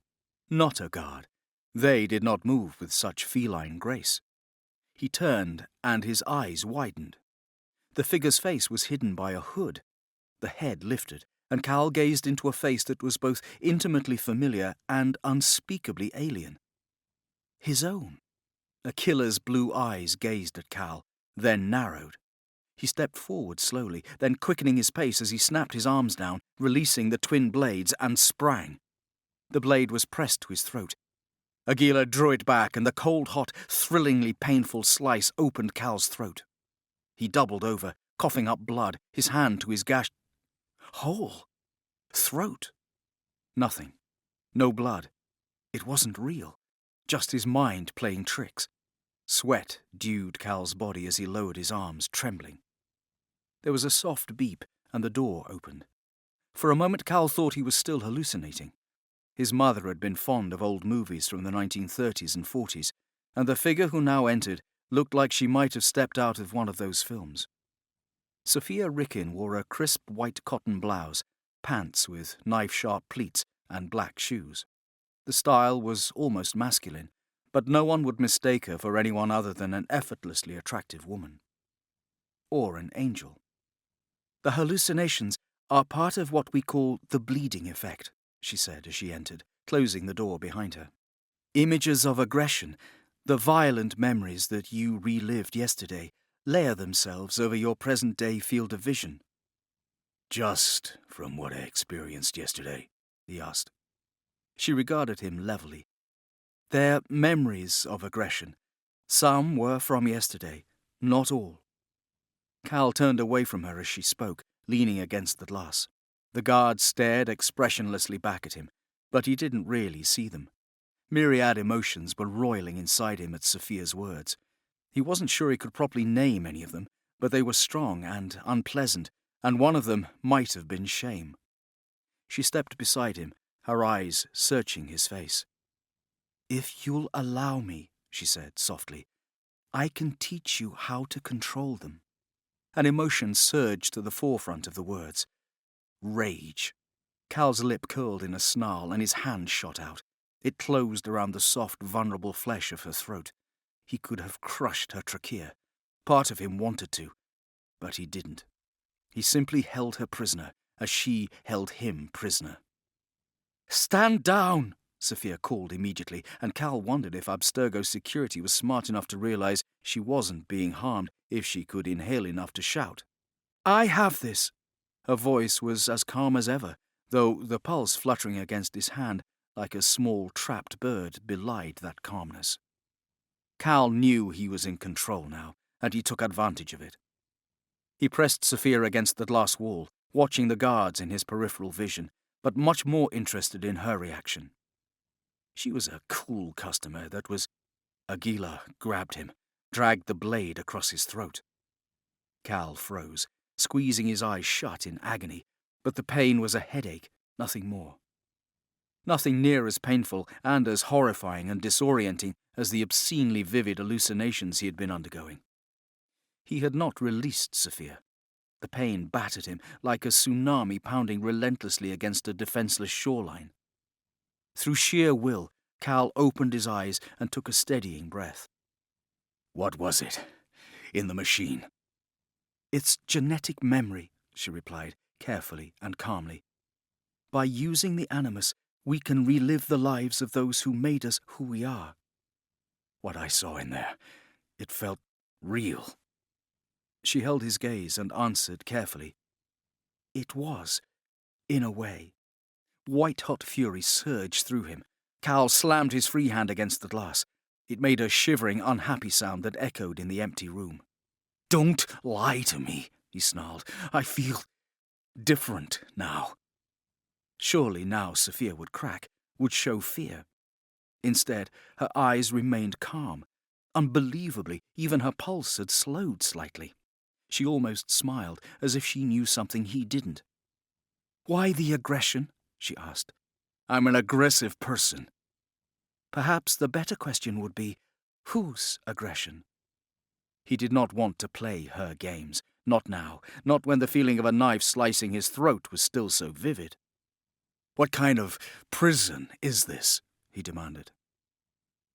not a guard. They did not move with such feline grace. He turned, and his eyes widened. The figure's face was hidden by a hood. The head lifted, and Cal gazed into a face that was both intimately familiar and unspeakably alien. His own. A killer's blue eyes gazed at Cal, then narrowed. He stepped forward slowly, then quickening his pace as he snapped his arms down, releasing the twin blades, and sprang. The blade was pressed to his throat. Aguilar drew it back, and the cold-hot, thrillingly painful slice opened Cal's throat. He doubled over, coughing up blood, his hand to his gashed hole. Throat. Nothing. No blood. It wasn't real. Just his mind playing tricks. Sweat dewed Cal's body as he lowered his arms, trembling. There was a soft beep, and the door opened. For a moment Cal thought he was still hallucinating. His mother had been fond of old movies from the 1930s and 40s, and the figure who now entered looked like she might have stepped out of one of those films. Sophia Rickin wore a crisp white cotton blouse, pants with knife-sharp pleats, and black shoes. The style was almost masculine, but no one would mistake her for anyone other than an effortlessly attractive woman. Or an angel. The hallucinations are part of what we call the bleeding effect, she said as she entered, closing the door behind her. Images of aggression, the violent memories that you relived yesterday, layer themselves over your present-day field of vision. Just from what I experienced yesterday, he asked. She regarded him levelly. They're memories of aggression. Some were from yesterday, not all. Cal turned away from her as she spoke, leaning against the glass. The guard stared expressionlessly back at him, but he didn't really see them. Myriad emotions were roiling inside him at Sophia's words. He wasn't sure he could properly name any of them, but they were strong and unpleasant, and one of them might have been shame. She stepped beside him, her eyes searching his face. "If you'll allow me," she said softly, "I can teach you how to control them." An emotion surged to the forefront of the words. Rage. Cal's lip curled in a snarl, and his hand shot out. It closed around the soft, vulnerable flesh of her throat. He could have crushed her trachea. Part of him wanted to, but he didn't. He simply held her prisoner, as she held him prisoner. "Stand down!" Sophia called immediately, and Cal wondered if Abstergo's security was smart enough to realize she wasn't being harmed if she could inhale enough to shout. "I have this." Her voice was as calm as ever, though the pulse fluttering against his hand like a small trapped bird belied that calmness. Cal knew he was in control now, and he took advantage of it. He pressed Sophia against the glass wall, watching the guards in his peripheral vision, but much more interested in her reaction. She was a cool customer that was... Aguilar grabbed him, dragged the blade across his throat. Cal froze, squeezing his eyes shut in agony, but the pain was a headache, nothing more. Nothing near as painful and as horrifying and disorienting as the obscenely vivid hallucinations he had been undergoing. He had not released Sophia. The pain battered him like a tsunami pounding relentlessly against a defenseless shoreline. Through sheer will, Cal opened his eyes and took a steadying breath. "What was it? In the machine?" "It's genetic memory," she replied, carefully and calmly. "By using the animus, we can relive the lives of those who made us who we are." "What I saw in there, it felt real." She held his gaze and answered carefully. "It was, in a way. White-hot fury surged through him. Cal slammed his free hand against the glass. It made a shivering, unhappy sound that echoed in the empty room. "Don't lie to me," he snarled. "I feel different now." Surely now Sophia would crack, would show fear. Instead, her eyes remained calm. Unbelievably, even her pulse had slowed slightly. She almost smiled, as if she knew something he didn't. "Why the aggression?" she asked. "I'm an aggressive person." Perhaps the better question would be, whose aggression? He did not want to play her games. Not now. Not when the feeling of a knife slicing his throat was still so vivid. "What kind of prison is this?" he demanded.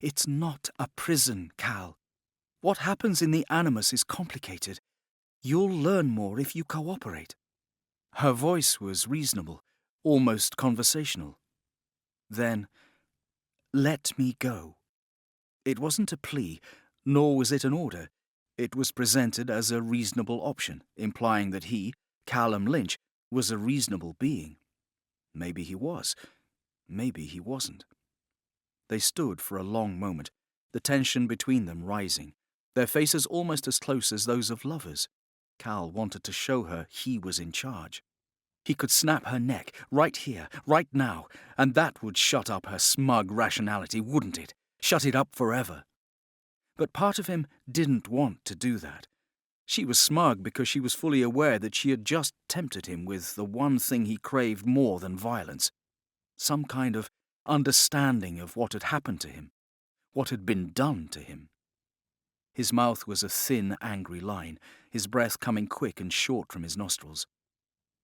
"It's not a prison, Cal. What happens in the animus is complicated. You'll learn more if you cooperate." Her voice was reasonable, almost conversational. Then, "Let me go." It wasn't a plea, nor was it an order. It was presented as a reasonable option, implying that he, Callum Lynch, was a reasonable being. Maybe he was. Maybe he wasn't. They stood for a long moment, the tension between them rising, their faces almost as close as those of lovers. Cal wanted to show her he was in charge. He could snap her neck, right here, right now, and that would shut up her smug rationality, wouldn't it? Shut it up forever. But part of him didn't want to do that. She was smug because she was fully aware that she had just tempted him with the one thing he craved more than violence. Some kind of understanding of what had happened to him, what had been done to him. His mouth was a thin, angry line, his breath coming quick and short from his nostrils.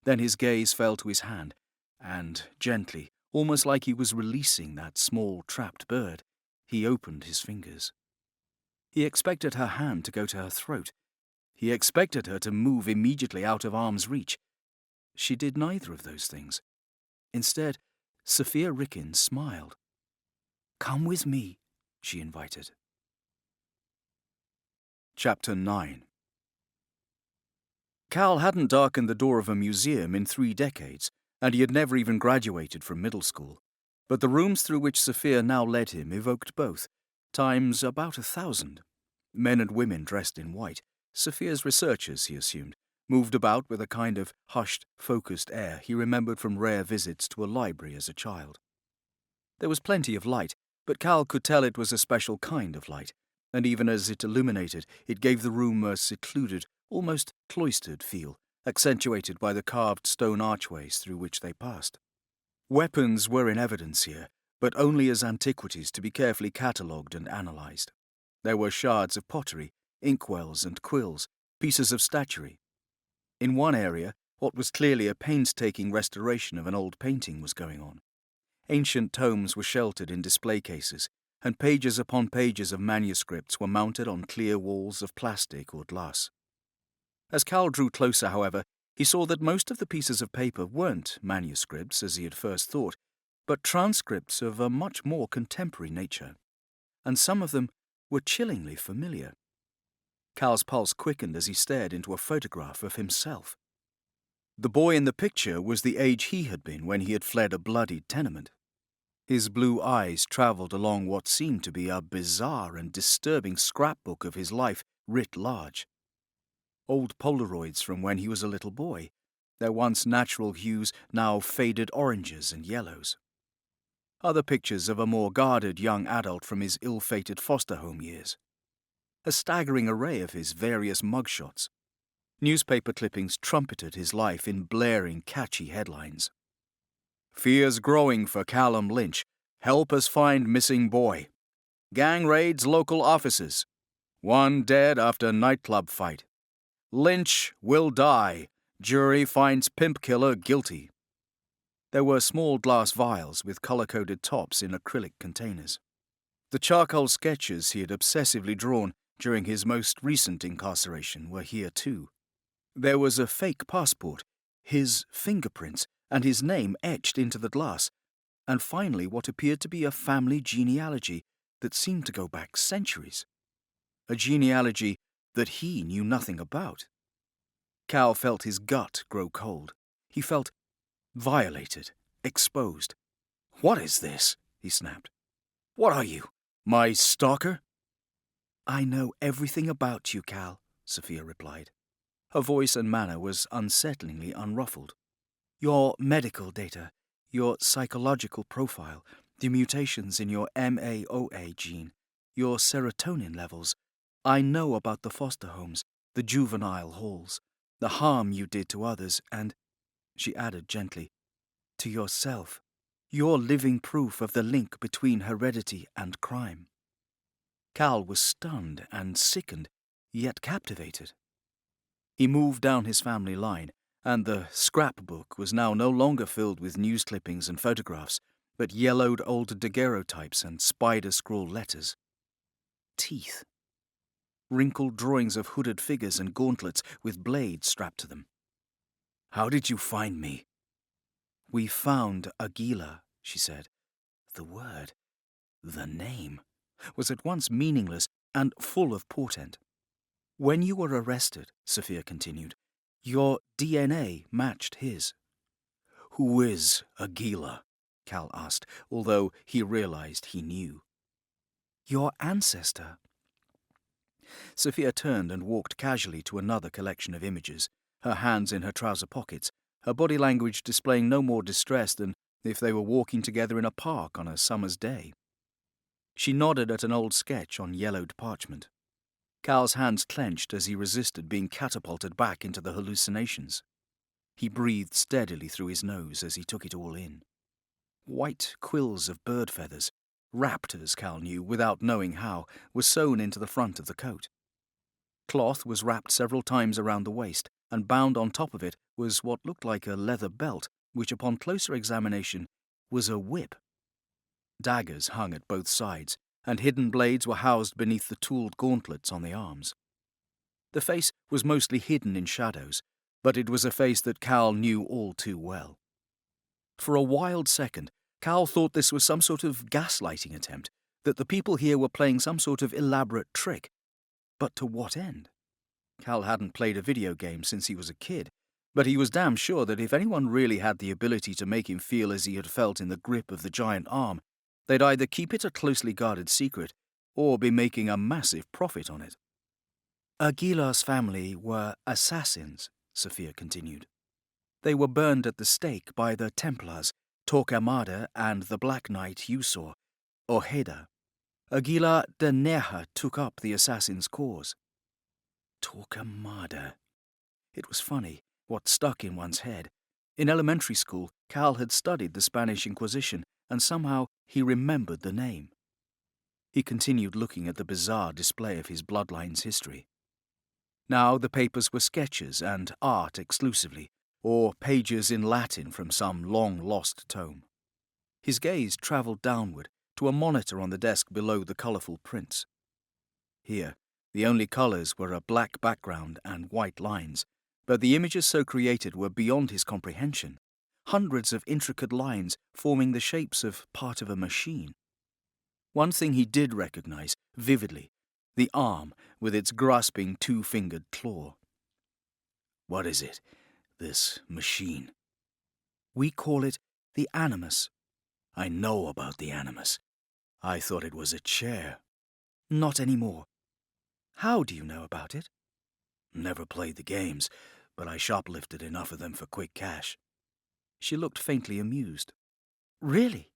Then his gaze fell to his hand, and gently, almost like he was releasing that small trapped bird, he opened his fingers. He expected her hand to go to her throat. He expected her to move immediately out of arm's reach. She did neither of those things. Instead, Sophia Rickens smiled. "Come with me," she invited. Chapter 9. Cal hadn't darkened the door of a museum in 3 decades, and he had never even graduated from middle school. But the rooms through which Sophia now led him evoked both, times about 1,000. Men and women dressed in white, Sophia's researchers, he assumed, moved about with a kind of hushed, focused air he remembered from rare visits to a library as a child. There was plenty of light, but Cal could tell it was a special kind of light, and even as it illuminated, it gave the room a secluded, almost cloistered feel, accentuated by the carved stone archways through which they passed. Weapons were in evidence here, but only as antiquities to be carefully catalogued and analysed. There were shards of pottery, inkwells and quills, pieces of statuary. In one area, what was clearly a painstaking restoration of an old painting was going on. Ancient tomes were sheltered in display cases, and pages upon pages of manuscripts were mounted on clear walls of plastic or glass. As Cal drew closer, however, he saw that most of the pieces of paper weren't manuscripts, as he had first thought, but transcripts of a much more contemporary nature, and some of them were chillingly familiar. Cal's pulse quickened as he stared into a photograph of himself. The boy in the picture was the age he had been when he had fled a bloodied tenement. His blue eyes travelled along what seemed to be a bizarre and disturbing scrapbook of his life writ large. Old Polaroids from when he was a little boy, their once natural hues now faded oranges and yellows. Other pictures of a more guarded young adult from his ill-fated foster home years. A staggering array of his various mugshots. Newspaper clippings trumpeted his life in blaring, catchy headlines. "Fears growing for Callum Lynch. Help us find missing boy. Gang raids local offices. 1 dead after nightclub fight. Lynch will die. Jury finds pimp killer guilty." There were small glass vials with colour-coded tops in acrylic containers. The charcoal sketches he had obsessively drawn during his most recent incarceration were here too. There was a fake passport, his fingerprints, and his name etched into the glass, and finally what appeared to be a family genealogy that seemed to go back centuries. A genealogy that he knew nothing about. Cal felt his gut grow cold. He felt violated, exposed. "What is this?" he snapped. "What are you, my stalker?" "I know everything about you, Cal," Sophia replied. Her voice and manner was unsettlingly unruffled. "Your medical data, your psychological profile, the mutations in your MAOA gene, your serotonin levels. I know about the foster homes, the juvenile halls, the harm you did to others, and," she added gently, "to yourself. You're living proof of the link between heredity and crime." Cal was stunned and sickened, yet captivated. He moved down his family line, and the scrapbook was now no longer filled with news clippings and photographs, but yellowed old daguerreotypes and spider-scrawled letters. Teeth. Wrinkled drawings of hooded figures and gauntlets with blades strapped to them. "How did you find me?" "We found Aguilar," she said. The word, the name, was at once meaningless and full of portent. "When you were arrested," Sophia continued, "your DNA matched his." "Who is Aguilar?" Cal asked, although he realized he knew. "Your ancestor." Sophia turned and walked casually to another collection of images, her hands in her trouser pockets, her body language displaying no more distress than if they were walking together in a park on a summer's day. She nodded at an old sketch on yellowed parchment. Cal's hands clenched as he resisted being catapulted back into the hallucinations. He breathed steadily through his nose as he took it all in. White quills of bird feathers, raptors, Cal knew, without knowing how, were sewn into the front of the coat. Cloth was wrapped several times around the waist, and bound on top of it was what looked like a leather belt, which upon closer examination was a whip. Daggers hung at both sides, and hidden blades were housed beneath the tooled gauntlets on the arms. The face was mostly hidden in shadows, but it was a face that Cal knew all too well. For a wild second, Cal thought this was some sort of gaslighting attempt, that the people here were playing some sort of elaborate trick. But to what end? Cal hadn't played a video game since he was a kid, but he was damn sure that if anyone really had the ability to make him feel as he had felt in the grip of the giant arm, they'd either keep it a closely guarded secret or be making a massive profit on it. Aguilar's family were assassins, Sophia continued. They were burned at the stake by the Templars, Torquemada and the Black Knight you saw, Ojeda. Aguilar de Nerja took up the assassin's cause. Torquemada. It was funny, what stuck in one's head. In elementary school, Cal had studied the Spanish Inquisition, and somehow he remembered the name. He continued looking at the bizarre display of his bloodline's history. Now the papers were sketches and art exclusively, or pages in Latin from some long-lost tome. His gaze travelled downward to a monitor on the desk below the colourful prints. Here, the only colours were a black background and white lines, but the images so created were beyond his comprehension. Hundreds of intricate lines forming the shapes of part of a machine. One thing he did recognise vividly, the arm with its grasping two-fingered claw. "What is it, this machine?" "We call it the animus." "I know about the animus. I thought it was a chair." "Not anymore." "How do you know about it?" "Never played the games, but I shoplifted enough of them for quick cash." She looked faintly amused. "Really?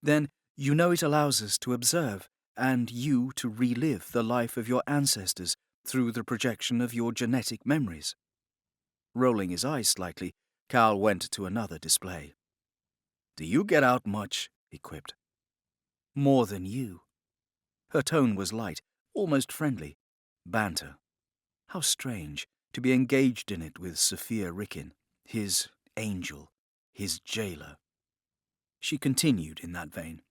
Then you know it allows us to observe, and you to relive the life of your ancestors through the projection of your genetic memories." Rolling his eyes slightly, Cal went to another display. "Do you get out much?" he quipped. "More than you." Her tone was light, almost friendly. Banter. How strange to be engaged in it with Sophia Ricken, his angel, his jailer. She continued in that vein.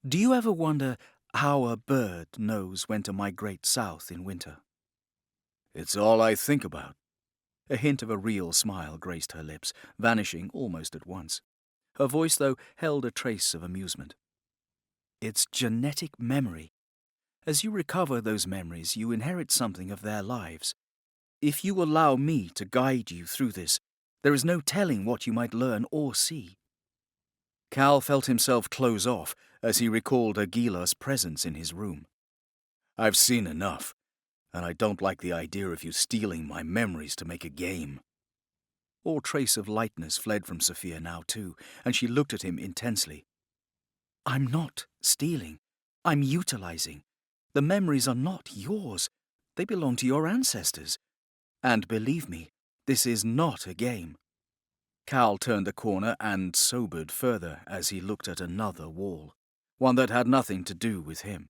"Do you ever wonder how a bird knows when to migrate south in winter?" "It's all I think about." A hint of a real smile graced her lips, vanishing almost at once. Her voice, though, held a trace of amusement. "It's genetic memory. As you recover those memories, you inherit something of their lives. If you allow me to guide you through this, there is no telling what you might learn or see." Cal felt himself close off as he recalled Aguilar's presence in his room. I've seen enough, and I don't like the idea of you stealing my memories to make a game. All trace of lightness fled from Sophia now too, and she looked at him intensely. I'm not stealing. I'm utilizing. The memories are not yours. They belong to your ancestors. And believe me, this is not a game. Cal turned the corner and sobered further as he looked at another wall, one that had nothing to do with him.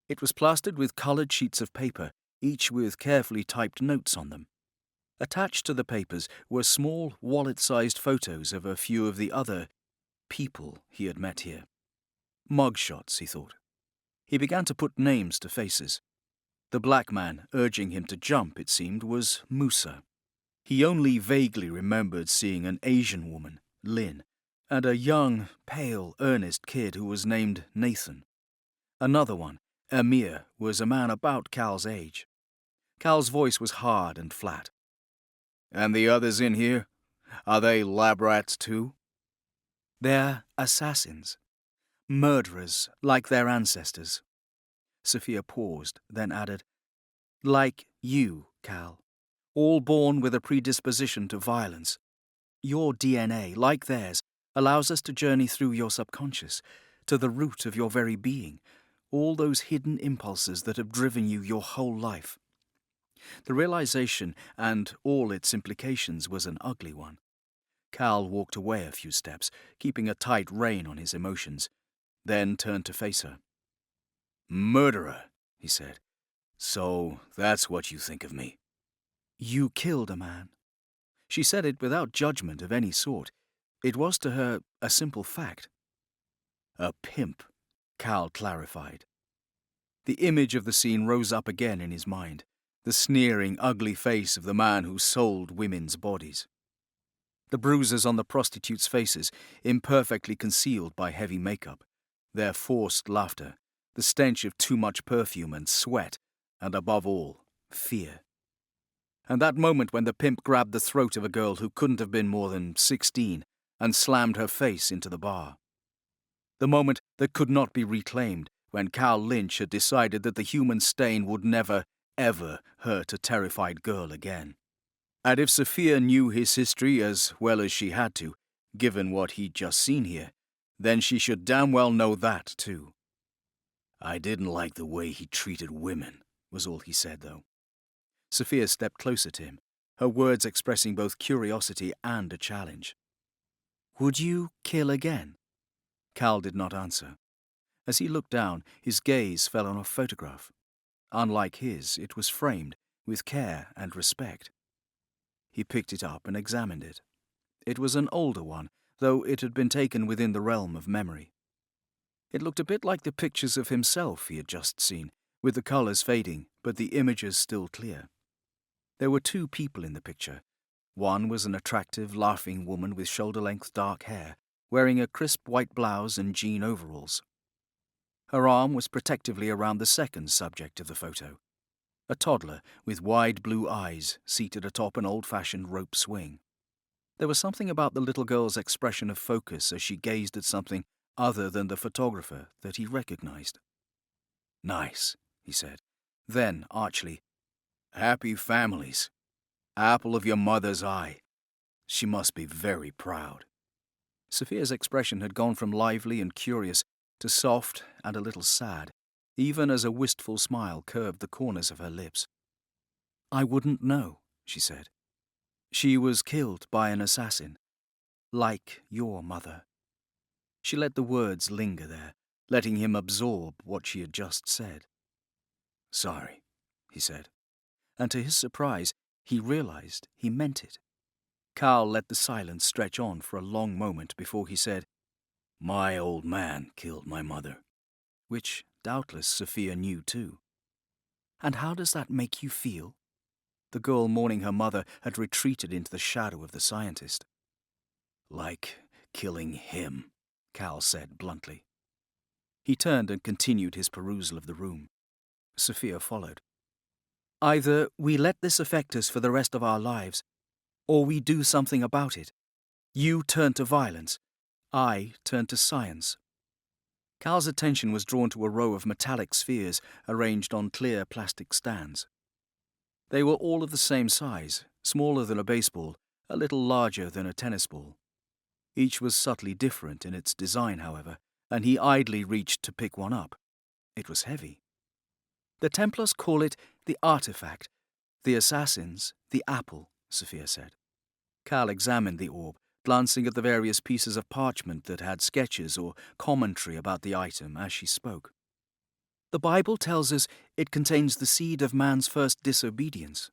It was plastered with coloured sheets of paper, each with carefully typed notes on them. Attached to the papers were small, wallet-sized photos of a few of the other people he had met here. Mugshots, he thought. He began to put names to faces. The black man urging him to jump, it seemed, was Musa. He only vaguely remembered seeing an Asian woman, Lynn, and a young, pale, earnest kid who was named Nathan. Another one, Amir, was a man about Cal's age. Cal's voice was hard and flat. And the others in here? Are they lab rats too? They're assassins. Murderers, like their ancestors. Sophia paused, then added, like you, Cal. All born with a predisposition to violence. Your DNA, like theirs, allows us to journey through your subconscious, to the root of your very being, all those hidden impulses that have driven you your whole life. The realization, and all its implications, was an ugly one. Cal walked away a few steps, keeping a tight rein on his emotions, then turned to face her. Murderer, he said. So that's what you think of me. You killed a man. She said it without judgment of any sort. It was to her a simple fact. A pimp, Cal clarified. The image of the scene rose up again in his mind, the sneering, ugly face of the man who sold women's bodies. The bruises on the prostitutes' faces, imperfectly concealed by heavy makeup, their forced laughter, the stench of too much perfume and sweat, and above all, fear. And that moment when the pimp grabbed the throat of a girl who couldn't have been more than 16 and slammed her face into the bar. The moment that could not be reclaimed when Callum Lynch had decided that the human stain would never, ever hurt a terrified girl again. And if Sophia knew his history as well as she had to, given what he'd just seen here, then she should damn well know that too. I didn't like the way he treated women, was all he said, though. Sophia stepped closer to him, her words expressing both curiosity and a challenge. Would you kill again? Cal did not answer. As he looked down, his gaze fell on a photograph. Unlike his, it was framed, with care and respect. He picked it up and examined it. It was an older one, though it had been taken within the realm of memory. It looked a bit like the pictures of himself he had just seen, with the colours fading, but the images still clear. There were two people in the picture. One was an attractive, laughing woman with shoulder-length dark hair, wearing a crisp white blouse and jean overalls. Her arm was protectively around the second subject of the photo, a toddler with wide blue eyes seated atop an old-fashioned rope swing. There was something about the little girl's expression of focus as she gazed at something other than the photographer that he recognized. Nice, he said. Then, archly, happy families. Apple of your mother's eye. She must be very proud. Sophia's expression had gone from lively and curious to soft and a little sad, even as a wistful smile curved the corners of her lips. I wouldn't know, she said. She was killed by an assassin, like your mother. She let the words linger there, letting him absorb what she had just said. Sorry, he said. And to his surprise, he realized he meant it. Cal let the silence stretch on for a long moment before he said, My old man killed my mother. Which, doubtless, Sophia knew too. And how does that make you feel? The girl mourning her mother had retreated into the shadow of the scientist. Like killing him, Cal said bluntly. He turned and continued his perusal of the room. Sophia followed. Either we let this affect us for the rest of our lives, or we do something about it. You turn to violence. eye turned to science. Cal's attention was drawn to a row of metallic spheres arranged on clear plastic stands. They were all of the same size, smaller than a baseball, a little larger than a tennis ball. Each was subtly different in its design, however, and he idly reached to pick one up. It was heavy. The Templars call it the artifact, the assassins the apple, Sophia said. Cal examined the orb, glancing at the various pieces of parchment that had sketches or commentary about the item as she spoke. The Bible tells us it contains the seed of man's first disobedience.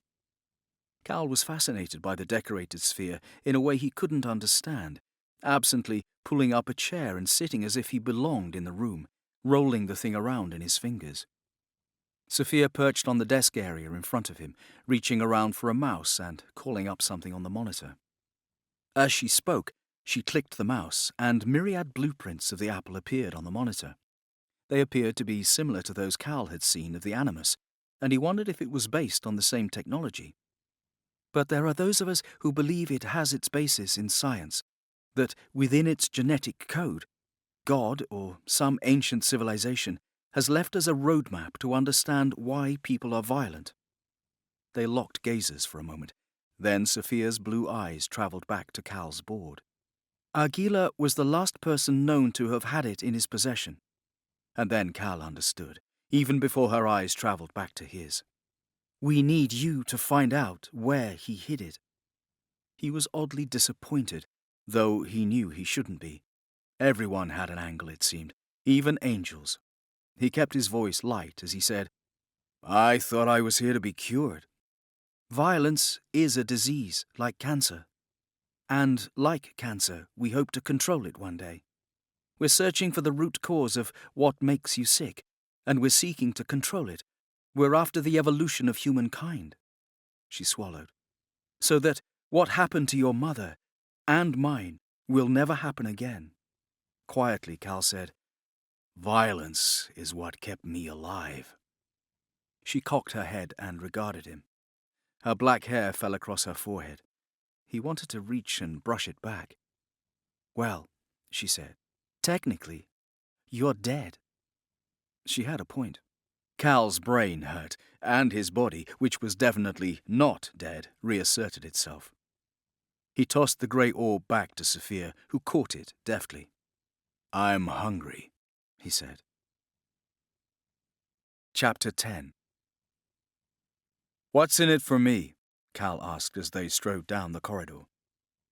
Cal was fascinated by the decorated sphere in a way he couldn't understand, absently pulling up a chair and sitting as if he belonged in the room, rolling the thing around in his fingers. Sophia perched on the desk area in front of him, reaching around for a mouse and calling up something on the monitor. As she spoke, she clicked the mouse, and myriad blueprints of the apple appeared on the monitor. They appeared to be similar to those Cal had seen of the animus, and he wondered if it was based on the same technology. But there are those of us who believe it has its basis in science, that within its genetic code, God, or some ancient civilization, has left us a roadmap to understand why people are violent. They locked gazes for a moment. Then Sophia's blue eyes travelled back to Cal's board. Aguilar was the last person known to have had it in his possession. And then Cal understood, even before her eyes travelled back to his. We need you to find out where he hid it. He was oddly disappointed, though he knew he shouldn't be. Everyone had an angle, it seemed, even angels. He kept his voice light as he said, I thought I was here to be cured. Violence is a disease, like cancer. And, like cancer, we hope to control it one day. We're searching for the root cause of what makes you sick, and we're seeking to control it. We're after the evolution of humankind. She swallowed. So that what happened to your mother, and mine, will never happen again. Quietly, Cal said, Violence is what kept me alive. She cocked her head and regarded him. Her black hair fell across her forehead. He wanted to reach and brush it back. Well, she said, technically, you're dead. She had a point. Cal's brain hurt, and his body, which was definitely not dead, reasserted itself. He tossed the grey orb back to Sophia, who caught it deftly. I'm hungry, he said. Chapter 10. What's in it for me? Cal asked as they strode down the corridor.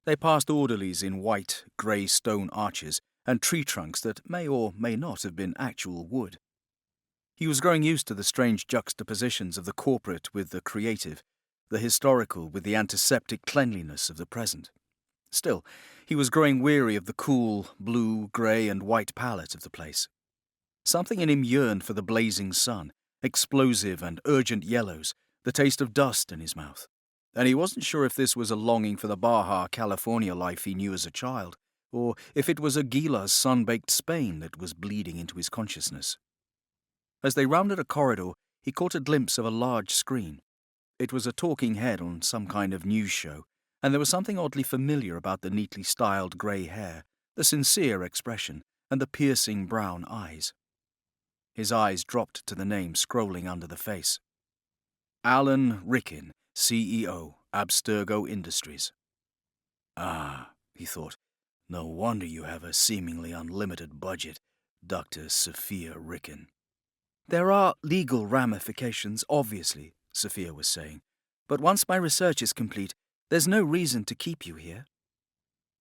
They passed orderlies in white, grey stone arches and tree trunks that may or may not have been actual wood. He was growing used to the strange juxtapositions of the corporate with the creative, the historical with the antiseptic cleanliness of the present. Still, he was growing weary of the cool, blue, grey and white palette of the place. Something in him yearned for the blazing sun, explosive and urgent yellows, the taste of dust in his mouth. And he wasn't sure if this was a longing for the Baja California life he knew as a child, or if it was Aguilar's sun-baked Spain that was bleeding into his consciousness. As they rounded a corridor, he caught a glimpse of a large screen. It was a talking head on some kind of news show, and there was something oddly familiar about the neatly styled grey hair, the sincere expression, and the piercing brown eyes. His eyes dropped to the name scrolling under the face. Alan Ricken, CEO, Abstergo Industries. Ah, he thought, no wonder you have a seemingly unlimited budget, Dr. Sophia Ricken. There are legal ramifications, obviously, Sophia was saying, but once my research is complete, there's no reason to keep you here.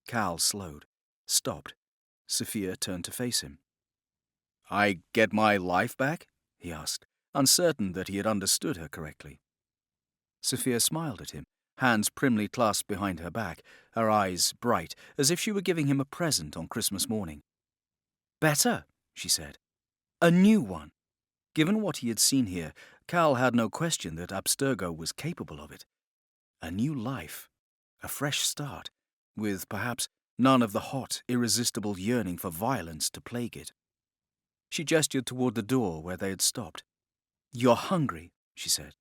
Cal slowed, stopped. Sophia turned to face him. I get my life back? He asked, uncertain that he had understood her correctly. Sophia smiled at him, hands primly clasped behind her back, her eyes bright, as if she were giving him a present on Christmas morning. Better, she said. A new one. Given what he had seen here, Cal had no question that Abstergo was capable of it. A new life, a fresh start, with perhaps none of the hot, irresistible yearning for violence to plague it. She gestured toward the door where they had stopped. You're hungry, she said.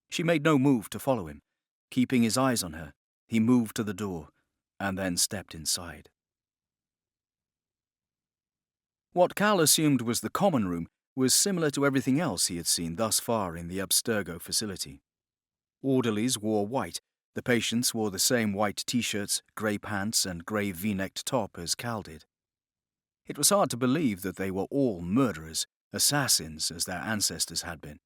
She made no move to follow him. Keeping his eyes on her, he moved to the door and then stepped inside. What Cal assumed was the common room was similar to everything else he had seen thus far in the Abstergo facility. Orderlies wore white. The patients wore the same white t-shirts, grey pants and grey V-necked top as Cal did. It was hard to believe that they were all murderers, assassins as their ancestors had been.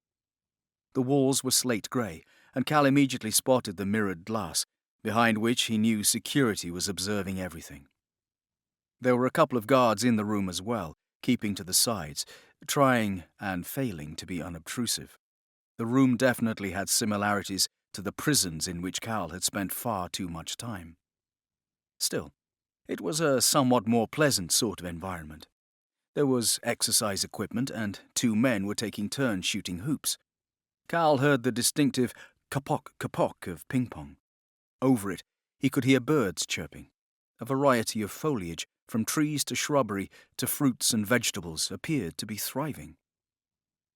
The walls were slate grey, and Cal immediately spotted the mirrored glass, behind which he knew security was observing everything. There were a couple of guards in the room as well, keeping to the sides, trying and failing to be unobtrusive. The room definitely had similarities to the prisons in which Cal had spent far too much time. Still, it was a somewhat more pleasant sort of environment. There was exercise equipment, and 2 men were taking turns shooting hoops. Cal heard the distinctive kapok-kapok of ping-pong. Over it, he could hear birds chirping. A variety of foliage, from trees to shrubbery to fruits and vegetables, appeared to be thriving.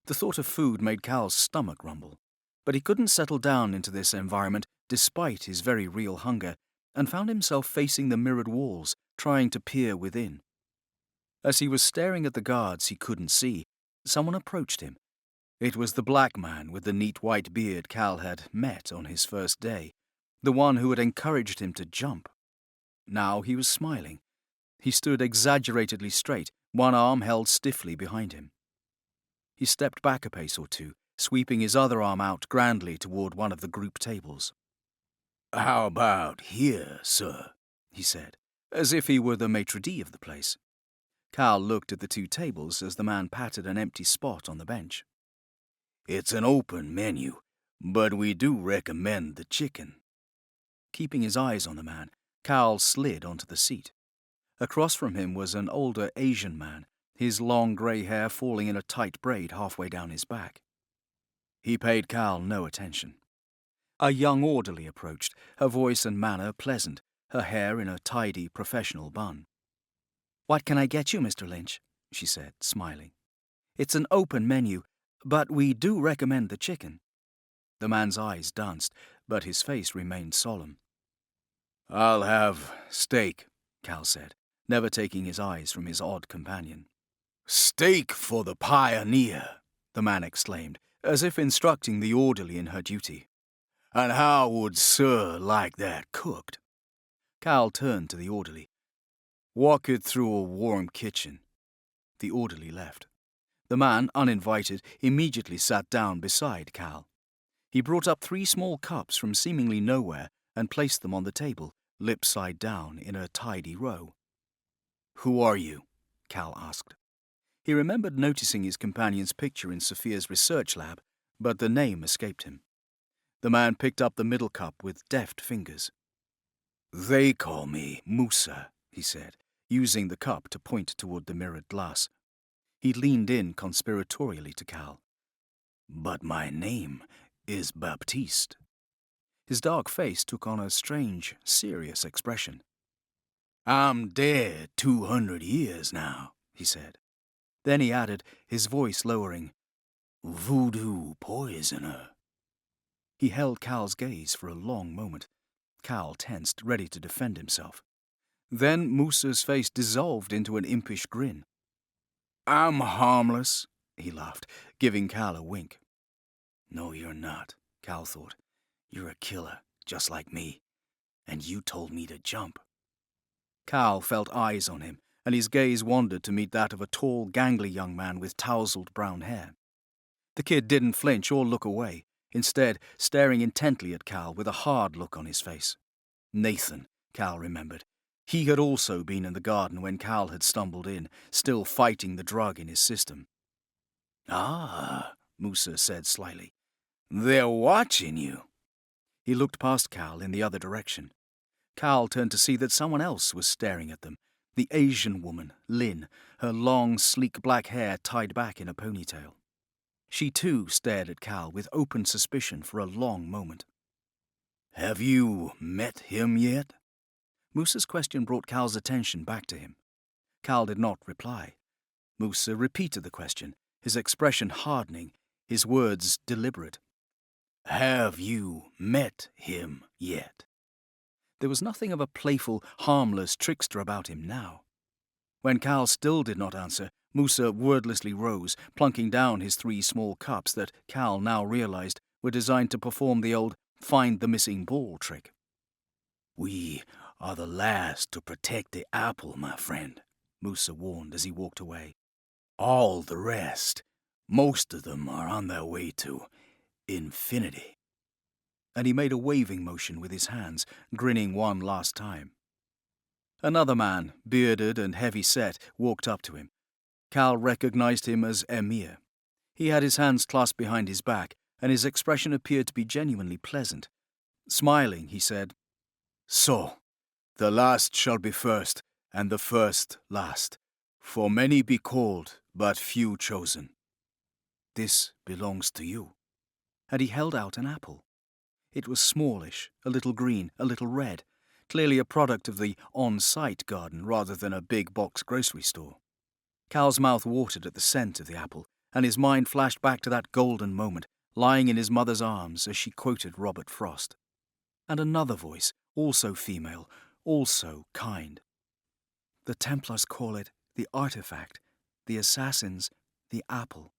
The thought of food made Cal's stomach rumble, but he couldn't settle down into this environment despite his very real hunger, and found himself facing the mirrored walls, trying to peer within. As he was staring at the guards he couldn't see, someone approached him. It was the black man with the neat white beard Cal had met on his first day, the one who had encouraged him to jump. Now he was smiling. He stood exaggeratedly straight, one arm held stiffly behind him. He stepped back a pace or two, sweeping his other arm out grandly toward one of the group tables. "How about here, sir?" he said, as if he were the maitre d' of the place. Cal looked at the 2 tables as the man patted an empty spot on the bench. "It's an open menu, but we do recommend the chicken." Keeping his eyes on the man, Cal slid onto the seat. Across from him was an older Asian man, his long grey hair falling in a tight braid halfway down his back. He paid Cal no attention. A young orderly approached, her voice and manner pleasant, her hair in a tidy, professional bun. "What can I get you, Mr. Lynch?" she said, smiling. "It's an open menu, but we do recommend the chicken." The man's eyes danced, but his face remained solemn. "I'll have steak," Cal said, never taking his eyes from his odd companion. "Steak for the pioneer," the man exclaimed, as if instructing the orderly in her duty. "And how would sir like that cooked?" Cal turned to the orderly. "Walk it through a warm kitchen." The orderly left. The man, uninvited, immediately sat down beside Cal. He brought up 3 small cups from seemingly nowhere and placed them on the table, lips side down, in a tidy row. "Who are you?" Cal asked. He remembered noticing his companion's picture in Sophia's research lab, but the name escaped him. The man picked up the middle cup with deft fingers. "They call me Musa," he said, using the cup to point toward the mirrored glass. He leaned in conspiratorially to Cal. "But my name is Baptiste." His dark face took on a strange, serious expression. "I'm dead 200 years now," he said. Then he added, his voice lowering, "Voodoo poisoner." He held Cal's gaze for a long moment. Cal tensed, ready to defend himself. Then Musa's face dissolved into an impish grin. "I'm harmless," he laughed, giving Cal a wink. "No, you're not," Cal thought. "You're a killer, just like me. And you told me to jump." Cal felt eyes on him, and his gaze wandered to meet that of a tall, gangly young man with tousled brown hair. The kid didn't flinch or look away, instead staring intently at Cal with a hard look on his face. Nathan, Cal remembered. He had also been in the garden when Cal had stumbled in, still fighting the drug in his system. "Ah," Musa said slyly. "They're watching you." He looked past Cal in the other direction. Cal turned to see that someone else was staring at them, the Asian woman, Lynn, her long, sleek black hair tied back in a ponytail. She too stared at Cal with open suspicion for a long moment. "Have you met him yet?" Musa's question brought Cal's attention back to him. Cal did not reply. Musa repeated the question, his expression hardening, his words deliberate. "Have you met him yet?" There was nothing of a playful, harmless trickster about him now. When Cal still did not answer, Musa wordlessly rose, plunking down his 3 small cups that Cal now realized were designed to perform the old find the missing ball trick. "We are the last to protect the apple, my friend," Musa warned as he walked away. "All the rest, most of them are on their way to infinity." And he made a waving motion with his hands, grinning one last time. Another man, bearded and heavy-set, walked up to him. Cal recognized him as Emir. He had his hands clasped behind his back, and his expression appeared to be genuinely pleasant. Smiling, he said, "So, the last shall be first, and the first last. For many be called, but few chosen. This belongs to you." And he held out an apple. It was smallish, a little green, a little red, clearly a product of the on-site garden rather than a big box grocery store. Cal's mouth watered at the scent of the apple, and his mind flashed back to that golden moment, lying in his mother's arms as she quoted Robert Frost. And another voice, also female, also kind. "The Templars call it the artifact, the assassins, the apple."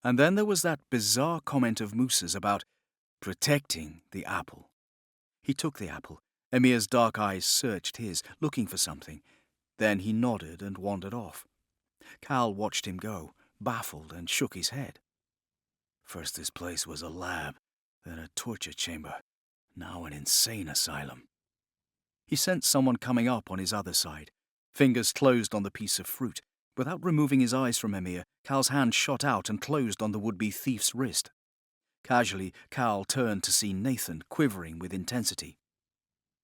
And then there was that bizarre comment of Musa's about protecting the apple. He took the apple. Emir's dark eyes searched his, looking for something. Then he nodded and wandered off. Cal watched him go, baffled, and shook his head. "First this place was a lab, then a torture chamber, now an insane asylum." He sensed someone coming up on his other side. Fingers closed on the piece of fruit. Without removing his eyes from Emir, Cal's hand shot out and closed on the would-be thief's wrist. Casually, Cal turned to see Nathan quivering with intensity.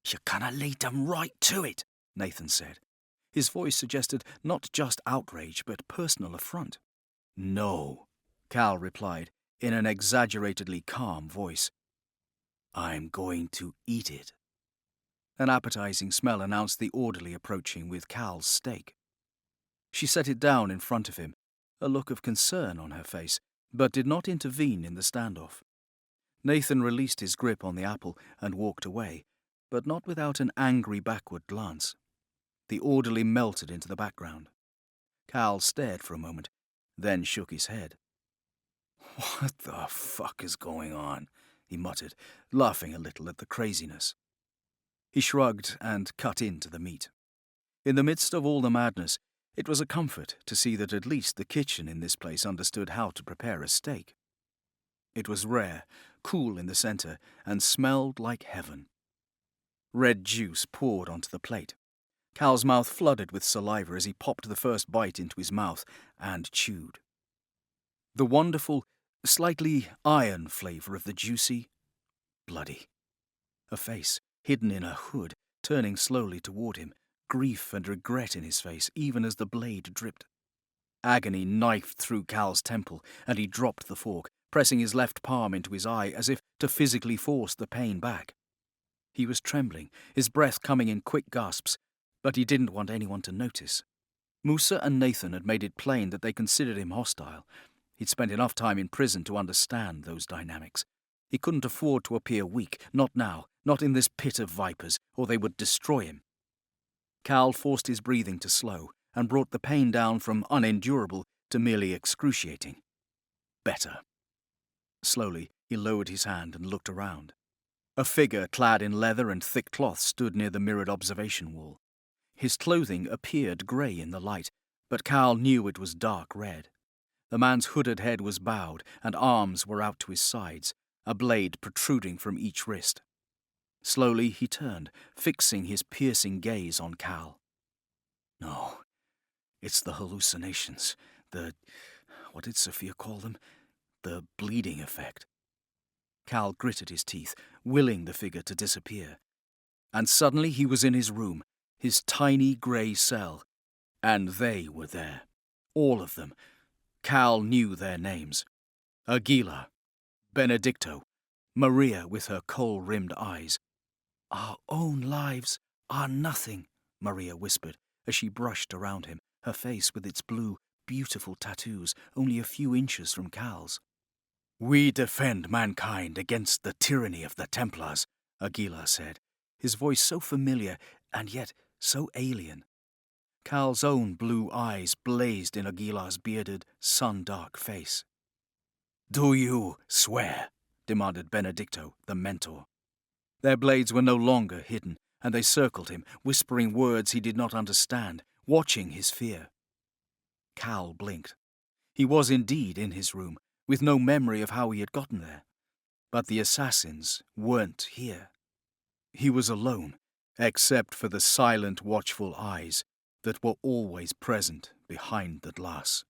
"You canna lead them right to it," Nathan said. His voice suggested not just outrage, but personal affront. "No," Cal replied, in an exaggeratedly calm voice. "I'm going to eat it." An appetizing smell announced the orderly approaching with Cal's steak. She set it down in front of him, a look of concern on her face, but did not intervene in the standoff. Nathan released his grip on the apple and walked away, but not without an angry backward glance. The orderly melted into the background. Cal stared for a moment, then shook his head. "What the fuck is going on?" he muttered, laughing a little at the craziness. He shrugged and cut into the meat. In the midst of all the madness, it was a comfort to see that at least the kitchen in this place understood how to prepare a steak. It was rare, cool in the center, and smelled like heaven. Red juice poured onto the plate. Cal's mouth flooded with saliva as he popped the first bite into his mouth and chewed. The wonderful, slightly iron flavor of the juicy, bloody. A face, hidden in a hood, turning slowly toward him, grief and regret in his face, even as the blade dripped. Agony knifed through Cal's temple, and he dropped the fork, pressing his left palm into his eye as if to physically force the pain back. He was trembling, his breath coming in quick gasps, but he didn't want anyone to notice. Musa and Nathan had made it plain that they considered him hostile. He'd spent enough time in prison to understand those dynamics. He couldn't afford to appear weak, not now, not in this pit of vipers, or they would destroy him. Cal forced his breathing to slow and brought the pain down from unendurable to merely excruciating. Better. Slowly, he lowered his hand and looked around. A figure clad in leather and thick cloth stood near the mirrored observation wall. His clothing appeared grey in the light, but Cal knew it was dark red. The man's hooded head was bowed, and arms were out to his sides, a blade protruding from each wrist. Slowly he turned, fixing his piercing gaze on Cal. "No, it's the hallucinations, what did Sophia call them? The bleeding effect." Cal gritted his teeth, willing the figure to disappear. And suddenly he was in his room, his tiny grey cell, and they were there. All of them. Cal knew their names. Aguilar, Benedicto, Maria with her kohl-rimmed eyes. "Our own lives are nothing," Maria whispered as she brushed around him, her face with its blue, beautiful tattoos only a few inches from Cal's. "We defend mankind against the tyranny of the Templars," Aguilar said, his voice so familiar and yet so alien. Cal's own blue eyes blazed in Aguilar's bearded, sun-dark face. "Do you swear?" demanded Benedicto, the mentor. Their blades were no longer hidden, and they circled him, whispering words he did not understand, watching his fear. Cal blinked. He was indeed in his room, with no memory of how he had gotten there. But the assassins weren't here. He was alone, except for the silent, watchful eyes that were always present behind the glass.